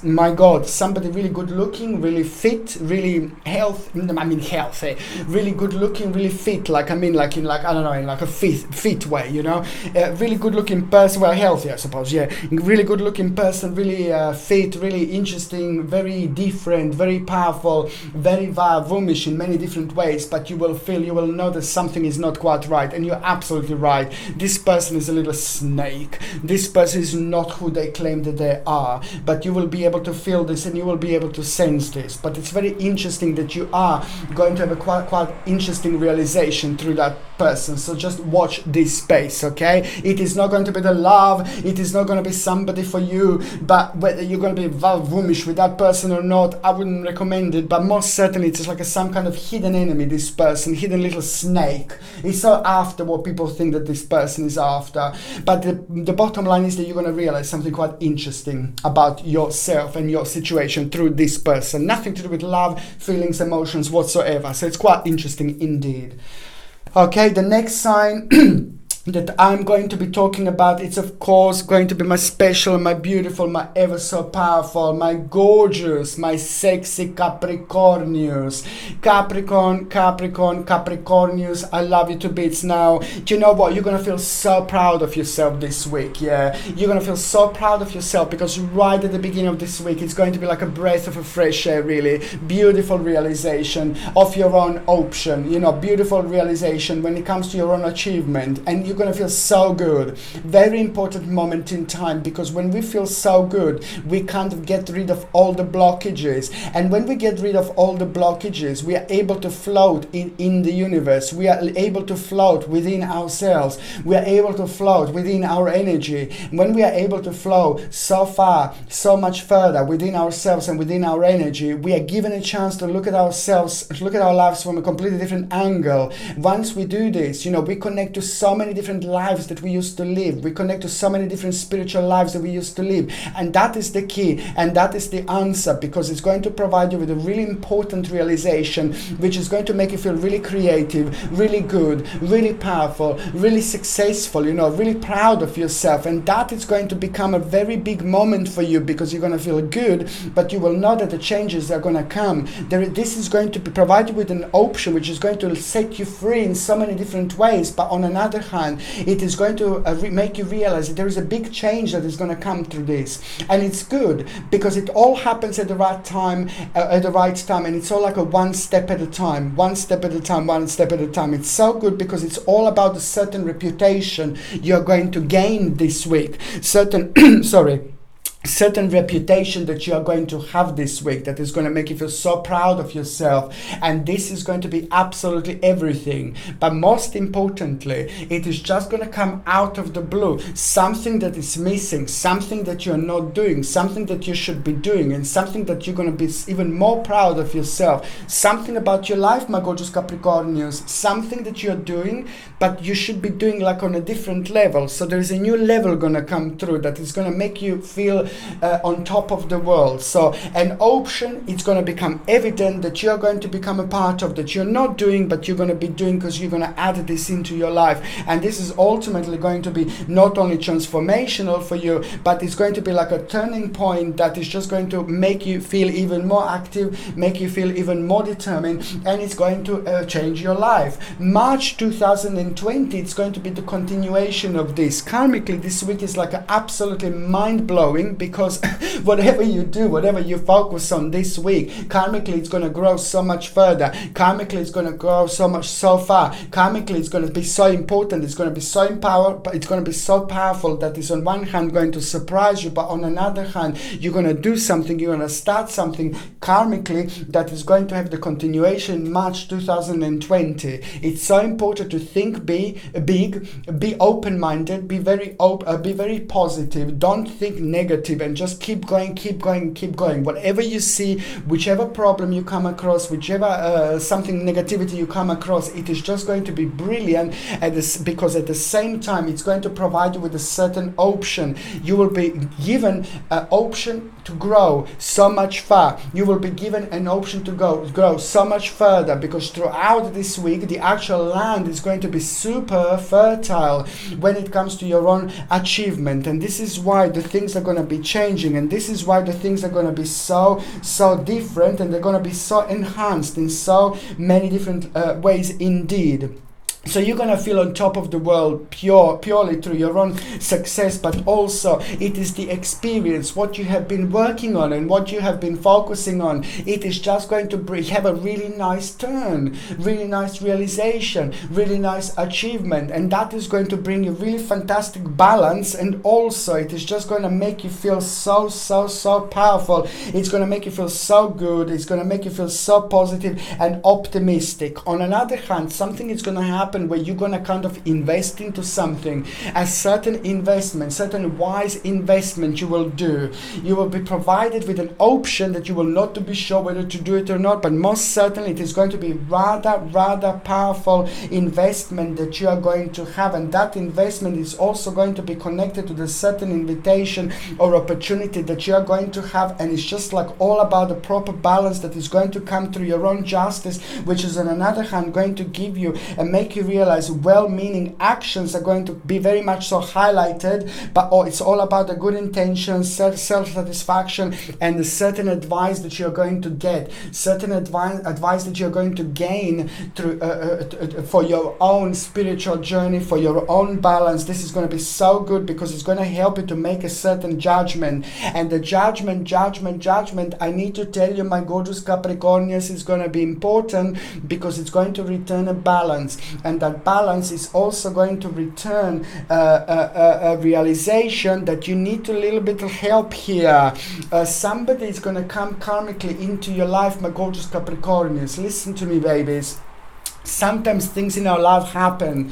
my God, somebody really good looking, really fit, really healthy, really good looking, really fit, like I don't know, in like a fit way, really good looking person, well, healthy, I suppose, yeah, really good looking person, really fit, really interesting, very different, very powerful, very voomish in many different ways, but you will know that something is not quite right. And you're absolutely right. This person is a little snake. This person is not who they claim that they are, but you will be able to feel this and you will be able to sense this. But it's very interesting that you are going to have a quite interesting realization through that person. So just watch this space, okay? It is not going to be the love, it is not going to be somebody for you, but whether you're going to be woomish with that person or not, I wouldn't recommend it. But most certainly it's like some kind of hidden enemy, this person, hidden little snake. It's not after what people think that this person is after. But the bottom line is that you're going to realize something quite interesting about yourself and your situation through this person. Nothing to do with love, feelings, emotions whatsoever. So it's quite interesting indeed. Okay, the next sign that I'm going to be talking about, it's of course going to be my special, my beautiful, my ever so powerful, my gorgeous, my sexy Capricornius. Capricornius, I love you to bits now. Do you know what? You're going to feel so proud of yourself this week, yeah? You're going to feel so proud of yourself because right at the beginning of this week, it's going to be like a breath of a fresh air, really. Beautiful realization of your own option, you know, beautiful realization when it comes to your own achievement. And you're going to feel so good. Very important moment in time, because when we feel so good, we kind of get rid of all the blockages. And when we get rid of all the blockages, we are able to float in the universe. We are able to float within ourselves. We are able to float within our energy. When we are able to flow so far, so much further within ourselves and within our energy, we are given a chance to look at ourselves, look at our lives from a completely different angle. Once we do this, you know, we connect to so many different lives that we used to live. We connect to so many different spiritual lives that we used to live. And that is the key, and that is the answer, because it's going to provide you with a really important realization, which is going to make you feel really creative, really good, really powerful, really successful, you know, really proud of yourself. And that is going to become a very big moment for you, because you're going to feel good, but you will know that the changes are going to come. This is going to provide you with an option which is going to set you free in so many different ways. But on another hand, it is going to make you realize that there is a big change that is going to come through this. And it's good because it all happens at the right time, and it's all like a one step at a time. It's so good because it's all about a certain reputation you're going to gain this week. Certain reputation that you are going to have this week that is going to make you feel so proud of yourself. And this is going to be absolutely everything. But most importantly, it is just going to come out of the blue. Something that is missing, something that you're not doing, something that you should be doing, and something that you're going to be even more proud of yourself. Something about your life, my gorgeous Capricornius, something that you're doing, but you should be doing like on a different level. So there is a new level going to come through that is going to make you feel on top of the world. So an option, it's going to become evident that you're going to become a part of, that you're not doing, but you're going to be doing, because you're going to add this into your life. And this is ultimately going to be not only transformational for you, but it's going to be like a turning point that is just going to make you feel even more active, make you feel even more determined, and it's going to change your life. March 2020, it's going to be the continuation of this. Karmically, this week is like absolutely mind-blowing, because whatever you do, whatever you focus on this week, karmically it's going to grow so much further. Karmically it's going to grow so far. Karmically it's going to be so important. It's going to be so empowered, but it's going to be so powerful that it's on one hand going to surprise you, but on another hand you're going to do something, you're going to start something karmically that is going to have the continuation March 2020. It's so important to think big, be open-minded, be very positive. Don't think negative, and just keep going. Whatever you see, whichever problem you come across, whichever something negativity you come across, it is just going to be brilliant because at the same time it's going to provide you with a certain option. You will be given an option to grow so much far. You will be given an option to grow so much further, because throughout this week the actual land is going to be super fertile when it comes to your own achievement. And this is why the things are going to be changing, and this is why the things are going to be so different, and they're going to be so enhanced in so many different ways indeed. So you're going to feel on top of the world purely through your own success, but also it is the experience, what you have been working on and what you have been focusing on. It is just going to have a really nice turn, really nice realization, really nice achievement. And that is going to bring you really fantastic balance. And also it is just going to make you feel so powerful. It's going to make you feel so good. It's going to make you feel so positive and optimistic. On another hand, something is going to happen where you're going to kind of invest into something, a certain investment, certain wise investment you will do. You will be provided with an option that you will not be sure whether to do it or not, but most certainly it is going to be rather powerful investment that you are going to have, and that investment is also going to be connected to the certain invitation or opportunity that you are going to have, and it's just like all about the proper balance that is going to come through your own justice, which is on another hand going to give you and make you realize well-meaning actions are going to be very much so highlighted, but it's all about the good intentions, self-satisfaction, and the certain advice that you're going to get, certain advice that you're going to gain through for your own spiritual journey, for your own balance. This is going to be so good because it's going to help you to make a certain judgment, and the judgment, I need to tell you, my gorgeous Capricornians, is going to be important because it's going to return a balance. And that balance is also going to return a realization that you need a little bit of help here. Somebody is going to come karmically into your life, my gorgeous Capricornians. Listen to me, babies. Sometimes things in our life happen,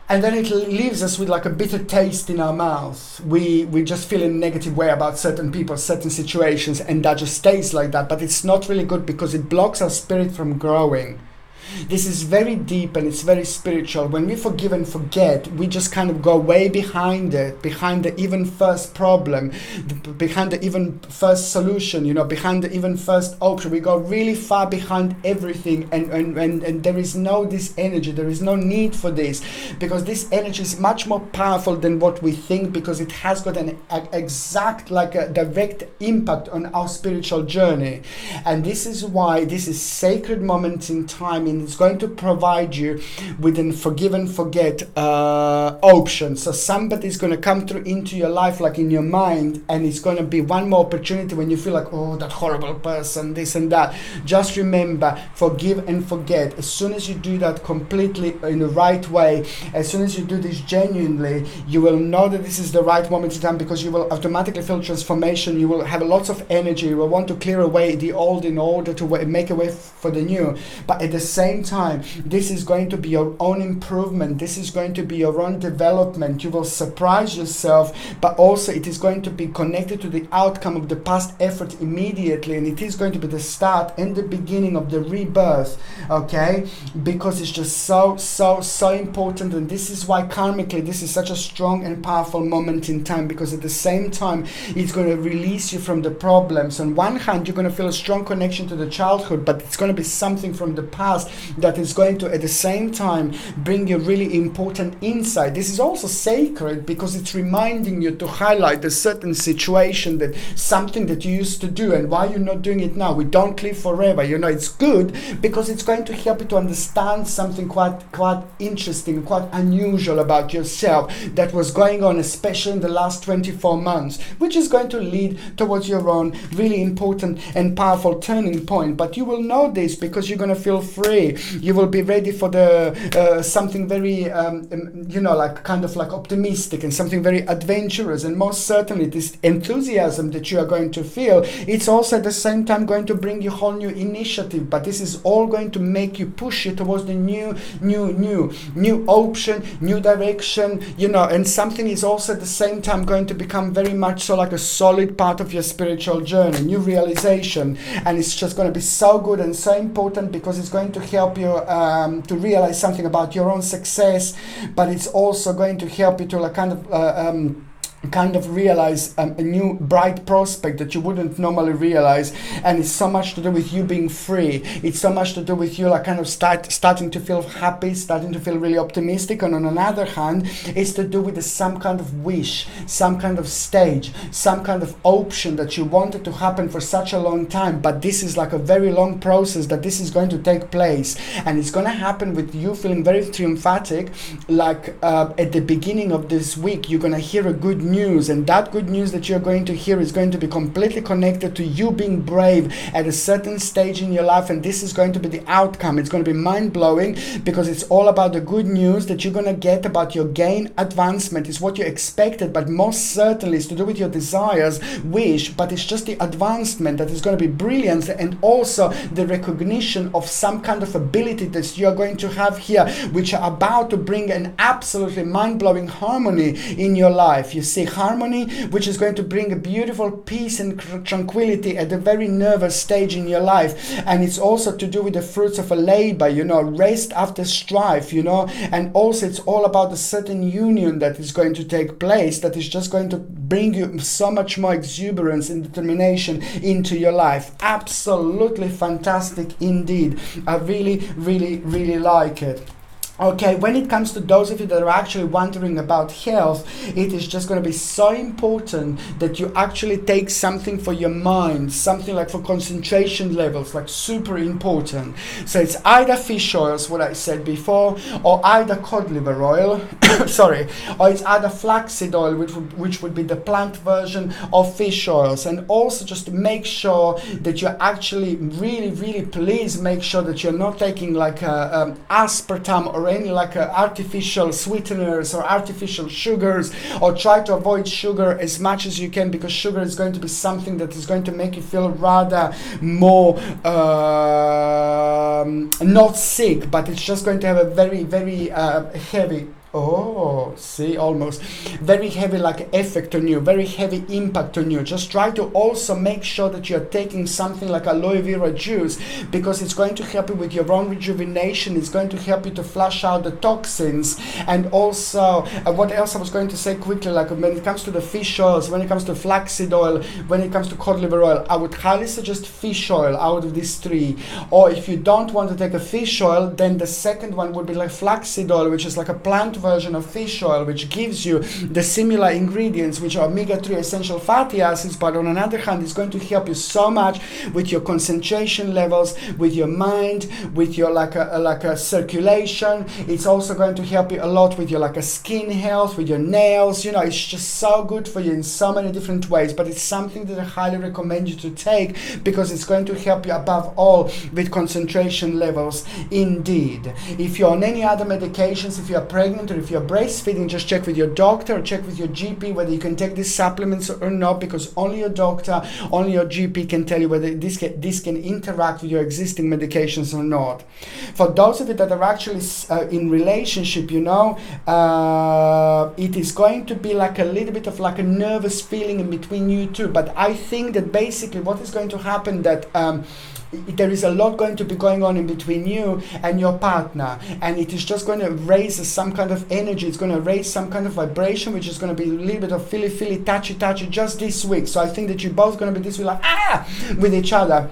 and then it leaves us with like a bitter taste in our mouth. We just feel in a negative way about certain people, certain situations, and that just stays like that. But it's not really good because it blocks our spirit from growing. This is very deep and it's very spiritual. When we forgive and forget, we just kind of go way behind it, behind the even first problem, behind the even first solution, behind the even first option. We go really far behind everything, and there is no this energy, there is no need for this, because this energy is much more powerful than what we think, because it has got an exact, like a direct impact on our spiritual journey. And this is why this is sacred moments in time, and it's going to provide you with an forgive and forget option. So somebody is going to come through into your life, like in your mind, and it's going to be one more opportunity when you feel like, oh, that horrible person, this and that. Just remember, forgive and forget. As soon as you do that completely in the right way, as soon as you do this genuinely, you will know that this is the right moment in time, because you will automatically feel transformation. You will have lots of energy. You will want to clear away the old in order to make a way for the new. But at the same time, this is going to be your own improvement. This is going to be your own development. You will surprise yourself, but also it is going to be connected to the outcome of the past effort immediately, and it is going to be the start and the beginning of the rebirth, okay? Because it's just so important. And this is why karmically this is such a strong and powerful moment in time, because at the same time it's going to release you from the problems. On one hand, you're going to feel a strong connection to the childhood, but it's going to be something from the past that is going to at the same time bring you really important insight. This is also sacred because it's reminding you to highlight a certain situation, that something that you used to do and why you're not doing it now. We don't live forever, it's good because it's going to help you to understand something quite interesting, quite unusual about yourself that was going on, especially in the last 24 months, which is going to lead towards your own really important and powerful turning point. But you will know this because you're going to feel free. You will be ready for the something very like kind of like optimistic and something very adventurous. And most certainly this enthusiasm that you are going to feel, it's also at the same time going to bring you whole new initiative. But this is all going to make you push you towards the new option, new direction, and something is also at the same time going to become very much so like a solid part of your spiritual journey, new realization. And it's just going to be so good and so important because it's going to help you to realize something about your own success, but it's also going to help you to like kind of kind of realize a new bright prospect that you wouldn't normally realize, and it's so much to do with you being free. It's so much to do with you like kind of starting to feel happy, starting to feel really optimistic. And on another hand, it's to do with some kind of wish, some kind of stage, some kind of option that you wanted to happen for such a long time, but this is like a very long process that this is going to take place, and it's going to happen with you feeling very triumphatic. Like at the beginning of this week, you're going to hear a good news, and that good news that you're going to hear is going to be completely connected to you being brave at a certain stage in your life, and this is going to be the outcome. It's going to be mind-blowing because it's all about the good news that you're going to get about your gain advancement. It's what you expected, but most certainly it's to do with your desires, wish, but it's just the advancement that is going to be brilliant, and also the recognition of some kind of ability that you're going to have here, which are about to bring an absolutely mind-blowing harmony in your life. You see, harmony which is going to bring a beautiful peace and tranquility at a very nervous stage in your life. And it's also to do with the fruits of a labor, you know, rest after strife, you know, and also it's all about a certain union that is going to take place that is just going to bring you so much more exuberance and determination into your life. Absolutely fantastic indeed. I really like it. Okay, when it comes to those of you that are actually wondering about health, it is just going to be so important that you actually take something for your mind, something like for concentration levels, like super important. So it's either fish oils, what I said before, or either cod liver oil, sorry, or it's either flaxseed oil, which would be the plant version of fish oils. And also just to make sure that you're actually really please make sure that you're not taking like aspartame or any like artificial sweeteners or artificial sugars, or try to avoid sugar as much as you can, because sugar is going to be something that is going to make you feel rather more not sick, but it's just going to have a very heavy, almost very heavy like effect on you, very heavy impact on you. Just try to also make sure that you're taking something like aloe vera juice, because it's going to help you with your own rejuvenation. It's going to help you to flush out the toxins. And also what else I was going to say quickly, like when it comes to the fish oils, when it comes to flaxseed oil, when it comes to cod liver oil, I would highly suggest fish oil out of these three. Or if you don't want to take a fish oil, then the second one would be like flaxseed oil, which is like a plant version of fish oil, which gives you the similar ingredients, which are omega-3 essential fatty acids, but on another hand it's going to help you so much with your concentration levels, with your mind, with your like a circulation. It's also going to help you a lot with your like a skin health, with your nails. You know, it's just so good for you in so many different ways, but it's something that I highly recommend you to take, because it's going to help you above all with concentration levels indeed. If you're on any other medications, if you're pregnant or if you're breastfeeding, just check with your doctor or check with your GP whether you can take these supplements or not, because only your doctor, only your GP can tell you whether this can interact with your existing medications or not. For those of you that are actually in relationship, you know, it is going to be like a little bit of like a nervous feeling in between you two, but I think that basically what is going to happen that there is a lot going to be going on in between you and your partner, and it is just going to raise some kind of energy. It's going to raise some kind of vibration, which is going to be a little bit of feely, touchy just this week. So I think that you're both going to be this week like with each other.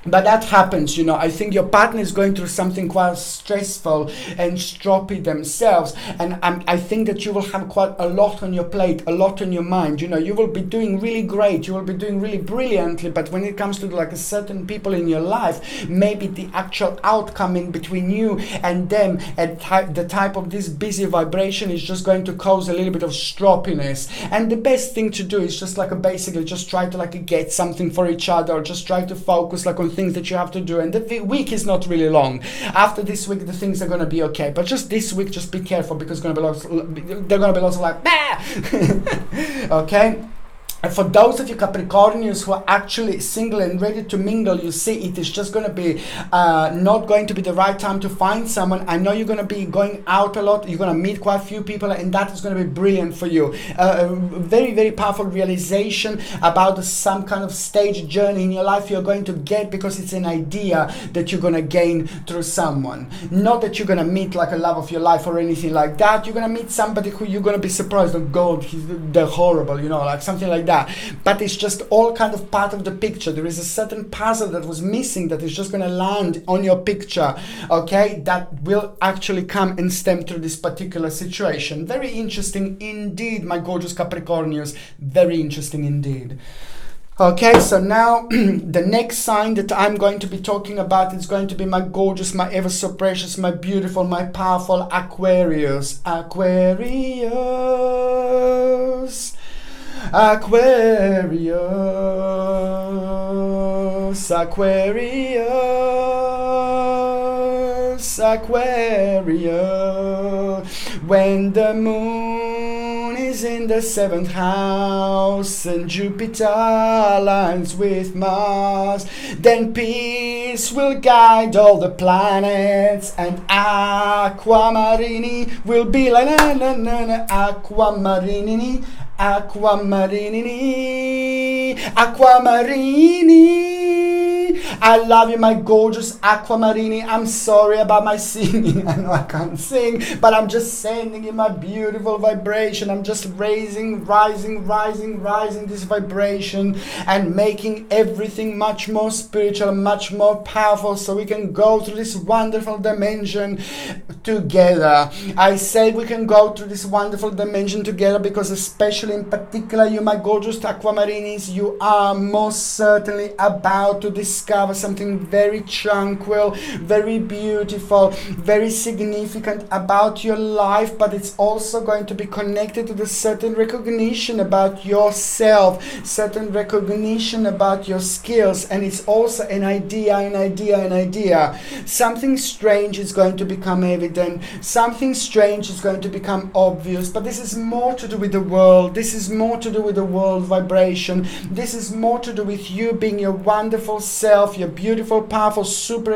But that happens, you know. I think your partner is going through something quite stressful and stroppy themselves, and I think that you will have quite a lot on your plate, a lot on your mind. You know, you will be doing really great, you will be doing really brilliantly, but when it comes to like a certain people in your life, maybe the actual outcome in between you and them at the type of this busy vibration is just going to cause a little bit of stroppiness. And the best thing to do is just like basically just try to like get something for each other, or just try to focus like on things that you have to do. And the week is not really long. After this week the things are going to be okay, but just this week just be careful, because there are going to be lots of like okay. And for those of you Capricornians who are actually single and ready to mingle, you see it is just going to be not going to be the right time to find someone. I know you're going to be going out a lot. You're going to meet quite a few people, and that is going to be brilliant for you. Very, very powerful realization about some kind of stage journey in your life you're going to get, because it's an idea that you're going to gain through someone. Not that you're going to meet like a love of your life or anything like that. You're going to meet somebody who you're going to be surprised, oh God, they're horrible, you know, like something like that. But it's just all kind of part of the picture. There is a certain puzzle that was missing that is just going to land on your picture, okay, that will actually come and stem through this particular situation. Very interesting indeed, my gorgeous Capricornians. Very interesting indeed. Okay, so now the next sign that I'm going to be talking about is going to be my gorgeous, my ever so precious, my beautiful, my powerful Aquarius. Aquarius. Aquarius, Aquarius, Aquarius. When the moon is in the 7th house and Jupiter aligns with Mars, then peace will guide all the planets, and Aquamarini will be like Aquamarini. Aquamarini, Aquamarini. I love you, my gorgeous Aquamarini. I'm sorry about my singing. I know I can't sing, but I'm just sending you my beautiful vibration. I'm just rising this vibration and making everything much more spiritual, much more powerful, so we can go through this wonderful dimension together. I say we can go through this wonderful dimension together because, especially in particular, you, my gorgeous Aquamarinis, you are most certainly about to discover something very tranquil, very beautiful, very significant about your life, but it's also going to be connected to the certain recognition about yourself, certain recognition about your skills, and it's also an idea. Something strange is going to become evident, something strange is going to become obvious, but this is more to do with the world. This is more to do with the world vibration. This is more to do with you being your wonderful self, your beautiful, powerful, super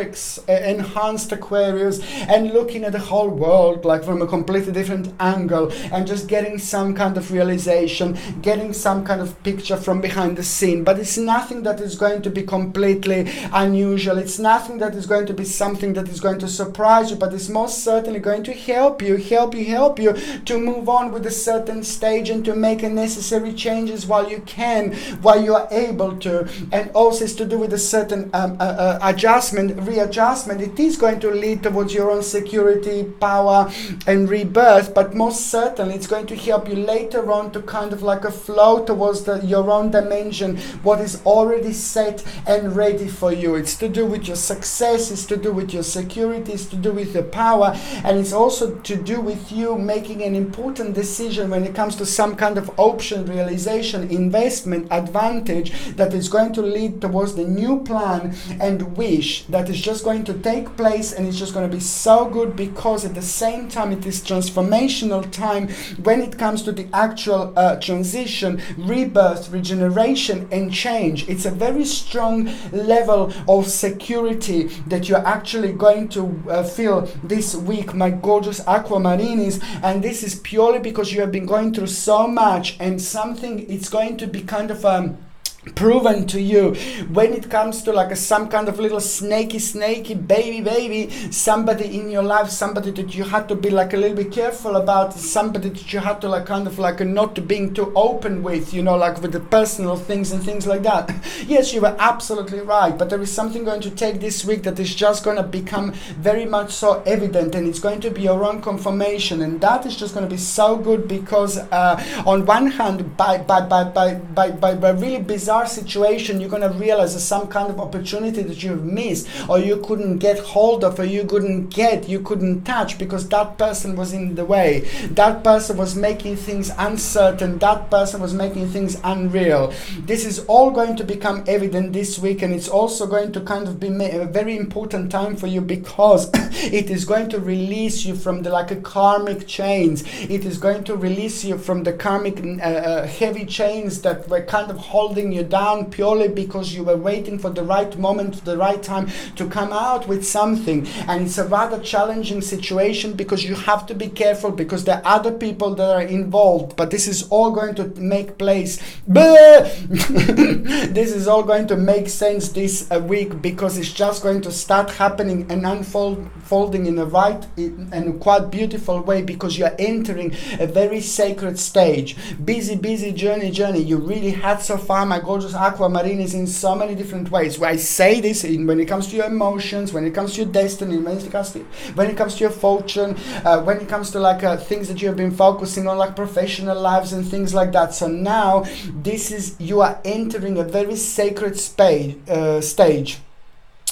enhanced Aquarius, and looking at the whole world like from a completely different angle, and just getting some kind of realization, getting some kind of picture from behind the scene. But it's nothing that is going to be completely unusual. It's nothing that is going to be something that is going to surprise you, but it's most certainly going to help you to move on with a certain stage and to make necessary changes while you can, while you are able to. And also it's to do with a certain readjustment. It is going to lead towards your own security, power, and rebirth, but most certainly it's going to help you later on to kind of like a flow towards your own dimension, what is already set and ready for you. It's to do with your success, it's to do with your security, it's to do with your power, and it's also to do with you making an important decision when it comes to some kind of option, realization, investment, advantage that is going to lead towards the new plan and wish that is just going to take place, and it's just going to be so good, because at the same time it is transformational time when it comes to the actual transition, rebirth, regeneration, and change. It's a very strong level of security that you're actually going to feel this week, my gorgeous Aquamarinis, and this is purely because you have been going through so much, and something it's going to be kind of proven to you when it comes to like some kind of little snaky baby, somebody in your life, somebody that you had to be like a little bit careful about, somebody that you had to like kind of like not to being too open with, you know, like with the personal things and things like that. Yes, you were absolutely right, but there is something going to take this week that is just going to become very much so evident, and it's going to be your own confirmation, and that is just going to be so good, because on one hand, by really bizarre bizarre situation, you're going to realize there's some kind of opportunity that you've missed, or you couldn't get hold of, or you couldn't touch because that person was in the way. That person was making things uncertain. That person was making things unreal. This is all going to become evident this week, and it's also going to kind of be a very important time for you because it is going to release you from the karmic chains. It is going to release you from the karmic heavy chains that were kind of holding you down purely because you were waiting for the right moment, the right time to come out with something. And it's a rather challenging situation because you have to be careful because there are other people that are involved, but this is all going to make place. This is all going to make sense this week because it's just going to start happening and unfolding in a right and quite beautiful way because you're entering a very sacred stage. Busy journey you really had so far, my gorgeous aquamarines, in so many different ways. Where I say this when it comes to your emotions, when it comes to your destiny, when it comes to your fortune, when it comes to things that you have been focusing on, like professional lives and things like that. So now you are entering a very sacred stage.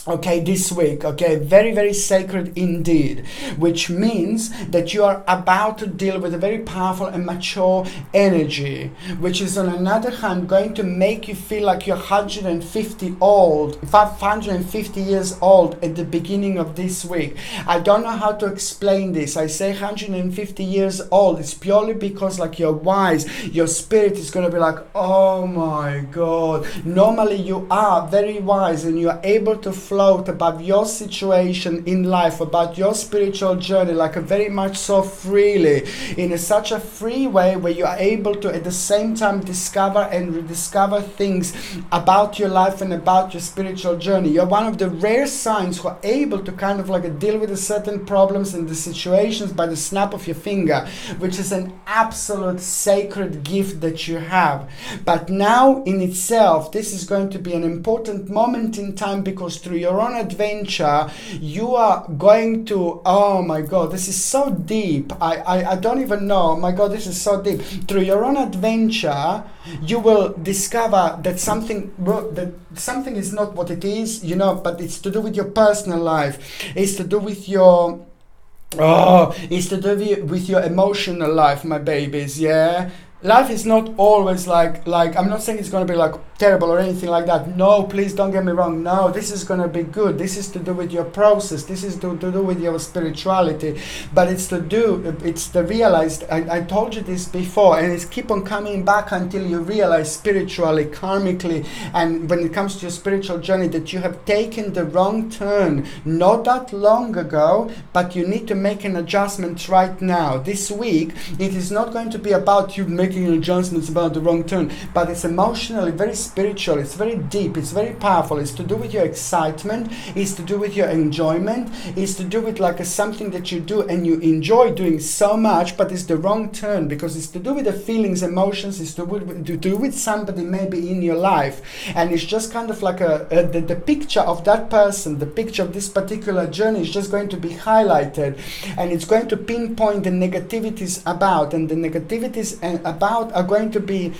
Okay, this week, okay, very sacred indeed, which means that you are about to deal with a very powerful and mature energy, which is on another hand going to make you feel like you're 550 years old at the beginning of this week. I don't know how to explain this. I say 150 years old. It's purely because you're wise. Your spirit is going to be like, oh my God. Normally you are very wise and you are able to float about your situation in life, about your spiritual journey, very much so freely, in such a free way where you are able to at the same time discover and rediscover things about your life and about your spiritual journey. You're one of the rare signs who are able to kind of deal with the certain problems and the situations by the snap of your finger, which is an absolute sacred gift that you have. But now in itself, this is going to be an important moment in time because through your own adventure, you are going to, oh my God, this is so deep. I don't even know. Oh my God, this is so deep. Through your own adventure, you will discover that something is not what it is, but it's to do with your personal life. It's to do with your it's to do with your emotional life, my babies, yeah? Life is not always like I'm not saying it's going to be terrible or anything like that. No, please don't get me wrong. No, this is going to be good. This is to do with your process. This is to do with your spirituality. But it's to realize, I told you this before, and it's keep on coming back until you realize spiritually, karmically, and when it comes to your spiritual journey, that you have taken the wrong turn not that long ago, but you need to make an adjustment right now. This week, it is not going to be about you making adjustments about the wrong turn, but it's emotionally very spiritual, it's very deep, it's very powerful. It's to do with your excitement, it's to do with your enjoyment, it's to do with something that you do and you enjoy doing so much, but it's the wrong turn because it's to do with the feelings, emotions, it's to do with somebody maybe in your life, and it's just kind of the picture of that person, the picture of this particular journey is just going to be highlighted, and it's going to pinpoint the negativities about, and the negativities about are going to be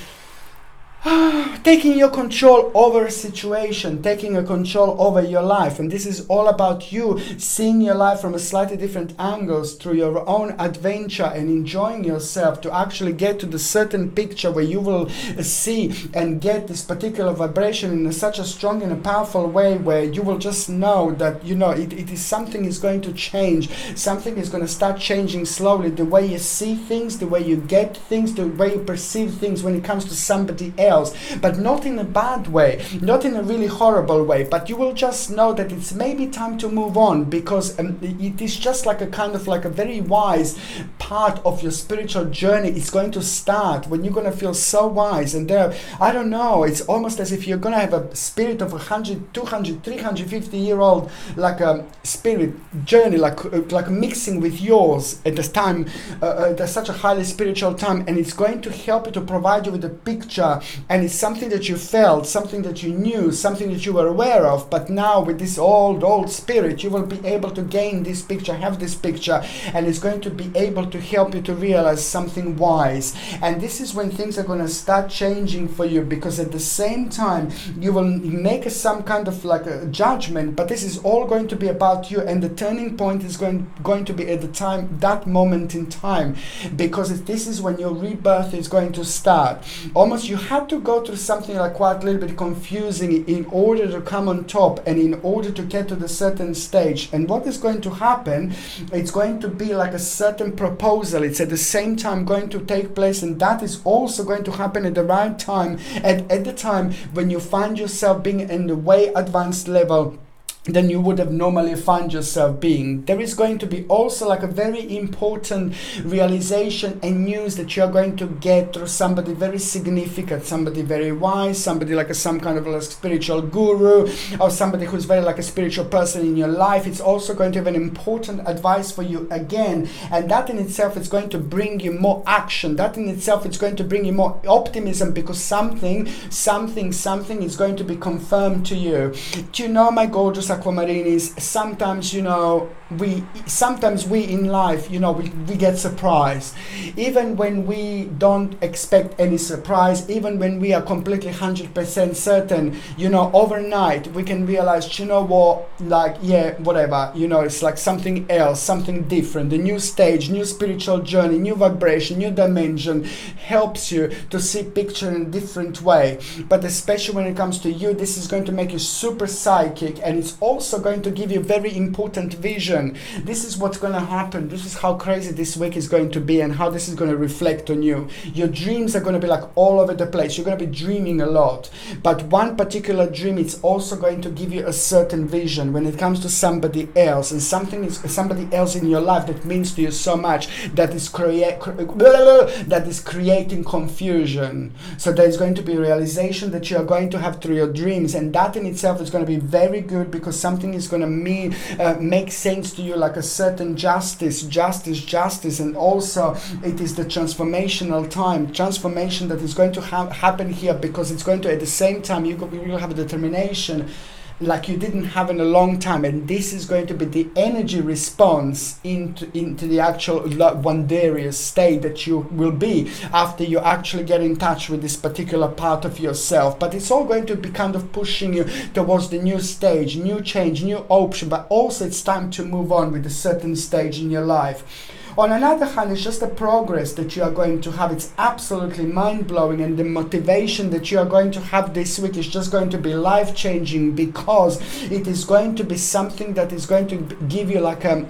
taking your control over a situation, taking a control over your life. And this is all about you seeing your life from a slightly different angles through your own adventure and enjoying yourself to actually get to the certain picture where you will see and get this particular vibration in such a strong and a powerful way where you will just know that it is something is going to change. Something is going to start changing slowly, the way you see things, the way you get things, the way you perceive things when it comes to somebody else. But not in a bad way, not in a really horrible way, but you will just know that it's maybe time to move on because it is just a kind of a very wise part of your spiritual journey. It's going to start when you're going to feel so wise, and I don't know, it's almost as if you're going to have a spirit of 100, 200, 350 year old a spirit journey, like mixing with yours at this time, at such a highly spiritual time, and it's going to help you to provide you with a picture. And it's something that you felt, something that you knew, something that you were aware of, but now with this old spirit, you will be able to gain this picture, have this picture, and it's going to be able to help you to realize something wise. And this is when things are going to start changing for you, because at the same time you will make some kind of like a judgment, but this is all going to be about you, and the turning point is going to be at the time, that moment in time, because this is when your rebirth is going to start. Almost you had to go through something like quite a little bit confusing in order to come on top and in order to get to the certain stage. And what is going to happen, it's going to be like a certain proposal. It's at the same time going to take place, and that is also going to happen at the right time, at the time when you find yourself being in the way advanced level than you would have normally find yourself being. There is going to be also like a very important realization and news that you're going to get through somebody very significant, somebody very wise, somebody like some kind of like spiritual guru, or somebody who's very like a spiritual person in your life. It's also going to have an important advice for you again, and that in itself is going to bring you more action. That in itself is going to bring you more optimism, because something is going to be confirmed to you. Do you know, my gorgeous Aquamarinis, sometimes, we in life, we get surprised. Even when we don't expect any surprise, even when we are completely 100% certain, overnight, we can realize, whatever, it's like something else, something different, a new stage, new spiritual journey, new vibration, new dimension helps you to see picture in a different way. But especially when it comes to you, this is going to make you super psychic, and it's also going to give you very important vision. This is what's going to happen. This is how crazy this week is going to be, and how this is going to reflect on you. Your dreams are going to be like all over the place. You're going to be dreaming a lot, but one particular dream, it's also going to give you a certain vision when it comes to somebody else, and somebody else in your life that means to you so much, that is creating confusion. So there is going to be a realization that you are going to have through your dreams, and that in itself is going to be very good, because something is going to make sense to you, like a certain justice, and also it is the transformational transformation that is going to happen here, because it's going to, at the same time, you will have a determination like you didn't have in a long time, and this is going to be the energy response into the actual wondrous state that you will be after you actually get in touch with this particular part of yourself. But it's all going to be kind of pushing you towards the new stage, new change, new option, but also it's time to move on with a certain stage in your life. On another hand, it's just the progress that you are going to have. It's absolutely mind-blowing, and the motivation that you are going to have this week is just going to be life-changing, because it is going to be something that is going to give you like an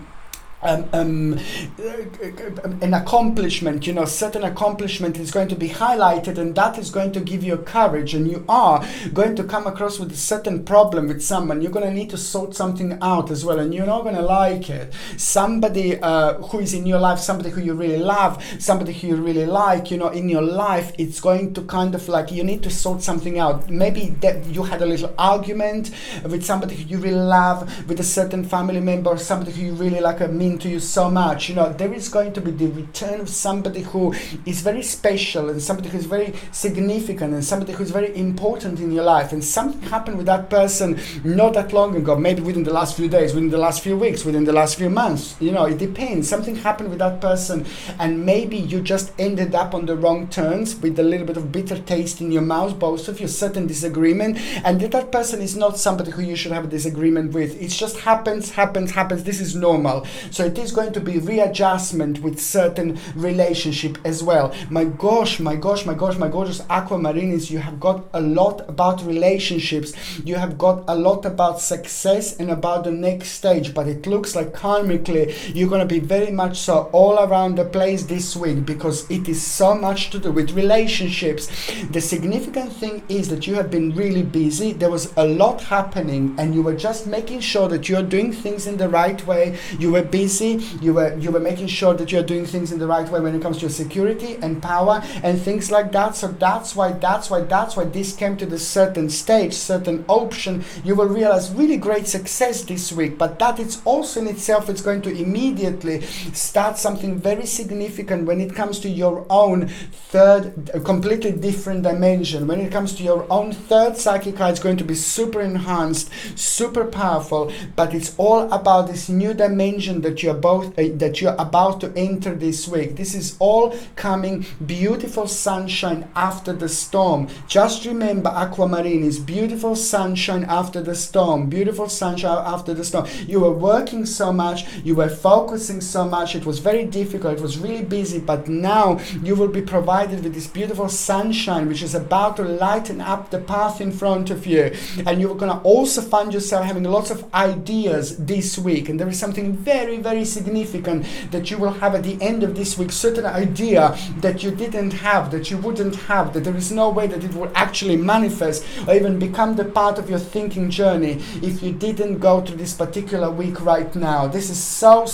accomplishment, certain accomplishment is going to be highlighted, and that is going to give you courage, and you are going to come across with a certain problem with someone. You're going to need to sort something out as well, and you're not going to like it. Somebody who is in your life, somebody who you really love, somebody who you really like, in your life, it's going to kind of like, you need to sort something out. Maybe that you had a little argument with somebody who you really love, with a certain family member, or somebody who you really like, mean to you so much. There is going to be the return of somebody who is very special, and somebody who is very significant, and somebody who is very important in your life, and something happened with that person not that long ago, maybe within the last few days, within the last few weeks, within the last few months, it depends. Something happened with that person, and maybe you just ended up on the wrong terms, with a little bit of bitter taste in your mouth, both of you, certain disagreement, and that person is not somebody who you should have a disagreement with. It just happens. This is normal. So it is going to be readjustment with certain relationship as well. My gorgeous Aquamarinis, you have got a lot about relationships. You have got a lot about success and about the next stage, but it looks like karmically you're going to be very much so all around the place this week, because it is so much to do with relationships. The significant thing is that you have been really busy. There was a lot happening, and you were just making sure that you're doing things in the right way. You were busy busy. You were making sure that you're doing things in the right way when it comes to your security and power and things like that. So that's why this came to the certain stage, certain option. You will realize really great success this week, but that it's also in itself, it's going to immediately start something very significant when it comes to your own third, completely different dimension. When it comes to your own third psychic eye, it's going to be super enhanced, super powerful, but it's all about this new dimension that you're about to enter this week. This is all coming, beautiful sunshine after the storm. Just remember, Aquamarine is beautiful sunshine after the storm. Beautiful sunshine after the storm. You were working so much, you were focusing so much, it was very difficult, it was really busy, but now you will be provided with this beautiful sunshine which is about to lighten up the path in front of you. And you're going to also find yourself having lots of ideas this week, and there is something very, very significant that you will have at the end of this week, certain idea that you didn't have, that you wouldn't have, that there is no way that it will actually manifest or even become the part of your thinking journey if you didn't go through this particular week right now. This is so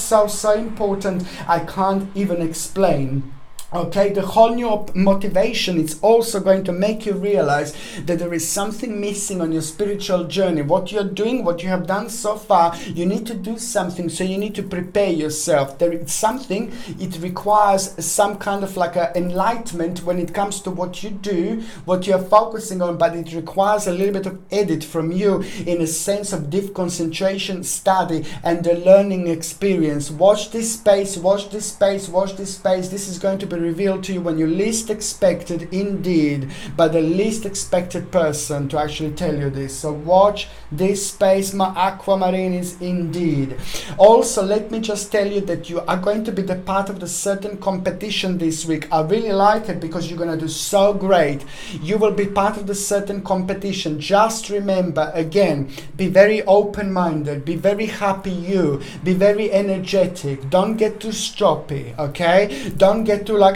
important, I can't even explain. Okay, the whole new motivation, it's also going to make you realize that there is something missing on your spiritual journey. What you're doing, what you have done so far, you need to do something, so you need to prepare yourself. There is something, it requires some kind of like a enlightenment when it comes to what you do, what you're focusing on, but it requires a little bit of edit from you in a sense of deep concentration, study, and the learning experience. Watch this space, watch this space, watch this space. This is going to be revealed to you when you least expected, indeed, by the least expected person to actually tell you this. So watch this space, my Aquamarines, indeed. Also, let me just tell you that you are going to be the part of the certain competition this week. I really like it because you're going to do so great. You will be part of the certain competition. Just remember, again, be very open-minded, be very happy you, be very energetic. Don't get too stroppy, okay? Don't get too like,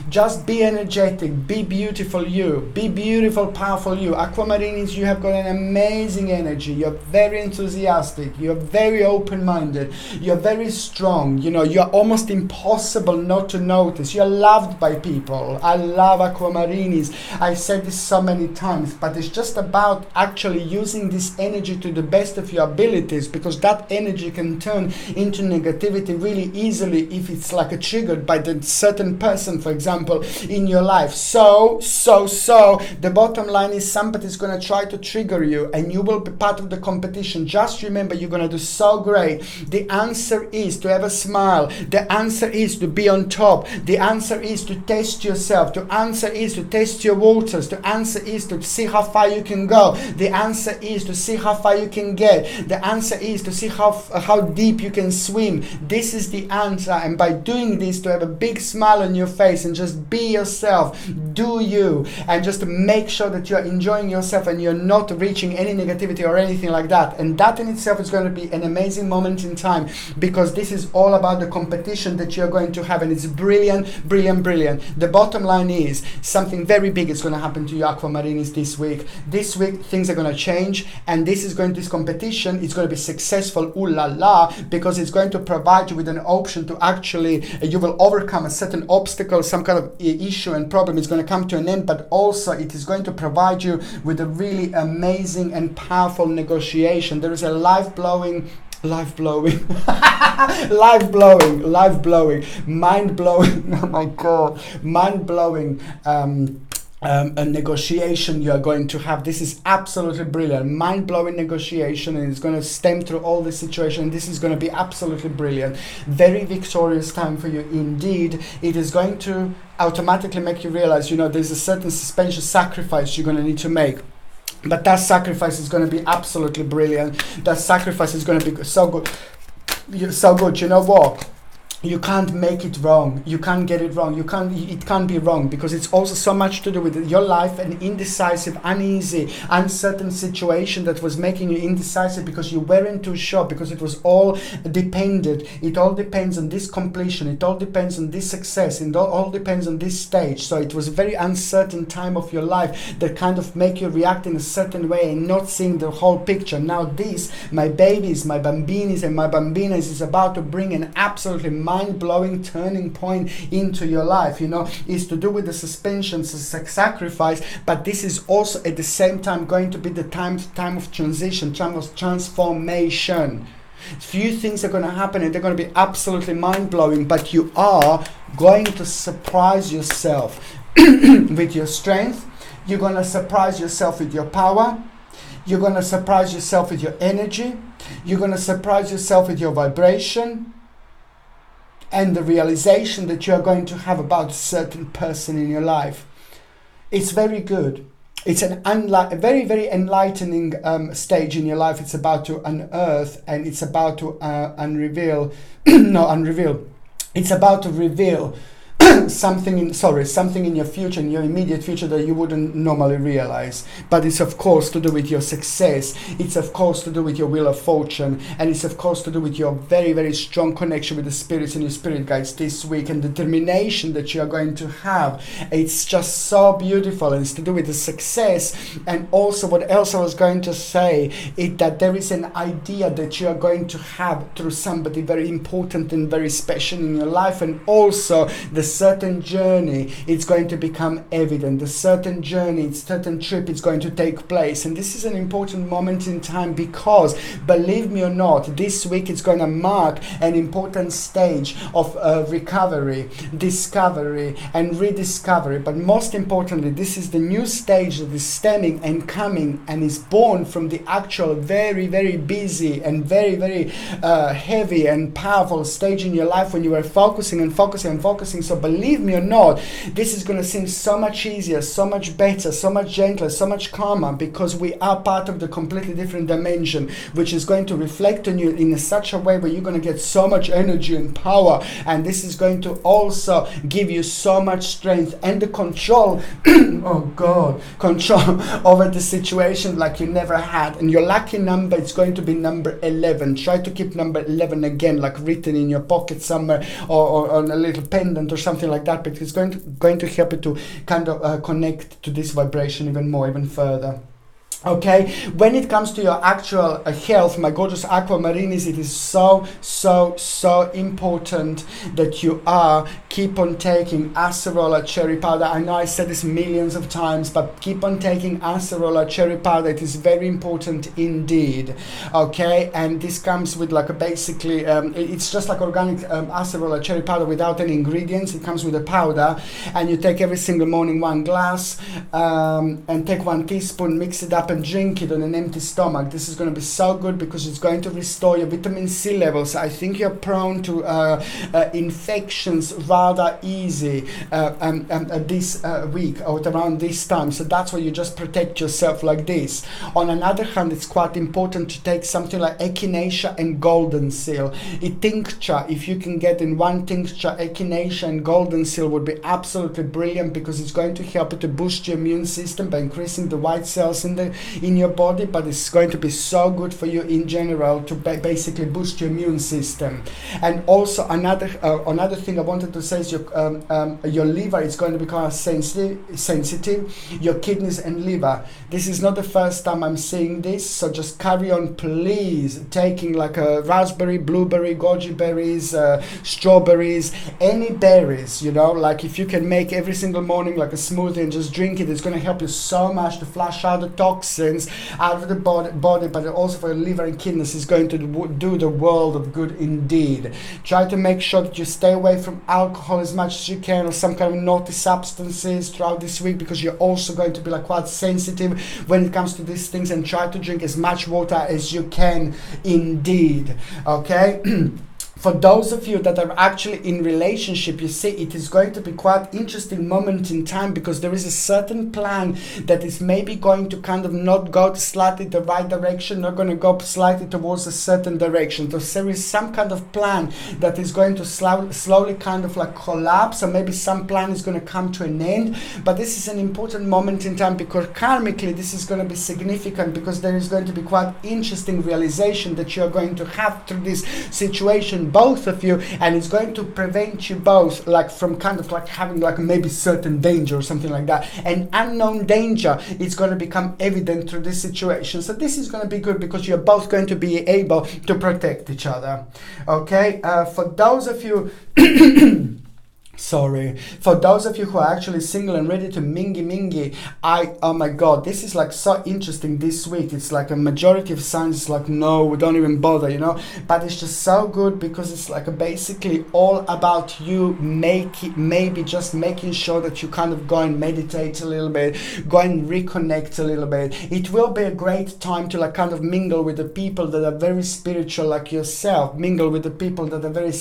just be energetic, be beautiful you, be beautiful, powerful you. Aquamarines, you have got an amazing energy. You're very enthusiastic, you're very open-minded, you're very strong, you know, you're almost impossible not to notice. You're loved by people. I love Aquamarines. I said this so many times, but it's just about actually using this energy to the best of your abilities, because that energy can turn into negativity really easily if it's like triggered by the certain person, for example, in your life. So the bottom line is somebody's going to try to trigger you and you will be part of the competition. Just remember, you're going to do so great. The answer is to have a smile. The answer is to be on top. The answer is to test yourself. The answer is to test your waters. The answer is to see how far you can go. The answer is to see how far you can get. The answer is to see how deep you can swim. This is the answer, and by doing this, to have a big smile on your face and just be yourself, do you, and just make sure that you're enjoying yourself and you're not reaching any negativity or anything like that. And that in itself is going to be an amazing moment in time, because this is all about the competition that you're going to have, and it's brilliant. The bottom line is something very big is going to happen to you, Aquamarines, this week. This week things are going to change, and this competition is going to be successful, ooh la la, because it's going to provide you with an option to actually, you will overcome a certain obstacle, some kind of issue and problem is going to come to an end, but also it is going to provide you with a really amazing and powerful negotiation. There is a life-blowing, mind-blowing, oh my God, mind-blowing a negotiation you are going to have. This is absolutely brilliant, mind-blowing negotiation, and it's going to stem through all the situation. This is going to be absolutely brilliant, very victorious time for you indeed. It is going to automatically make you realize, you know, there's a certain suspension sacrifice you're going to need to make. But that sacrifice is going to be absolutely brilliant. That sacrifice is going to be so good. You know what? you can't make it wrong. You can't get it wrong. It can't be wrong, because it's also so much to do with your life, an indecisive, uneasy, uncertain situation that was making you indecisive because you weren't too sure, because it was all dependent. It all depends on this completion. It all depends on this success. It all depends on this stage. So it was a very uncertain time of your life that kind of make you react in a certain way and not seeing the whole picture. Now this, my babies, my bambinis and my bambinas, is about to bring an absolutely mind-blowing turning point into your life. Is to do with the suspensions, the sacrifice, but this is also at the same time going to be the time of transition, time of transformation. Few things are going to happen and they're going to be absolutely mind-blowing, but you are going to surprise yourself with your strength. You're going to surprise yourself with your power. You're going to surprise yourself with your energy. You're going to surprise yourself with your vibration and the realization that you are going to have about a certain person in your life. It's very good. It's a very, very enlightening stage in your life. It's about to unearth, and it's about to unreveal. Unreveal. It's about to reveal something in your future, in your immediate future, that you wouldn't normally realize. But it's of course to do with your success. It's of course to do with your wheel of fortune, and it's of course to do with your very, very strong connection with the spirits and your spirit guides this week, and the determination that you are going to have. It's just so beautiful, and it's to do with the success. And also, what else I was going to say is that there is an idea that you are going to have through somebody very important and very special in your life, and also the certain journey, it's going to become evident. The certain journey, certain trip is going to take place. And this is an important moment in time, because believe me or not, this week it's going to mark an important stage of recovery, discovery and rediscovery. But most importantly, this is the new stage that is stemming and coming and is born from the actual very, very busy and very, very heavy and powerful stage in your life when you were focusing and focusing and focusing. So believe me or not, this is going to seem so much easier, so much better, so much gentler, so much calmer, because we are part of the completely different dimension, which is going to reflect on you in such a way where you're going to get so much energy and power. And this is going to also give you so much strength and the control, control over the situation like you never had. And your lucky number is going to be number 11. Try to keep number 11 again, like written in your pocket somewhere, or on a little pendant or something like that, because it's going to help you to kind of connect to this vibration even more, even further. Okay, when it comes to your actual health, my gorgeous aquamarinis, it is so important that you keep on taking acerola cherry powder. I know I said this millions of times, but keep on taking acerola cherry powder. It is very important indeed. Okay, and this comes with like a basically, it's just like organic acerola cherry powder without any ingredients. It comes with a powder, and you take every single morning 1 glass, and take 1 teaspoon, mix it up and drink it on an empty stomach. This is going to be so good because it's going to restore your vitamin C levels. I think you're prone to infections rather easy this week or around this time, so that's why you just protect yourself like this. On another hand, it's quite important to take something like echinacea and golden seal. A tincture, if you can get in 1 tincture, echinacea and golden seal would be absolutely brilliant, because it's going to help you to boost your immune system by increasing the white cells in your body, but it's going to be so good for you in general to basically boost your immune system. And also another thing I wanted to say is your liver is going to become sensitive, your kidneys and liver. This is not the first time I'm seeing this, so just carry on, please, taking like a raspberry, blueberry, goji berries, strawberries, any berries, like if you can make every single morning like a smoothie and just drink it, it's going to help you so much to flush out the toxins out of the body, but also for your liver and kidneys is going to do the world of good indeed. Try to make sure that you stay away from alcohol as much as you can, or some kind of naughty substances throughout this week, because you're also going to be like quite sensitive when it comes to these things, and try to drink as much water as you can indeed. Okay. For those of you that are actually in relationship, you see, it is going to be quite interesting moment in time, because there is a certain plan that is maybe going to kind of not go slightly the right direction, not going to go slightly towards a certain direction. So there is some kind of plan that is going to slowly kind of like collapse, or maybe some plan is going to come to an end. But this is an important moment in time, because karmically this is going to be significant, because there is going to be quite interesting realization that you are going to have through this situation, both of you, and it's going to prevent you both like from kind of like having like maybe certain danger or something like that. An unknown danger is going to become evident through this situation. So this is going to be good, because you're both going to be able to protect each other. Okay, for those of you for those of you who are actually single and ready to mingy, oh my god, this is like so interesting this week. It's like a majority of signs is like, no, we don't even bother, you know, but it's just so good, because it's like basically all about you maybe just making sure that you kind of go and meditate a little bit, go and reconnect a little bit. It will be a great time to like kind of mingle with the people that are very spiritual like yourself, mingle with the people that are very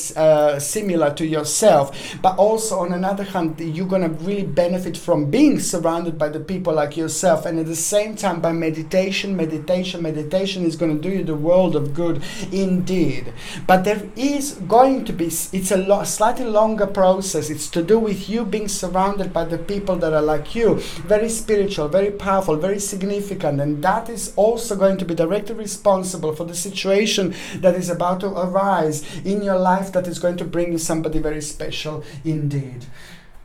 similar to yourself. But also on another hand, you're gonna really benefit from being surrounded by the people like yourself, and at the same time by meditation is gonna do you the world of good indeed. But there is going to be, it's a slightly longer process. It's to do with you being surrounded by the people that are like you, very spiritual, very powerful, very significant, and that is also going to be directly responsible for the situation that is about to arise in your life, that is going to bring you somebody very special indeed.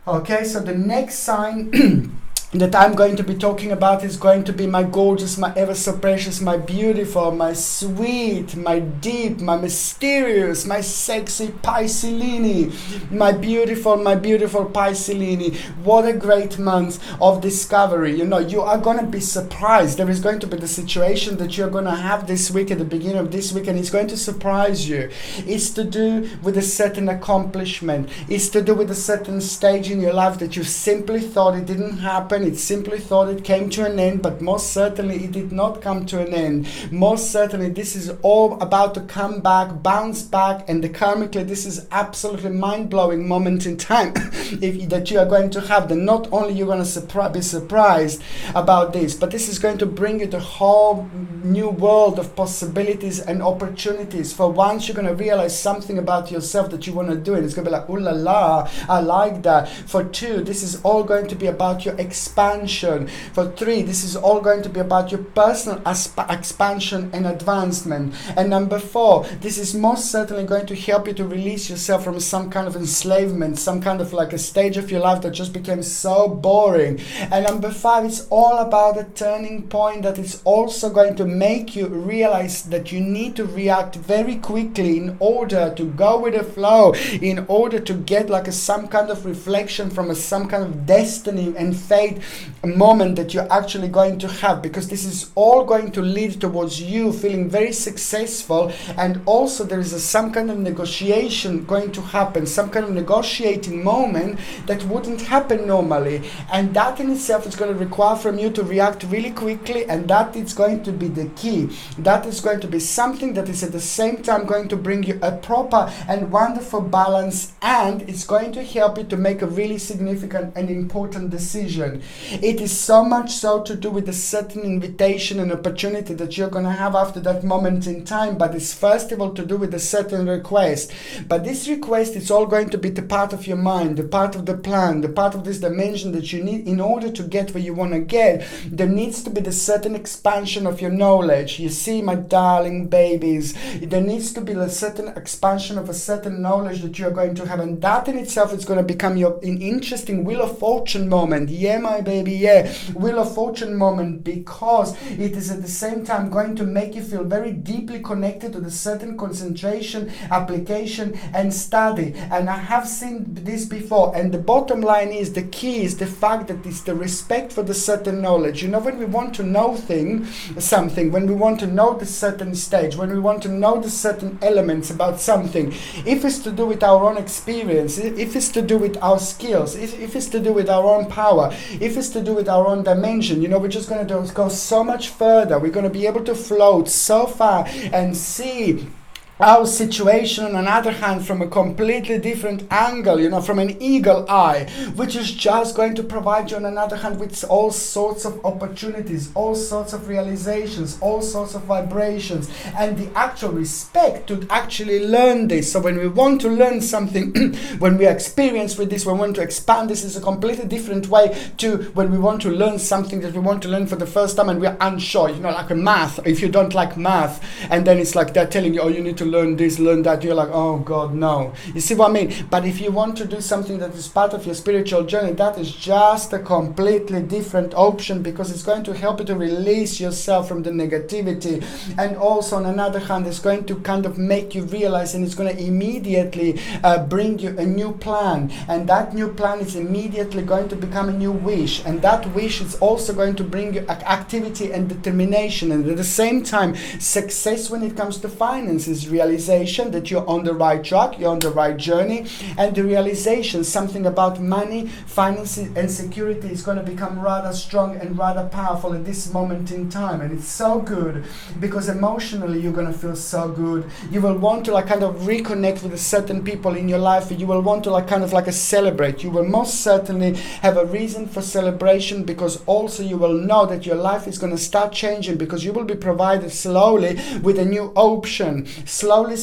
Okay, so the next sign that I'm going to be talking about is going to be my gorgeous, my ever so precious, my beautiful, my sweet, my deep, my mysterious, my sexy Piscelini. My beautiful Piscelini. What a great month of discovery. You know, you are going to be surprised. There is going to be the situation that you're going to have this week, at the beginning of this week, and it's going to surprise you. It's to do with a certain accomplishment. It's to do with a certain stage in your life that you simply thought it didn't happen. It simply thought it came to an end, but most certainly it did not come to an end. Most certainly this is all about to come back, bounce back, and karmically this is absolutely mind-blowing moment in time that you are going to have. That not only you're going to be surprised about this, but this is going to bring you the whole new world of possibilities and opportunities. For once, you're going to realize something about yourself that you want to do, and it's going to be like, ooh la la, I like that. For two, this is all going to be about your expansion. For three, this is all going to be about your personal expansion and advancement. And number four, this is most certainly going to help you to release yourself from some kind of enslavement, some kind of like a stage of your life that just became so boring. And number five, it's all about a turning point that is also going to make you realize that you need to react very quickly in order to go with the flow, in order to get like some kind of reflection from some kind of destiny and fate moment that you're actually going to have, because this is all going to lead towards you feeling very successful. And also there is some kind of negotiation going to happen, some kind of negotiating moment that wouldn't happen normally, and that in itself is going to require from you to react really quickly, and that is going to be the key. That is going to be something that is at the same time going to bring you a proper and wonderful balance, and it's going to help you to make a really significant and important decision. It is so much so to do with a certain invitation and opportunity that you're going to have after that moment in time, but it's first of all to do with a certain request. But this request is all going to be the part of your mind, the part of the plan, the part of this dimension that you need in order to get where you want to get. There needs to be the certain expansion of your knowledge. You see, my darling babies, there needs to be a certain expansion of a certain knowledge that you're going to have, and that in itself is going to become your interesting Wheel of Fortune moment. Yeah, my baby, yeah, Wheel of Fortune moment, because it is at the same time going to make you feel very deeply connected to the certain concentration, application, and study. And I have seen this before, and the bottom line is, the key is the fact that it's the respect for the certain knowledge. You know, when we want to know something, when we want to know the certain stage, when we want to know the certain elements about something, if it's to do with our own experience, if it's to do with our skills, if it's to do with our own power, if it's to do with our own dimension, you know, we're just going to go so much further. We're going to be able to float so far and see our situation on another hand from a completely different angle, from an eagle eye, which is just going to provide you on another hand with all sorts of opportunities, all sorts of realizations, all sorts of vibrations, and the actual respect to actually learn this. So when we want to learn something, when we experience with this, we want to expand this, is a completely different way to when we want to learn something that we want to learn for the first time and we're unsure, like a math. If you don't like math, and then it's like they're telling you, oh, you need to learn this, learn that, you're like, oh God, no. You see what I mean? But if you want to do something that is part of your spiritual journey, that is just a completely different option, because it's going to help you to release yourself from the negativity, and also on another hand, it's going to kind of make you realize, and it's going to immediately bring you a new plan, and that new plan is immediately going to become a new wish, and that wish is also going to bring you activity and determination, and at the same time success when it comes to finances, realization that you're on the right track, you're on the right journey, and the realization something about money, finances and security is going to become rather strong and rather powerful at this moment in time. And it's so good because emotionally you're going to feel so good. You will want to kind of reconnect with certain people in your life. You will want to kind of celebrate. You will most certainly have a reason for celebration, because also you will know that your life is going to start changing, because you will be provided slowly with a new option. Slowly,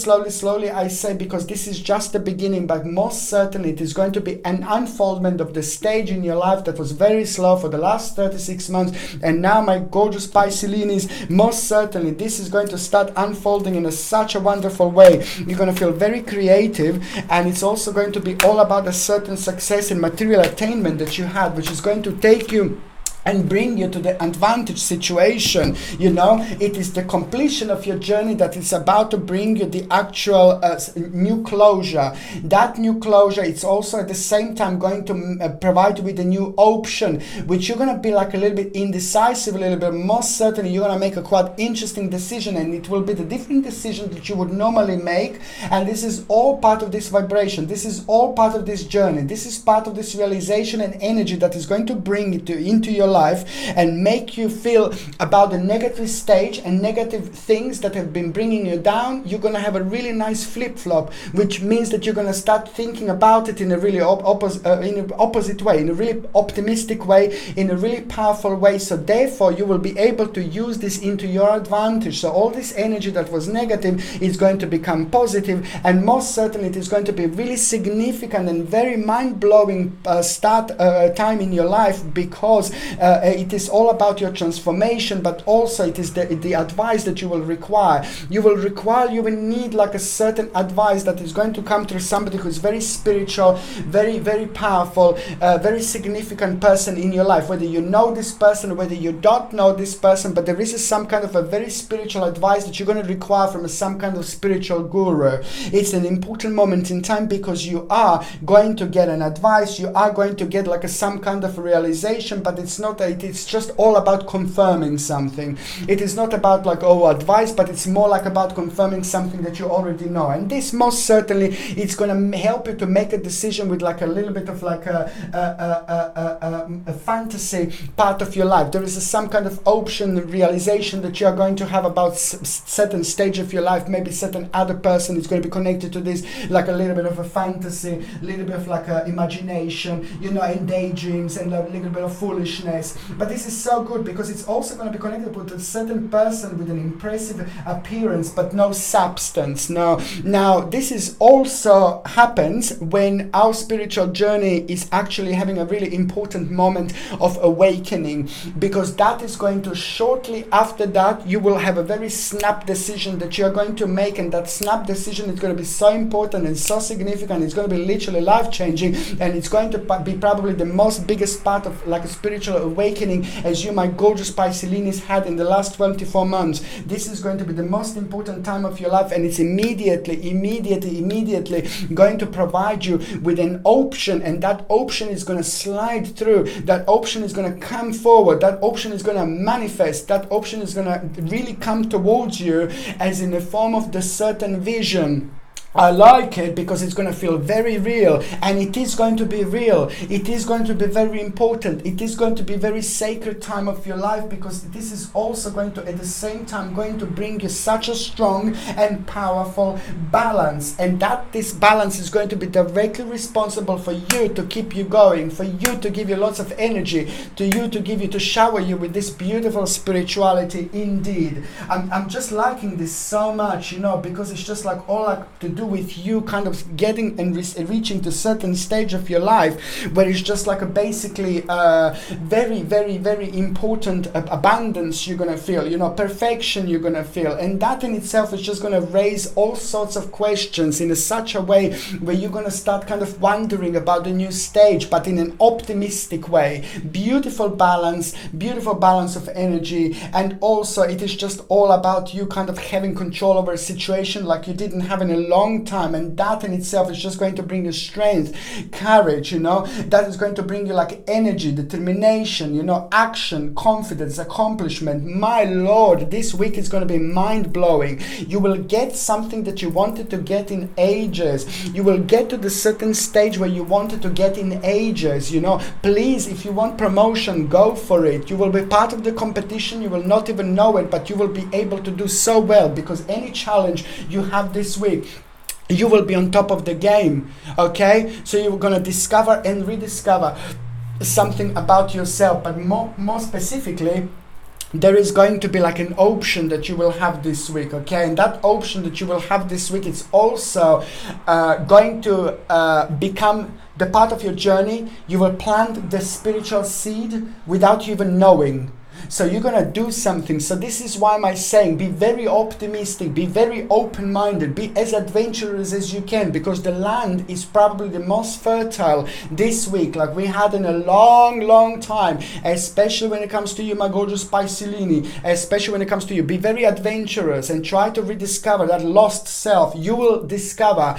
I say, because this is just the beginning, but most certainly it is going to be an unfoldment of the stage in your life that was very slow for the last 36 months. And now, my gorgeous Piscelinis, most certainly this is going to start unfolding in such a wonderful way. You're going to feel very creative, and it's also going to be all about a certain success and material attainment that you had, which is going to take you and bring you to the advantage situation. It is the completion of your journey that is about to bring you the actual new closure. That new closure, it's also at the same time going to provide you with a new option, which you're going to be a little bit indecisive, a little bit. Most certainly you're going to make a quite interesting decision, and it will be the different decision that you would normally make. And this is all part of this vibration. This is all part of this journey. This is part of this realization and energy that is going to bring it into your life and make you feel about the negative stage and negative things that have been bringing you down. You're going to have a really nice flip-flop, which means that you're going to start thinking about it in a really opposite way, in a really optimistic way, in a really powerful way. So therefore you will be able to use this into your advantage. So all this energy that was negative is going to become positive, and most certainly it is going to be really significant and very mind-blowing time in your life, because it is all about your transformation, but also it is the advice that you will require. You will need a certain advice that is going to come through somebody who is very spiritual, very, very powerful, very significant person in your life. Whether you know this person, whether you don't know this person, but there is some kind of a very spiritual advice that you're going to require from some kind of spiritual guru. It's an important moment in time, because you are going to get an advice, you are going to get some kind of realization, but it's just all about confirming something. It is not about advice, but it's more about confirming something that you already know. And this most certainly it's going to help you to make a decision with a little bit of a fantasy part of your life. There is some kind of option realization that you are going to have about certain stage of your life. Maybe certain other person is going to be connected to this, a little bit of a fantasy, a little bit of imagination, and daydreams, and a little bit of foolishness. But this is so good because it's also going to be connected with a certain person with an impressive appearance but no substance. Now this is also happens when our spiritual journey is actually having a really important moment of awakening, because that is going to shortly after that you will have a very snap decision that you are going to make, and that snap decision is going to be so important and so significant. It's going to be literally life-changing, and it's going to be probably the most biggest part of a spiritual awakening as you, my gorgeous Piscelinis, had in the last 24 months. This is going to be the most important time of your life, and it's immediately going to provide you with an option, and that option is going to slide through. That option is going to come forward. That option is going to manifest. That option is going to really come towards you as in the form of the certain vision. I like it because it's going to feel very real, and it is going to be real. It is going to be very important. It is going to be very sacred time of your life, because this is also going to, at the same time, going to bring you such a strong and powerful balance, and that this balance is going to be directly responsible for you to keep you going, for you to give you lots of energy, to shower you with this beautiful spirituality indeed. I'm just liking this so much, you know, because it's just like all like to do with you kind of getting and reaching to certain stage of your life where it's just like a basically very, very, very important abundance you're gonna feel, you know, perfection you're gonna feel, and that in itself is just gonna raise all sorts of questions in such a way where you're gonna start kind of wondering about the new stage, but in an optimistic way. Beautiful balance of energy, and also it is just all about you kind of having control over a situation like you didn't have in a long time, and that in itself is just going to bring you strength, courage, you know, that is going to bring you like energy, determination, you know, action, confidence, accomplishment. My lord, this week is going to be mind-blowing. You will get something that you wanted to get in ages. You will get to the certain stage where you wanted to get in ages, you know. Please, if you want promotion, go for it. You will be part of the competition, you will not even know it, but you will be able to do so well, because any challenge you have this week, you will be on top of the game, okay? So you're gonna discover and rediscover something about yourself, but more specifically, there is going to be like an option that you will have this week, okay? And that option that you will have this week is also going to become the part of your journey. You will plant the spiritual seed without you even knowing. So you're gonna do something. So this is why I'm saying be very optimistic, be very open-minded, be as adventurous as you can, because the land is probably the most fertile this week like we had in a long time, especially when it comes to you, my gorgeous Piscelini, especially when it comes to you. Be very adventurous and try to rediscover that lost self. You will rediscover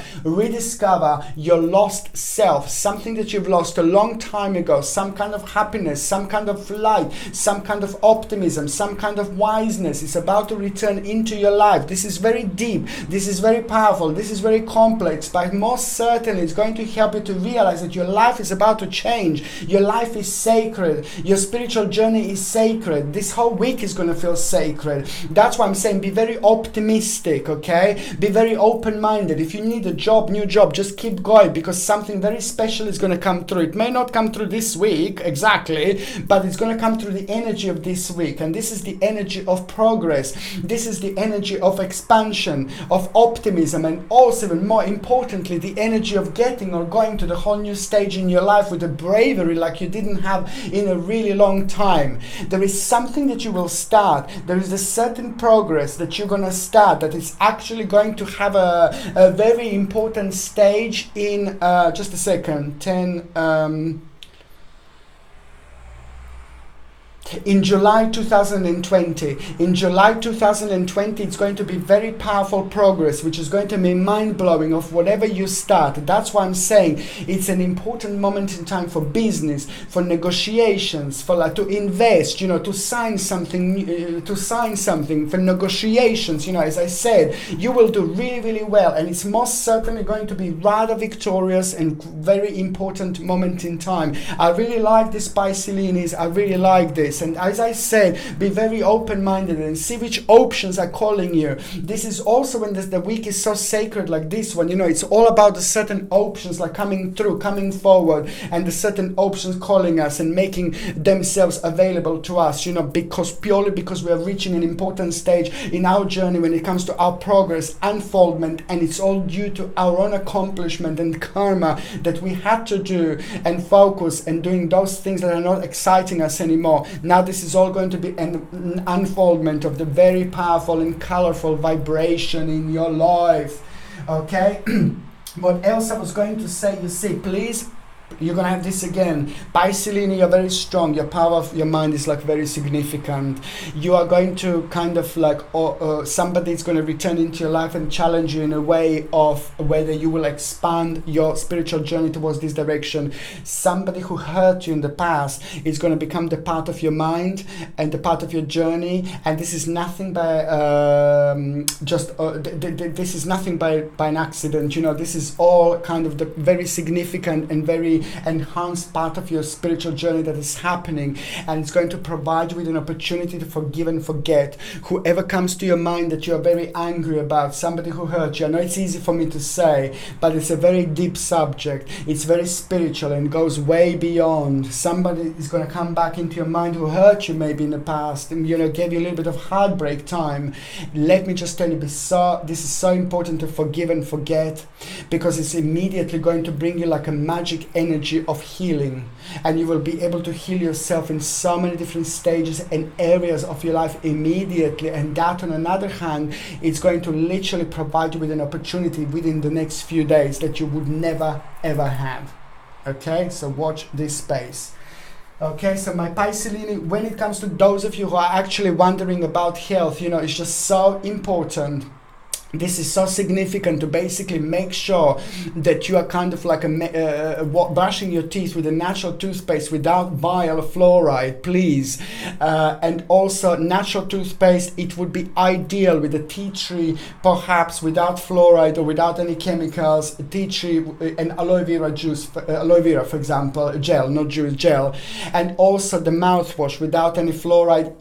your lost self, something that you've lost a long time ago, some kind of happiness, some kind of light, some kind of optimism, some kind of wiseness is about to return into your life. This is very deep, this is very powerful, this is very complex, but most certainly it's going to help you to realize that your life is about to change. Your life is sacred, your spiritual journey is sacred. This whole week is going to feel sacred. That's why I'm saying be very optimistic, okay? Be very open-minded. If you need a job, new job, just keep going, because something very special is going to come through. It may not come through this week exactly, but it's going to come through the energy of this week, and this is the energy of progress. This is the energy of expansion, of optimism, and also, even more importantly, the energy of getting or going to the whole new stage in your life with a bravery like you didn't have in a really long time. There is something that you will start. There is a certain progress that you're gonna start that is actually going to have a very important stage in just a second, in July 2020. In July 2020, it's going to be very powerful progress, which is going to be mind-blowing of whatever you start. That's why I'm saying it's an important moment in time for business, for negotiations, for like to invest, you know, to sign something, for negotiations. You know, as I said, you will do really, really well, and it's most certainly going to be rather victorious and very important moment in time. I really like this, Piscelinis. I really like this. And as I said, be very open-minded and see which options are calling you. This is also when the week is so sacred like this one, you know, it's all about the certain options like coming through, coming forward, and the certain options calling us and making themselves available to us, you know, purely because we are reaching an important stage in our journey when it comes to our progress, unfoldment, and it's all due to our own accomplishment and karma that we had to do and focus and doing those things that are not exciting us anymore. Now this is all going to be an unfoldment of the very powerful and colorful vibration in your life, okay? What else I was going to say, you see, please You're gonna have this again. Piscelini, you're very strong. Your power of your mind is like very significant. You are going to kind of like, somebody is going to return into your life and challenge you in a way of whether you will expand your spiritual journey towards this direction. Somebody who hurt you in the past is going to become the part of your mind and the part of your journey. And this is nothing by this is nothing by an accident. You know, this is all kind of the very significant and very enhanced part of your spiritual journey that is happening, and it's going to provide you with an opportunity to forgive and forget whoever comes to your mind that you are very angry about, somebody who hurt you. I know it's easy for me to say, but it's a very deep subject. It's very spiritual and goes way beyond. Somebody is going to come back into your mind who hurt you maybe in the past and, you know, gave you a little bit of heartbreak time. Let me just tell you, this is so important to forgive and forget, because it's immediately going to bring you like a magic energy of healing, and you will be able to heal yourself in so many different stages and areas of your life immediately. And that, on another hand, it's going to literally provide you with an opportunity within the next few days that you would never ever have. Okay, so watch this space. Okay, so my Piscelini, when it comes to those of you who are actually wondering about health, you know, it's just so important. This is so significant to basically make sure that you are kind of like brushing your teeth with a natural toothpaste without bile or fluoride, please. And also natural toothpaste, it would be ideal with a tea tree, perhaps without fluoride or without any chemicals, tea tree and aloe vera juice, aloe vera for example, gel, not juice, gel. And also the mouthwash without any fluoride,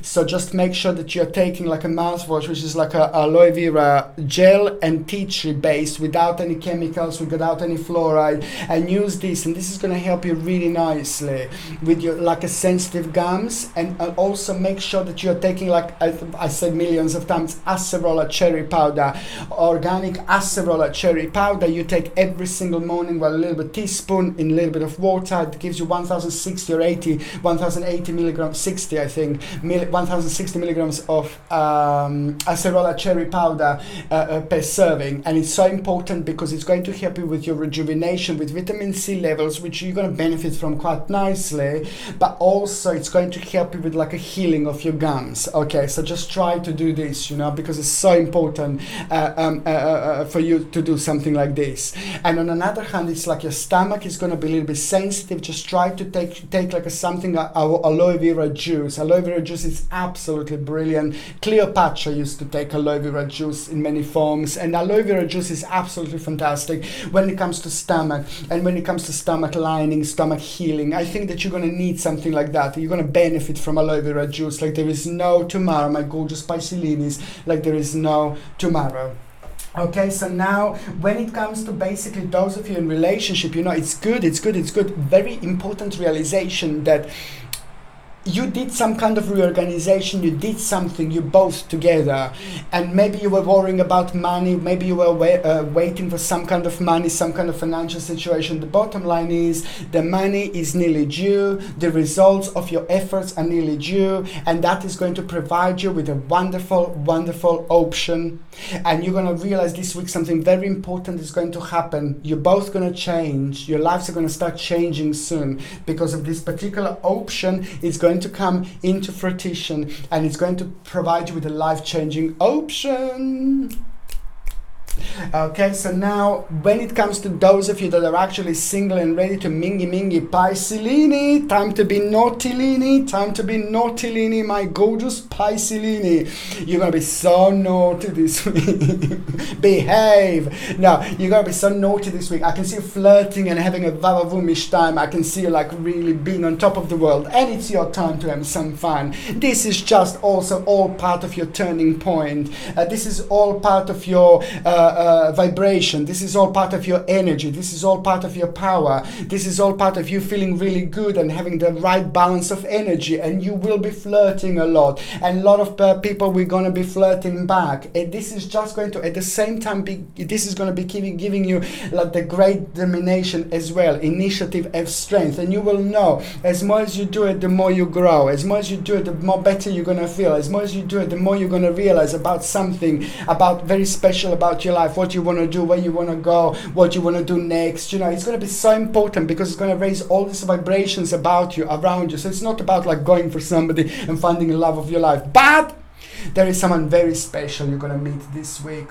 so just make sure that you're taking like a mouthwash which is like a aloe vera gel and tea tree base without any chemicals, without any fluoride, and use this, and this is going to help you really nicely with your like a sensitive gums. And also make sure that you're taking, like I said millions of times, acerola cherry powder, organic acerola cherry powder. You take every single morning with a little bit teaspoon in a little bit of water. It gives you 1060 or 1080 milligrams, 60 I think, 1060 milligrams of acerola cherry powder per serving. And it's so important because it's going to help you with your rejuvenation, with vitamin C levels, which you're going to benefit from quite nicely, but also it's going to help you with like a healing of your gums. Okay, so just try to do this, you know, because it's so important for you to do something like this. And on another hand, it's like your stomach is going to be a little bit sensitive. Just try to take like something aloe vera juice. Aloe vera juice is absolutely brilliant. Cleopatra used to take aloe vera juice in many forms, and aloe vera juice is absolutely fantastic when it comes to stomach and when it comes to stomach lining, stomach healing. I think that you're going to need something like that. You're going to benefit from aloe vera juice like there is no tomorrow, my gorgeous Piscelinis, like there is no tomorrow. Okay, so now when it comes to basically those of you in relationship, you know, it's good. Very important realization that you did some kind of reorganization, you did something, you both together, and maybe you were worrying about money, maybe you were waiting for some kind of money, some kind of financial situation. The bottom line is the money is nearly due, the results of your efforts are nearly due, and that is going to provide you with a wonderful, wonderful option. And you're going to realize this week something very important is going to happen. You're both going to change, your lives are going to start changing soon because of this particular option. It's going to come into fruition, and it's going to provide you with a life-changing option. Okay, so now when it comes to those of you that are actually single and ready to mingy Piscelini, time to be naughty-lini, my gorgeous Piscelini. You're gonna be so naughty this week. Behave. Now, you're gonna be so naughty this week. I can see you flirting and having a vavavumish time. I can see you like really being on top of the world, and it's your time to have some fun. This is just also all part of your turning point. This is all part of your vibration. This is all part of your energy. This is all part of your power. This is all part of you feeling really good and having the right balance of energy. And you will be flirting a lot, and a lot of people we're going to be flirting back. And this is just going to at the same time this is going to be giving you like the great determination as well, initiative and strength. And you will know as more as you do it, the more you grow. As more as you do it, the more better you're going to feel. As more as you do it, the more you're going to realize about something about very special about your life, what you want to do, where you want to go, what you want to do next. You know, it's going to be so important because it's going to raise all these vibrations about you, around you. So it's not about like going for somebody and finding the love of your life, but there is someone very special you're going to meet this week.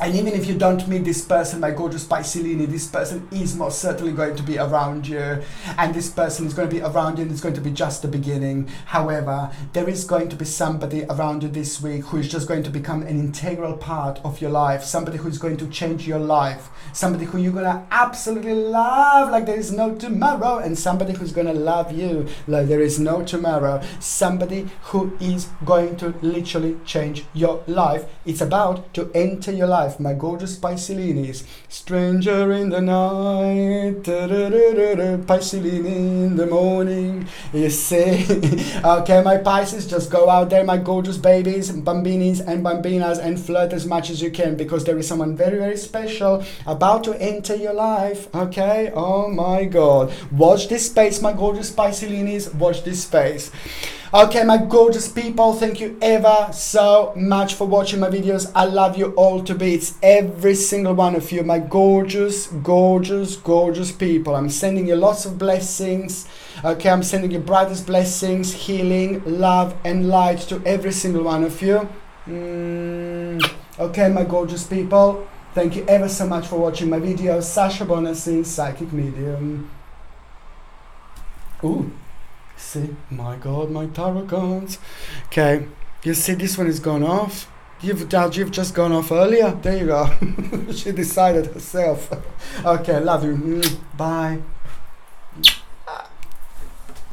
And even if you don't meet this person, my gorgeous Piscelini, this person is most certainly going to be around you. And this person is going to be around you and it's going to be just the beginning. However, there is going to be somebody around you this week who is just going to become an integral part of your life. Somebody who is going to change your life. Somebody who you're going to absolutely love like there is no tomorrow. And somebody who's going to love you like there is no tomorrow. Somebody who is going to literally change your life. It's about to enter your life. My gorgeous Piscelinis. Stranger in the night, Piscelini in the morning. You see? Okay, my Pisces, just go out there, my gorgeous babies, bambinis and bambinas, and flirt as much as you can because there is someone very, very special about to enter your life. Okay? Oh my God. Watch this space, my gorgeous Piscelinis. Watch this space. Okay, my gorgeous people, thank you ever so much for watching my videos. I love you all to bits, every single one of you, my gorgeous, gorgeous, gorgeous people. I'm sending you lots of blessings. Okay, I'm sending you brightest blessings, healing, love, and light to every single one of you. Okay, my gorgeous people, thank you ever so much for watching my videos. Sasha Bonasin, Psychic Medium. Ooh. See, my God, my tarot cards. Okay, you see this one is gone off. You've just gone off earlier. There you go. She decided herself. Okay, love you. Bye.